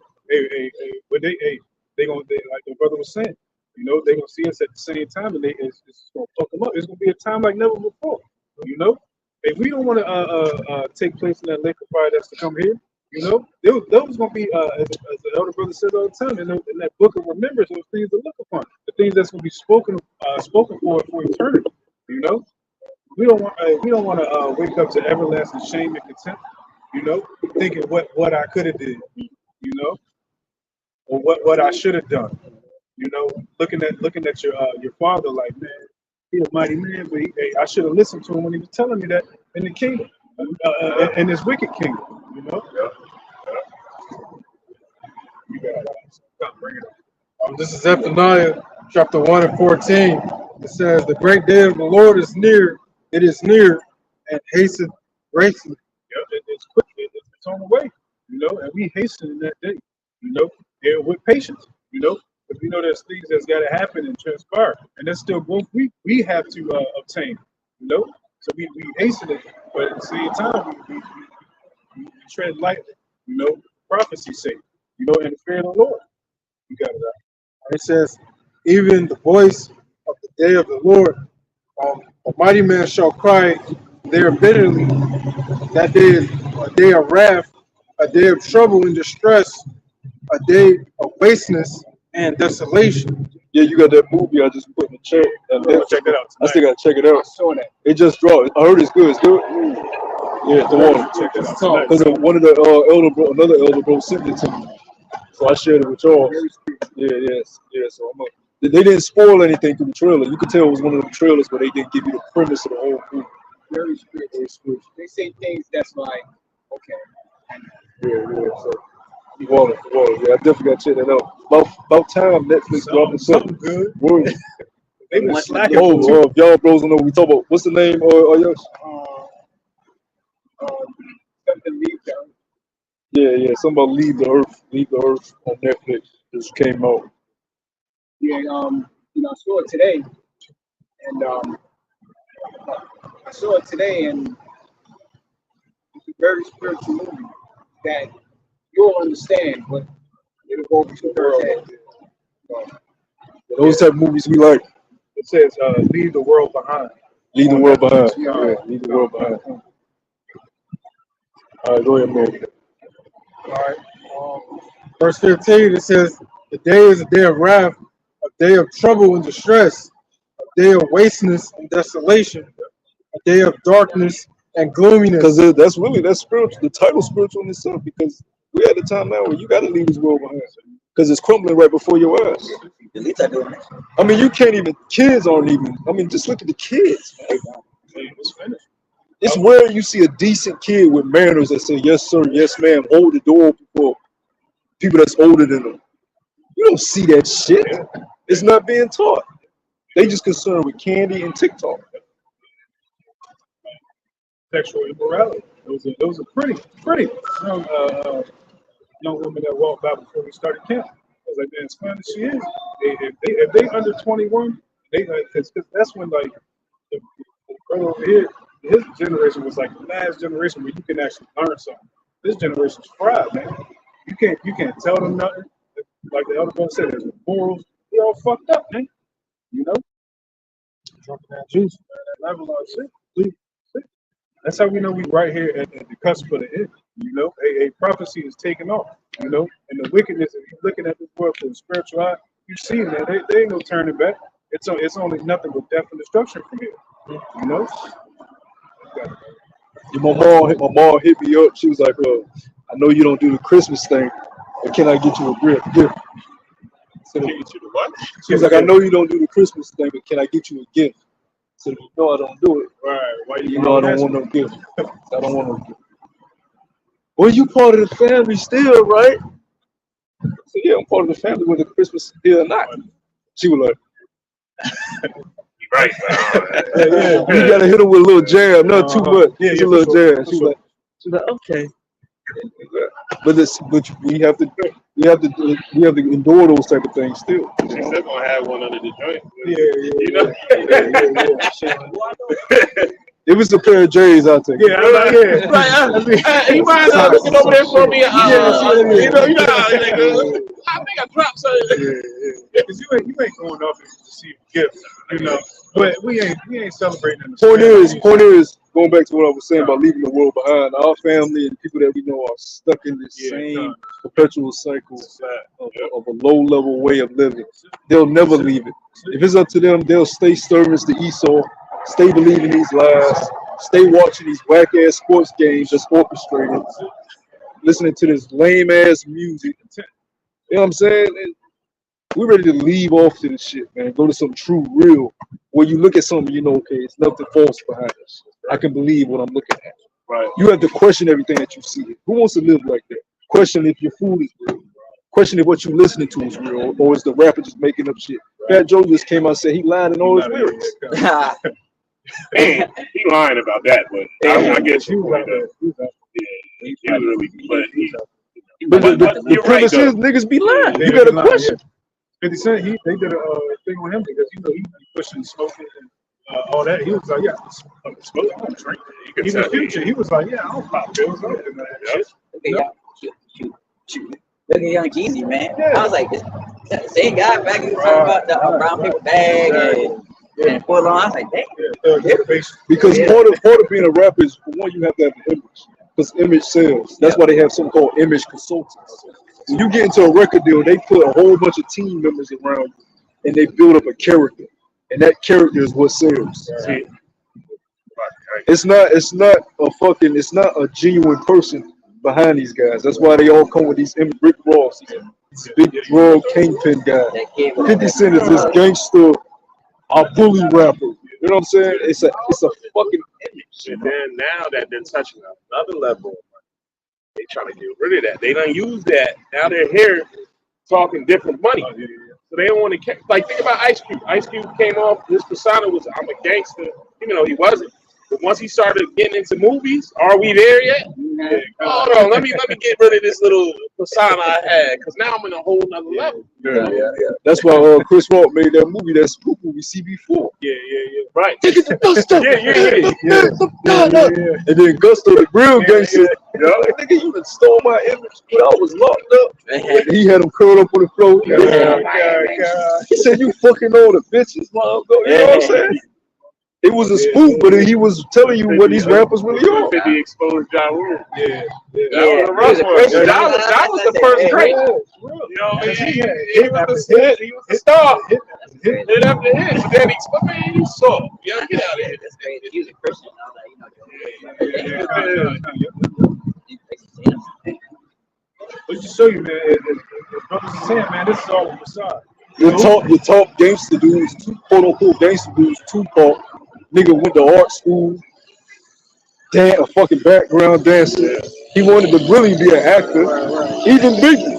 they gonna like the brother was saying, you know, they gonna see us at the same time and it's gonna fuck them up. It's gonna be a time like never before, you know? If we don't want to take place in that lake of fire that's to come here, you know, those gonna be as the elder brother says all the time in that book of remembrance, those things to look upon, the things that's gonna be spoken for eternity. You know, we don't want to wake up to everlasting shame and contempt. You know, thinking what I could have did. You know, or what I should have done. You know, looking at your father like, man, he's a mighty man, but I should have listened to him when he was telling me that in the kingdom, in this wicked kingdom. You know. You got bring it up. This is Zephaniah chapter 1 and 14. It says, the great day of the Lord is near, it is near, and hasten greatly. It's quick, it's on the way, you know, and we hasten in that day, you know, and with patience, you know, because we know there's things that's got to happen and transpire, and that's still growth we have to obtain, you know, so we hasten it, but at the same time, we tread lightly, you know, prophecy sake, you know, and the fear of the Lord. You got it out. It says, even the voice of the day of the Lord, a mighty man shall cry there bitterly. That day is a day of wrath, a day of trouble and distress, a day of wasteness and desolation. Yeah, you got that movie I just put in the chat. Check it out tonight. I still gotta check it out. I saw that. It just dropped. I heard it's good. It's good. Yeah, the one. Check it out tonight. Because one of the another elder bro sent it to me, so I shared it with y'all. Yeah. So they didn't spoil anything through the trailer. You could tell it was one of the trailers, but they didn't give you the premise of the whole movie. Very spiritual. They say things that's like, okay. Yeah. So water. Yeah, I definitely gotta check that out. About time Netflix dropping something good. Word. They've been slacking. If y'all bros don't know what we talk about, what's the name? Something leave down. Yeah. Something about Leave the Earth on Netflix just came out. Yeah, you know, I saw it today, and it's a very spiritual movie that you'll understand what it'll go to her head. Those type of movies we like. It says, leave the world behind. Leave the world behind. Yeah. Leave the world behind. All right, go ahead, man. All right. Verse 15, it says, the day is a day of wrath, a day of trouble and distress, a day of wasteness and desolation, a day of darkness and gloominess. Because that's spiritual. The title's spiritual in itself, because we're at a time now where you got to leave this world behind. Because it's crumbling right before your eyes. At least I do it. I mean, you can't even, kids aren't even, I mean, just look at the kids, man. It's finished. It's rare you see a decent kid with manners that say, yes, sir, yes, ma'am, hold the door open for people that's older than them. You don't see that shit. It's not being taught. They just concerned with candy and TikTok. Sexual immorality. Those are pretty young women that walked by before we started camp. I was like, man, as fun as she is, if they under 21, because that's when like the brother over here, his generation was like the last generation where you can actually learn something. This generation's fried, man. You can't tell them nothing. Like the other brother said, there's no morals. They all fucked up, man. You know, drinking that juice, man. That level of shit. That's how we know we right here at the cusp of the end. You know, a prophecy is taking off. You know, and the wickedness. If you're looking at this world through a spiritual eye, you see, man, they ain't no turning back. It's only nothing but death and destruction from here. You know. Yeah, my mom hit me up. She was like, I know you don't do the Christmas thing, but can I get you a gift? So, Can you get you the what? she was like, I know you don't do the Christmas thing, but can I get you a gift? So you know I don't do it. Right. Why You know I don't want no gift. I don't want no gift. Well, you part of the family still, right? I said, yeah, I'm part of the family whether Christmas is here or not. She was like, Right. you gotta hit her with a little jab, not too much. Yeah, Just a for little sure, jab. for She's sure. like, okay. But we have to endure those type of things still. She's still gonna have one under the joint. Yeah. You know. If it's a pair of J's, I'll take it. Yeah, I'm like, yeah. Like, you mind looking over there for me? You know how they go. I think I dropped something. Because you ain't going off to receive a gift, you know. But we ain't celebrating. In the Point is, going back to what I was saying about leaving the world behind, our family and people that we know are stuck in this same perpetual cycle of a low level way of living. They'll never leave it. If it's up to them, they'll stay servants to Esau, stay believing these lies, stay watching these whack ass sports games that's orchestrated, listening to this lame ass music. You know what I'm saying? We're ready to leave off to this shit, man. Go to some true, real, where you look at something, you know, okay, it's nothing false behind this. I can believe what I'm looking at. Right. You have to question everything that you see. Who wants to live like that? Question if your food is real. Question if what you're listening to is real, or is the rapper just making up shit? Fat Joe just came out and said he lied in all his lyrics. He lying about that, but I guess you right there. Yeah, he really, But the you're right, premise is though. niggas be lying. They You got be to lying, question. 50 Cent, they did a thing on him because he be pushing smoking and all that. He was like, yeah, smoke, I don't drink. Even Future, he was like, yeah, I don't pop pills. I don't do that shit. Shoot. Look at Young Jeezy, man. I was like, that same guy back in the time about the brown paper bag and full on. I was like, dang. Because part of being a rapper is, for one, you have to have an image. Because image sells. That's why they have something called image consultants. When you get into a record deal, they put a whole bunch of team members around you and they build up a character. And that character is what sells. Right. It's not a genuine person behind these guys. That's why they all come with these Rick Ross, these big drug kingpin guys. 50 Cent is this gangster, a bully rapper. You know what I'm saying? It's a fucking image. And then now that they're touching another level, they trying to get rid of that. They don't use that. Now they're here talking different money. So they don't want to, like, think about Ice Cube. Ice Cube came off, this persona was, I'm a gangster, even though he wasn't. But once he started getting into movies, are we there yet? Hold on, let me get rid of this little persona I had, because now I'm in a whole nother level. Yeah. That's why Chris Rock made that movie, that spook movie, CB4. Yeah. Right. Take it to Gusto. Yeah. And then Gusto, the real gangster, like, nigga, you done stole my image when I was locked up. He had him curled up on the floor. He said, you fucking all the bitches, mom. You know what I'm saying? It was a spoof, but he was telling you what these rappers really are. 50 exposed Ja Rule. Yeah. That was the rough one. That was the first great. You know what I mean? He was the hit. He was the star. Hit after hit. But then he's, what man, you saw? Yeah, get out of here. That's crazy. He was a Christian. But to show you, man, as brothers are saying, man, this is all a facade. Your top gangster dudes, quote unquote gangster dudes, Tupac, nigga went to art school, a fucking background dancer. He wanted to really be an actor. Even Biggie.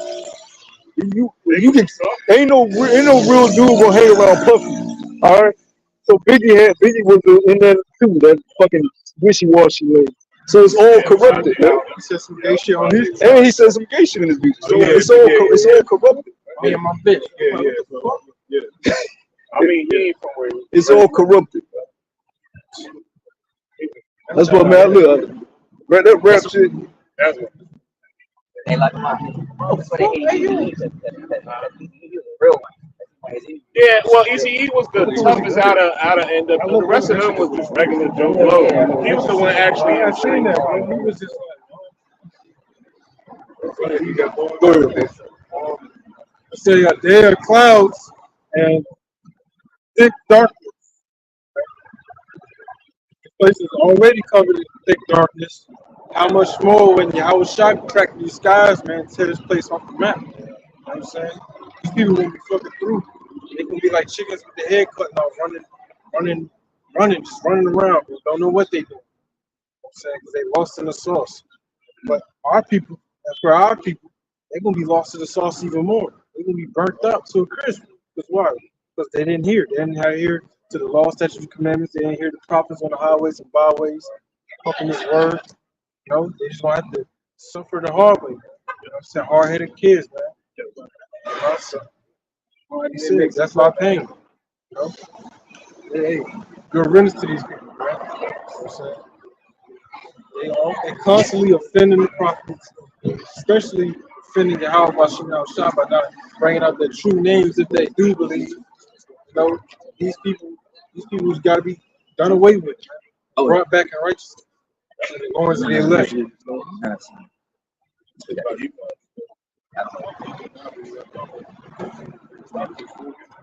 You can ain't no real dude gonna hang around Puffy. Alright? So Biggie was in there too, that fucking wishy-washy lady. So it's all corrupted. He said some gay shit on his. And he said some gay shit in his music. So it's all corrupted. Me and my bitch. Yeah. I mean, he ain't from where he It's all corrupted. That's what man. Look, that rap shit. That's what. They like my that's what they hate. Real one. Yeah, well, ECE was the toughest out of and the rest of them was just regular Joe Blow. He was the one actually. I seen that, man. He was just Go ahead, man. I say there are clouds and thick darkness. The place is already covered in thick darkness. How much more when Yahweh Shai crack these skies, man, tear this place off the map. You know what I'm saying? These people gonna be fucking through. They gonna be like chickens with their head cutting off, just running around. They don't know what they do. You know what I'm saying? Because they lost in the sauce. But our people, that's where our people, they're gonna be lost in the sauce even more. They're gonna be burnt up to a crisp. Because why? Because they didn't hear. They didn't hear to the law, statutes, and commandments. They didn't hear the prophets on the highways and byways, talking this word. You know, they just gonna have to suffer the hard way. You know what I'm saying? Hard-headed kids, man. You know, so, that's my pain. You know? Hey, good riddance to these people, man. You know what I'm saying? They constantly offending the prophets, especially offending the Yahweh Bashim Shah by not bringing out their true names if they do believe. You know, these people got to be done away with, man. Brought back in righteousness. The ones that they left.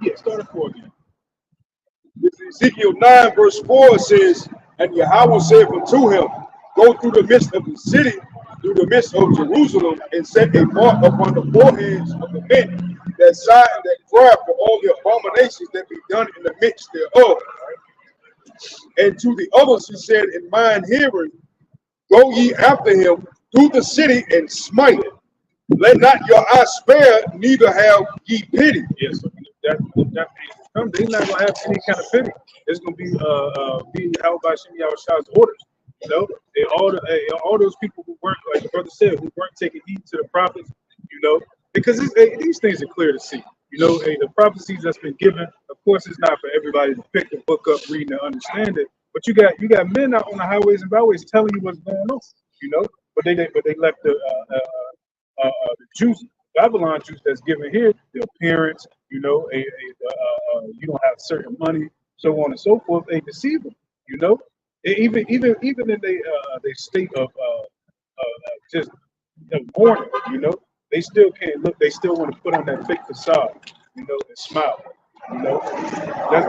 Yeah, start it for again. Ezekiel 9 verse 4 says, and Yahweh said unto him, go through the midst of the city, through the midst of Jerusalem, and set a mark upon the foreheads of the men that sigh and that cry for all the abominations that be done in the midst thereof. And to the others he said, in mine hearing, go ye after him through the city and smite it. Let not your eye spare, neither have ye pity. Yes, that come, they're not gonna have any kind of pity. It's gonna be held by Shem Yahweh's orders. You know, all those people who weren't, like the brother said, who weren't taking heed to the prophets. You know, because these things are clear to see. You know, the prophecies that's been given. Of course, it's not for everybody to pick the book up, read, and understand it. But you got men out on the highways and byways telling you what's going on. You know, but they left the Jews, Babylon Jews that's given here, the appearance, you know, you don't have certain money, so on and so forth. They deceive them, you know. Even in they state of just warning, you know, they still can't look. They still want to put on that fake facade, you know, and smile. You know, that's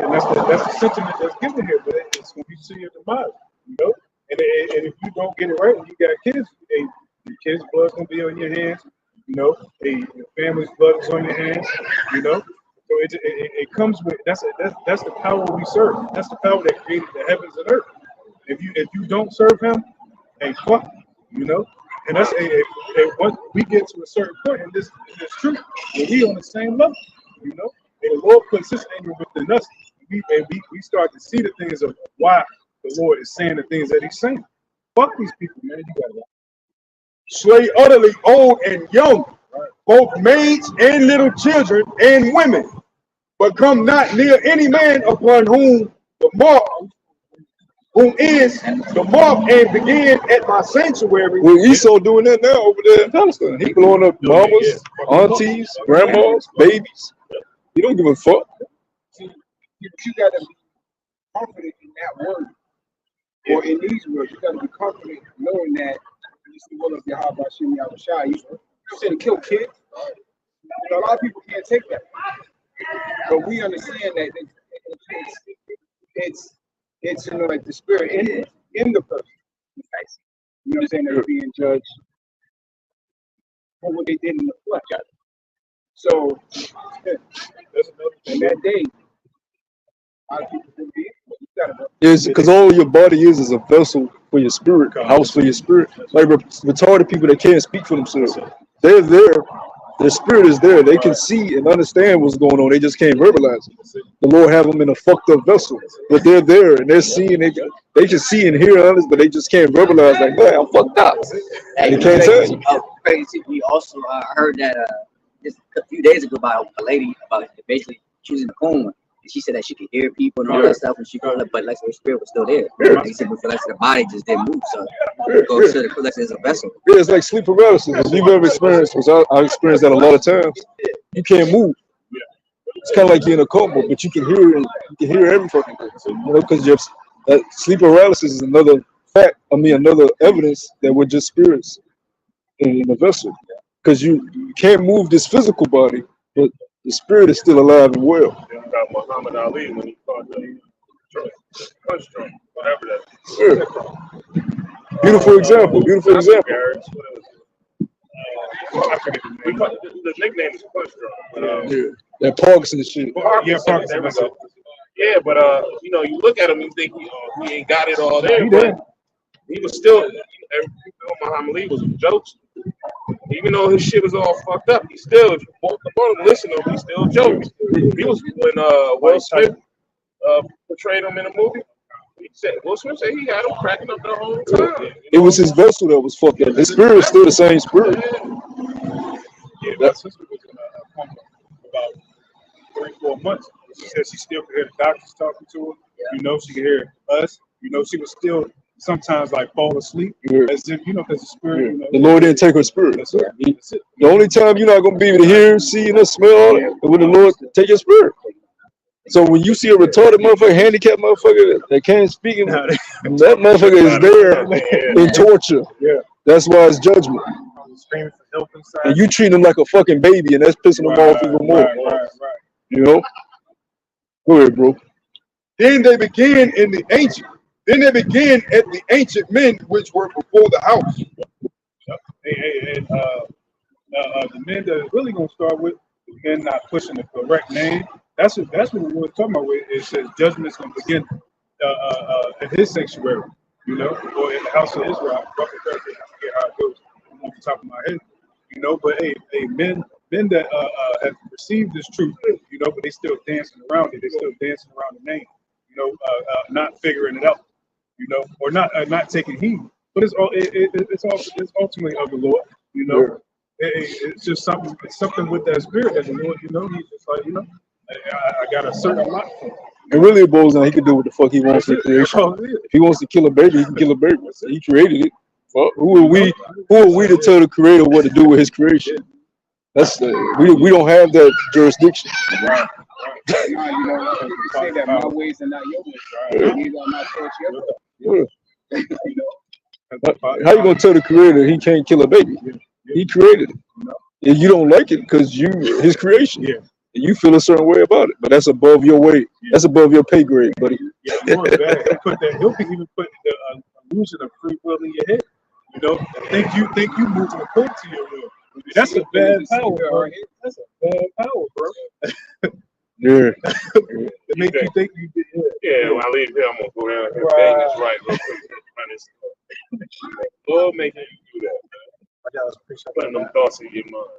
the sentiment that's given here, but it's gonna be to your demise, you know. And if you don't get it right, and you got kids, your kids' blood's gonna be on your hands. You know, your family's blood is on your hands. You know, so it comes with that's the power we serve. That's the power that created the heavens and earth. If you don't serve him, hey, fuck, you know. And that's once we get to a certain point in this truth, when we on the same level, you know, and the Lord puts His anger within us. We start to see the things of why the Lord is saying the things that He's saying. Fuck these people, man. You gotta slay utterly old and young, both maids and little children and women, but come not near any man upon whom is the mark, and begin at my sanctuary. Well, Esau doing that now over there in Palestine. He blowing up mamas, aunties, grandmas, babies. He don't give a fuck. See, you got to be confident in that word, or in these words. You got to be confident knowing that it's the will of Yahweh Shem Yahushua. You said to kill kids. You know, a lot of people can't take that, but we understand that it's you know, like the spirit in the person. You know what I'm saying? They're being judged for what they did in the flesh. So, in that day, a lot of people can be. Yes, because all your body is a vessel for your spirit, a house for your spirit. Like retarded people that can't speak for themselves, they're there. Their spirit is there. They can see and understand what's going on. They just can't verbalize it. The Lord have them in a fucked up vessel, but they're there and they're seeing. They can see and hear others, but they just can't verbalize. Like, man, I'm fucked up. They can't tell you. Crazy. We also heard that just a few days ago by a lady about basically she was in the coma. And she said that she could hear people and all that stuff, and she could, but like her spirit was still there. Like he said, but like the body just didn't move. So it goes to the like as a vessel. Yeah, it's like sleep paralysis. If you've ever experienced, which I experienced that a lot of times, you can't move. It's kind of like you're in a coma, but you can hear it. You can hear every fucking thing. You know, because that sleep paralysis is another fact. I mean, another evidence that we're just spirits in a vessel. Because you can't move this physical body, but the spirit is still alive and well. Then we got Muhammad Ali when he caught the punch drunk, whatever that is. Yeah. Beautiful example. Beautiful example. I forget the name. The nickname is punch drunk. Yeah. That Parkinson shit. Yeah, Parkinson. There we go. Yeah, but you know, you look at him, you think he ain't got it all there, but he was still. Muhammad Ali was a joke. Even though his shit was all fucked up, he still, if you walk up on him, listen to him, he still joking. He was when Will Smith portrayed him in a movie. He said Will Smith said he had him cracking up the whole time. It was his vessel that was fucked up. His spirit is still the same spirit. Yeah, my sister was in a coma about 3-4 months. She said she still could hear the doctors talking to her. You know, she could hear us. You know, she was still sometimes like fall asleep, as if, you know, because the spirit. You know, the Lord didn't take her spirit. That's right. That's it. The only time you're not gonna be able to hear, see, and smell is when the Lord take your spirit. So when you see a retarded motherfucker, handicapped motherfucker that can't speak, that motherfucker is there in torture. Yeah. That's why it's judgment. Screaming for help inside. And you treat him like a fucking baby, and that's pissing him off even more. Right. You know? Go ahead, bro. Then they began at the ancient men which were before the house. And the men that is really gonna start with the men not pushing the correct name. That's what we're talking about. It says judgment's gonna begin in his sanctuary, you know, or in the house of Israel. I forget how it goes off the top of my head, you know. But hey, men that have received this truth, you know, but they still dancing around it. They still dancing around the name, you know, not figuring it out, you know, or not taking heed. But it's ultimately of the Lord, you know. It's just something. It's something with that spirit that the Lord, you know, he's just like, you know, I got a certain lot for him. And really, it boils down. He can do what the fuck he wants with creation. If he wants to kill a baby, he can kill a baby. He created it. Well, who are we? Who are we to tell the Creator what to do with His creation? That's we don't have that jurisdiction. Right. You know, you say that my ways are not your ways. You are not touch your How you gonna tell the Creator he can't kill a baby? He created it. And you don't like it because you His creation. Yeah. And you feel a certain way about it, but that's above your weight. That's above your pay grade, buddy. Yeah, Lord, he'll even put the illusion of free will in your head. You know, think you moving according to your will. That's a bad power, bro. That's a bad power, bro. Yeah. It make you think you did. Yeah, when I leave here, I'm gonna go down here. Bang this right real quick. Lord, making you do that, man. I gotta appreciate Putting them thoughts in your mind.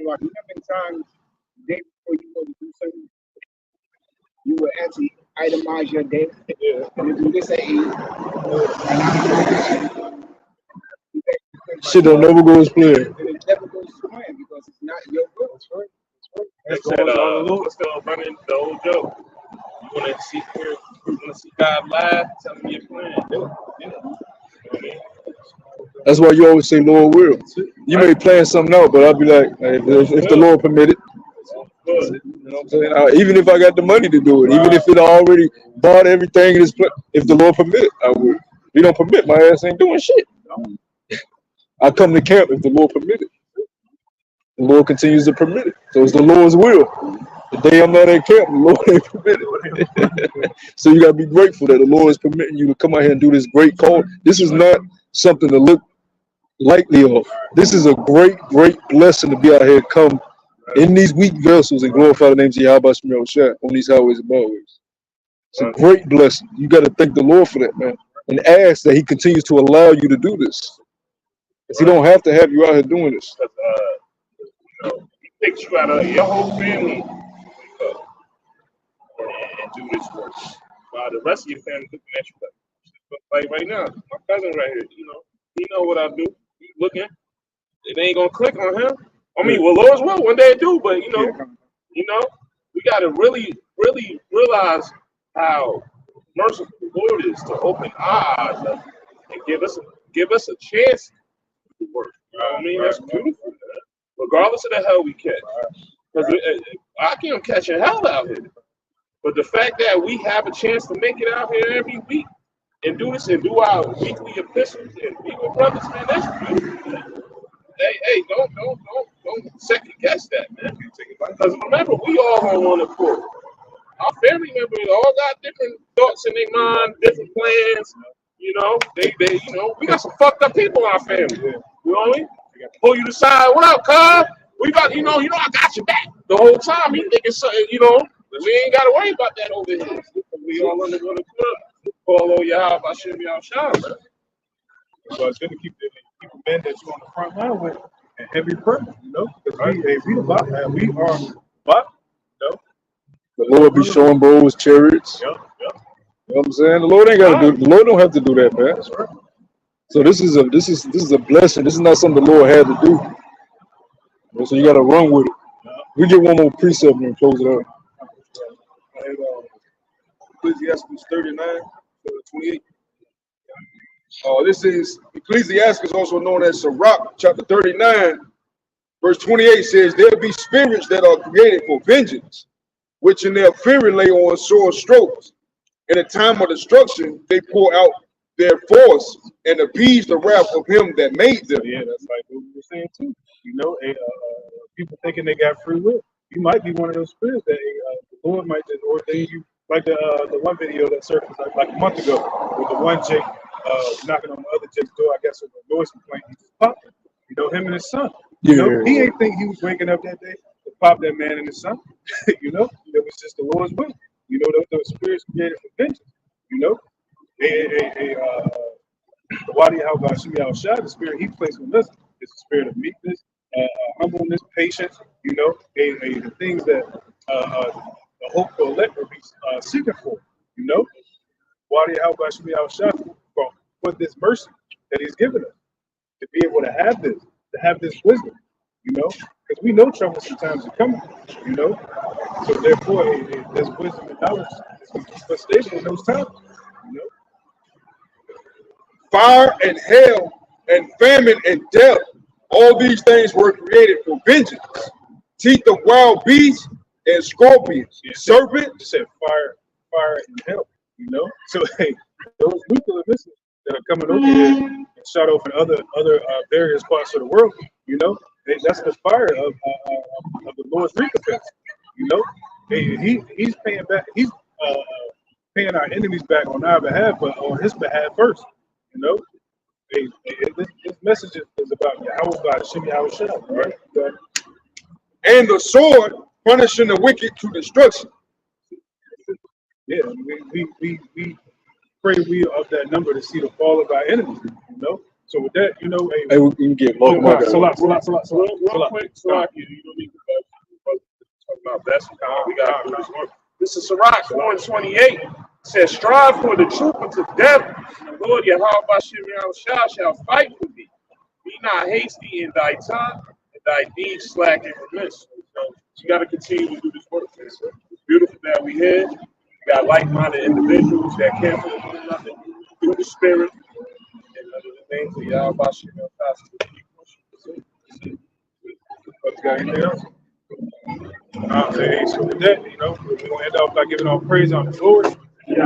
Like, times the day before you go to do something, you will actually itemize your day. Yeah. You do this at 8. Shit don't never go as planned. It never goes to plan because it's not your will. It's right. They said, what's still running the old joke? You wanna see God live? Tell me your plan. Yeah. That's why you always say Lord will. You may plan something out, but I'll be like, hey, if the Lord permitted. You know what I'm saying? Even if I got the money to do it, even if it already bought everything in this place, if the Lord permitted, I would. If He don't permit, my ass ain't doing shit. I come to camp if the Lord permitted. The Lord continues to permit it. So it's the Lord's will. The day I'm not at camp, the Lord ain't permitted. So you gotta be grateful that the Lord is permitting you to come out here and do this great call. This is not something to look lightly of. This is a great blessing to be out here, come in these weak vessels and glorify the names of Yahweh Shai on these highways and byways. It's a great blessing. You got to thank the Lord for that, man, and ask that He continues to allow you to do this. Because He don't have to have you out here doing this. You know, He picks you out of your whole family and do this work. While the rest of your family looking at you like right now, my cousin right here, you know, he know what I do. He looking. It ain't gonna click on him. I mean, well, Lord's will one day it do, but you know, You know, we got to really, really realize how merciful the Lord is to open our eyes up and give us a chance to work. You know what I mean? That's beautiful, man. Regardless of the hell we catch. Because I can't catch a hell out here. But the fact that we have a chance to make it out here every week and do this and do our weekly epistles and be with brothers, man, that's beautiful, man. Hey, don't second guess that, man. Because remember, we all on one accord. Our family members all got different thoughts in their mind, different plans. You know, we got some fucked up people in our family. You know what I mean? Pull you to the side. What up, cuz? We got, I got your back the whole time. You think it's something, we ain't got to worry about that over here. We all under the club. Follow y'all by Shimmy Out Shine, man. So it's good to keep the men that you're on the front line with and heavy burden, because we the bottom, man. We are bottom, The Lord be showing bros chariots. Yep. You know what I'm saying? The Lord ain't gotta do. The Lord don't have to do that, man. That's right. So this is a blessing. This is not something the Lord had to do. So you gotta run with it. We get one more precept and then close it up. And Ecclesiastes 39, 28. This is Ecclesiastes, also known as Sirach, chapter 39, verse 28 says, "There be spirits that are created for vengeance, which in their fury lay on sore strokes. In a time of destruction, they pour out their force and appease the wrath of him that made them." Yeah, that's like what we were saying too. People thinking they got free will. You might be one of those spirits that the Lord might just ordain you. Like the one video that surfaced like a month ago with the one Jake knocking on the other Jake's door. I guess with the noise complaint, he just popped it. Him and his son. He ain't think he was waking up that day to pop that man and his son. It was just the Lord's will. Those spirits created for vengeance. The Wadi Al Shimi Al Shah, the spirit he placed with us is the spirit of meekness, humbleness, patience, the things that the hopeful elect will be seeking for, Wadi Al Shimi Al Shah for this mercy that he's given us, to be able to have this wisdom, because we know trouble sometimes is coming, so therefore this wisdom and knowledge is going to keep us stable in those times, Fire and hail and famine and death, all these things were created for vengeance. Teeth of wild beasts and scorpions, serpent. Just said fire and hell, So those nuclear missiles that are coming over here and shot off in other various parts of the world, that's the fire of the Lord's recompense. He's paying back. He's paying our enemies back on our behalf, but on his behalf first. This message is about Yahweh by Shimi Yahweh, right? And the sword punishing the wicked to destruction. Yeah, we pray we are of that number to see the fall of our enemies. So with that, Hey, we can get more. Real quick, so I can, talk about best time. We got to do this work. This is Sirach 4:28. Says, "Strive for the truth unto death, and the Lord Yahweh Bashim Yahushua shall fight for thee. Be not hasty in thy tongue, and thy deeds slack and remiss." So you got to continue to do this work. It's beautiful that we here. We got like-minded individuals that care for one another through the spirit and other things that Yahweh Bashim Yahushua. Got anything else? So with that, we're gonna end off by giving all praise on the Lord. As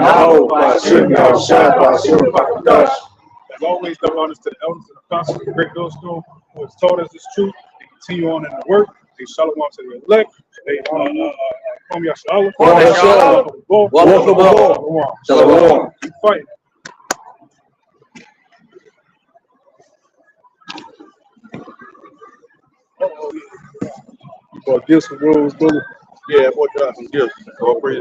always, double honors to the elders and apostles of the great millstone who has taught us this truth. They continue on in the work. They shalom to the elect. They Shalom. Keep fighting. For gifts for bros, brother. Yeah, boy, got some gifts. All praise